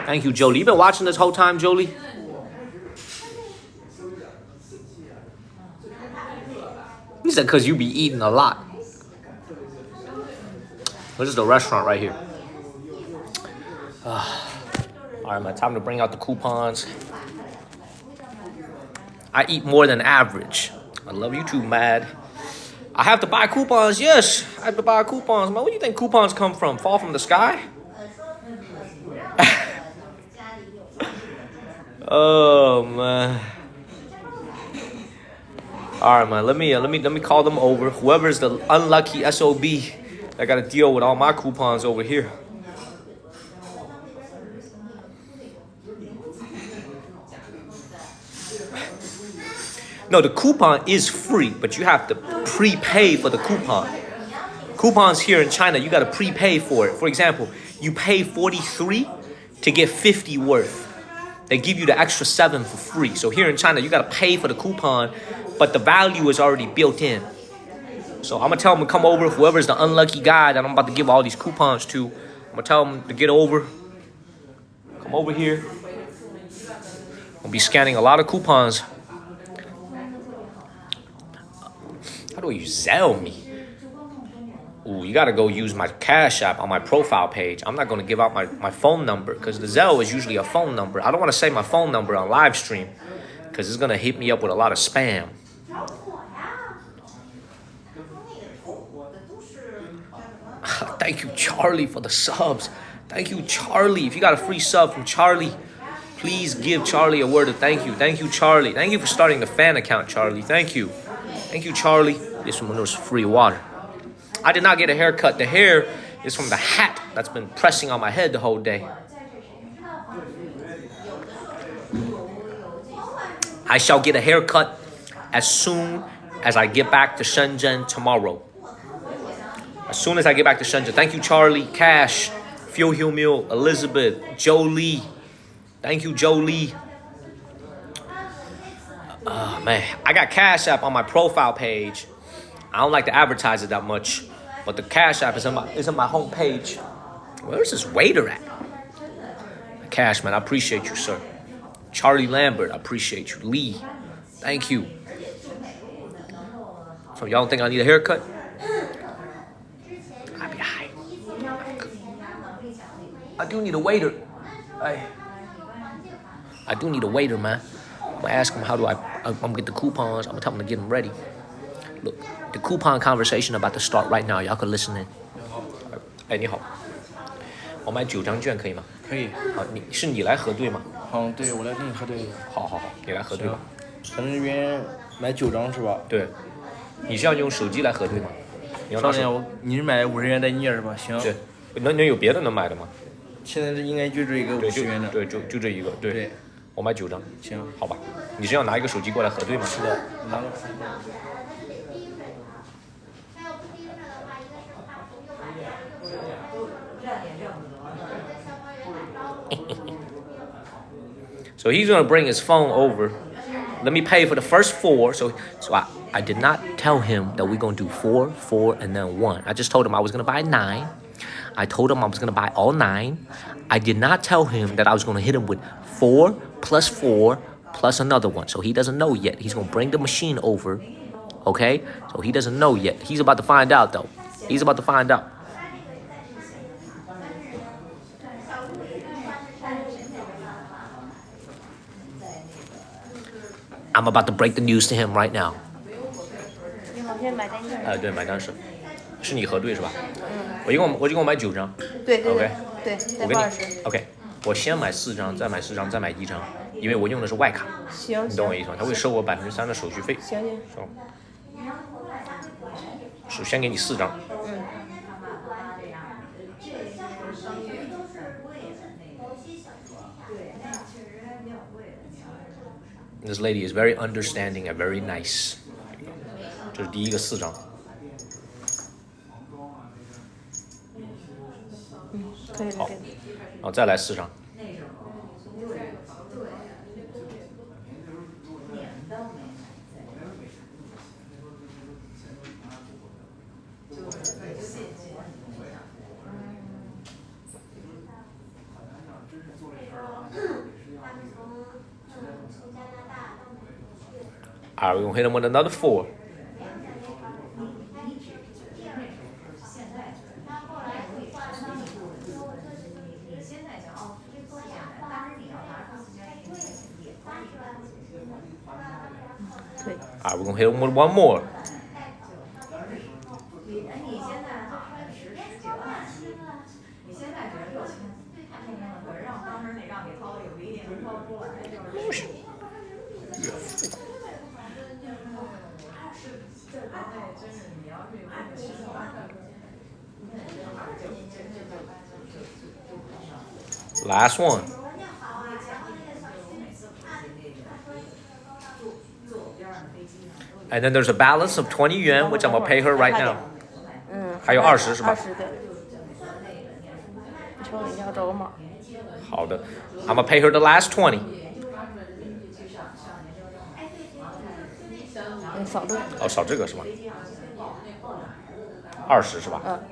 Thank you, Jolie. You been watching this whole time, Jolie? He said, because you be eating a lot. This is the restaurant right here. All right, man, time to bring out the coupons. I eat more than average. I love you too, Mad. I have to buy coupons. Yes, I have to buy coupons. Man, where do you think coupons come from? Fall from the sky? Oh man. All right, man. Let me call them over. Whoever's the unlucky SOB that got to deal with all my coupons over here. No, the coupon is free, but you have to prepay for the coupon. Coupons here in China, you got to prepay for it. For example, you pay 43 to get 50 worth. They give you the extra 7 for free. So here in China, you got to pay for the coupon, but the value is already built in. So I'm going to tell them to come over. Whoever's the unlucky guy that I'm about to give all these coupons to, I'm going to tell them to get over. Come over here. I'll be scanning a lot of coupons. How do you Zelle me? Ooh, you gotta go use my Cash App on my profile page. I'm not gonna give out my phone number because the Zelle is usually a phone number. I don't want to say my phone number on live stream because it's gonna hit me up with a lot of spam. Thank you, Charlie, for the subs. Thank you, Charlie. If you got a free sub from Charlie, Please give Charlie a word of thank you. Thank you, Charlie. Thank you for starting the fan account, Charlie. Thank you. Thank you, Charlie. This one was free water. I did not get a haircut. The hair is from the hat that's been pressing on my head the whole day. I shall get a haircut as soon as I get back to Shenzhen tomorrow. As soon as I get back to Shenzhen. Thank you, Charlie, Cash, Phil Hill Mill, Elizabeth, Jolie. Thank you, Jolie. Oh, man. I got Cash App on my profile page. I don't like to advertise it that much, but the Cash App is on my home page. Where's this waiter at? Cash, man, I appreciate you, sir. Charlie Lambert, I appreciate you. Lee, thank you. So y'all don't think I need a haircut? I'll be high. I do need a waiter. I do need a waiter, man. I'm gonna ask him I'm gonna get the coupons. I'm gonna tell him to get them ready. Look, the coupon conversation about to start right now. Y'all can listen in. 哎，你好，我买9张券可以吗？可以。好，你来核对吗？对，我来给你核对。好，你来核对吧。咱们这边买9张是吧？对。你是要用手机来核对吗？少年，你是买50元代金是吧？行。对。能有别的能买的吗？现在应该就这一个50元的。对，就这一个。对。我买9张。行，好吧。你是要拿一个手机过来核对吗？是的，拿个。So he's gonna bring his phone over. Let me pay for the first 4. So I did not tell him that we're gonna do 4, 4, and then 1. I just told him I was gonna buy 9. I told him I was gonna buy all 9. I did not tell him that I was gonna hit him with 4 plus 4 plus another one. So he doesn't know yet. He's gonna bring the machine over. Okay? So he doesn't know yet. He's about to find out though. He's about to find out. I'm about to break the news to him right now. 你好，现在买单券。对，买单是你核对是吧？我一共买9张。对。OK。对，我给你。OK。我先买4张，再买4张，再买1张，因为我用的是外卡。行。你懂我意思吗？他会收我3%的手续费。行。首先给你4张。This lady is very understanding and very nice. 这是第一个4张。可以。好，然后再来4张。Alright, we're gonna hit him with another 4. Alright, we're gonna hit him with 1 more. Last one. And then there's a balance of 20 yuan, which I'm gonna pay her right now. 还有20是吧20对。你瞅你要找个码。好的 I'm gonna pay her the last 20. 扫这个。哦，扫这个是吧？20是吧？好的。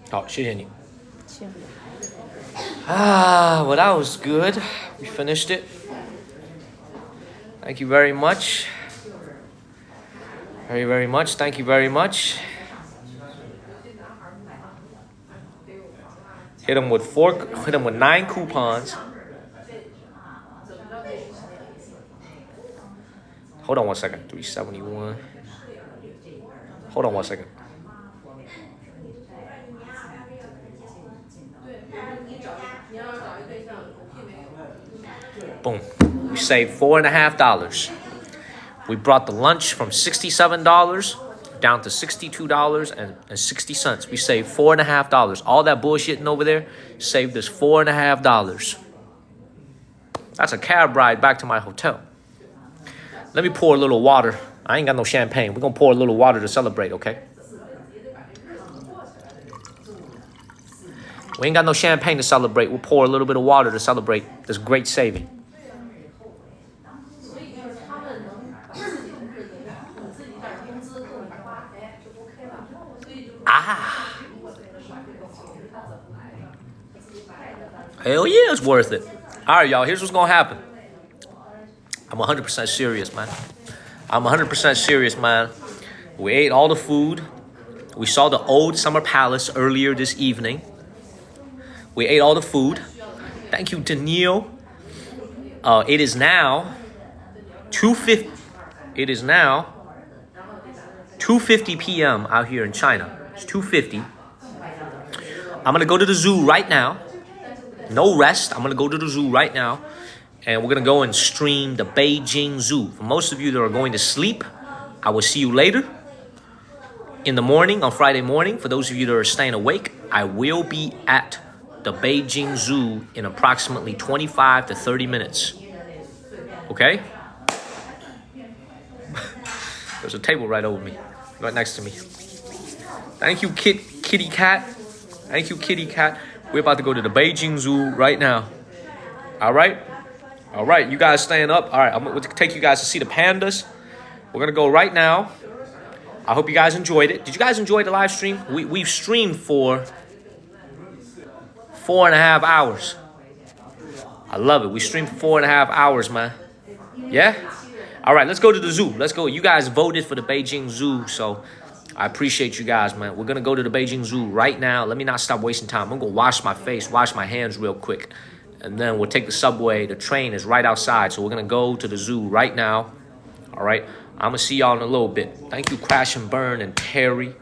好，谢谢你。行。Well, that was good. We finished it. Thank you very much. Very, very much. Thank you very much. Hit them with 9 coupons. Hold on one second. 371. Hold on one second. Boom. We saved $4.50. We brought the lunch from $67 down to $62.60. We saved $4.50. All that bullshitting over there saved us $4.50. That's a cab ride back to my hotel. Let me pour a little water. I ain't got no champagne. We're gonna pour a little water to celebrate, okay? We ain't got no champagne to celebrate. We'll pour a little bit of water to celebrate this great saving. Ah. Hell yeah, it's worth it. All right, y'all, here's what's gonna happen. I'm 100% serious, man. I'm 100% serious, man. We ate all the food. We saw the old Summer Palace earlier this evening. We ate all the food. Thank you, Daniil. It is now 2:50. It is now 2:50 p.m. out here in China. It's 2:50. I'm gonna go to the zoo right now. No rest. I'm gonna go to the zoo right now. And we're going to go and stream the Beijing Zoo. For most of you that are going to sleep, I will see you later in the morning, on Friday morning. For those of you that are staying awake, I will be at the Beijing Zoo in approximately 25 to 30 minutes. Okay? There's a table right over me, right next to me. Thank you, Kitty Cat. Thank you, Kitty Cat. We're about to go to the Beijing Zoo right now. All right? All right, you guys staying up? All right, I'm going to take you guys to see the pandas. We're going to go right now. I hope you guys enjoyed it. Did you guys enjoy the live stream? We've streamed for 4.5 hours. I love it. We streamed for 4.5 hours, man. Yeah? All right, let's go to the zoo. Let's go. You guys voted for the Beijing Zoo, so I appreciate you guys, man. We're going to go to the Beijing Zoo right now. Let me not stop wasting time. I'm going to go wash my face, wash my hands real quick. And then we'll take the subway. The train is right outside. So we're going to go to the zoo right now. All right. I'm going to see y'all in a little bit. Thank you, Crash and Burn and Terry.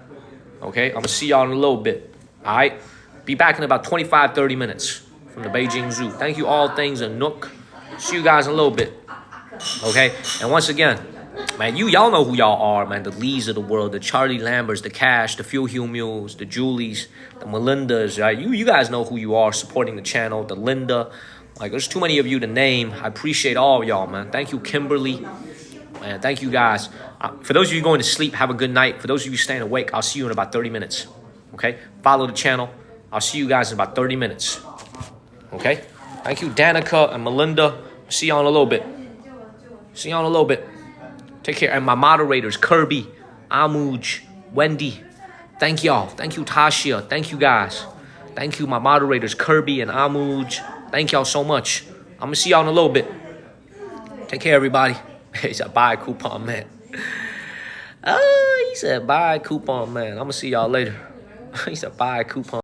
Okay. I'm going to see y'all in a little bit. All right. Be back in about 25, 30 minutes from the Beijing Zoo. Thank you, All Things and Nook. See you guys in a little bit. Okay. And once again, man, y'all know who y'all are, man. The Lees of the world, the Charlie Lamberts, the Cash, the Phil Hugh Mules, the Julies, the Melindas, right? You guys know who you are supporting the channel, the Linda. Like, there's too many of you to name. I appreciate all of y'all, man. Thank you, Kimberly. Man, thank you guys. For those of you going to sleep, have a good night. For those of you staying awake, I'll see you in about 30 minutes. Okay? Follow the channel. I'll see you guys in about 30 minutes. Okay? Thank you, Danica and Melinda. See y'all in a little bit. See y'all in a little bit. Take care. And my moderators, Kirby, Amuj, Wendy. Thank y'all. Thank you, Tasha. Thank you, guys. Thank you, my moderators, Kirby and Amuj. Thank y'all so much. I'm going to see y'all in a little bit. Take care, everybody. He said, bye, coupon man. He said, bye, coupon man. I'm going to see y'all later. He said, bye, coupon.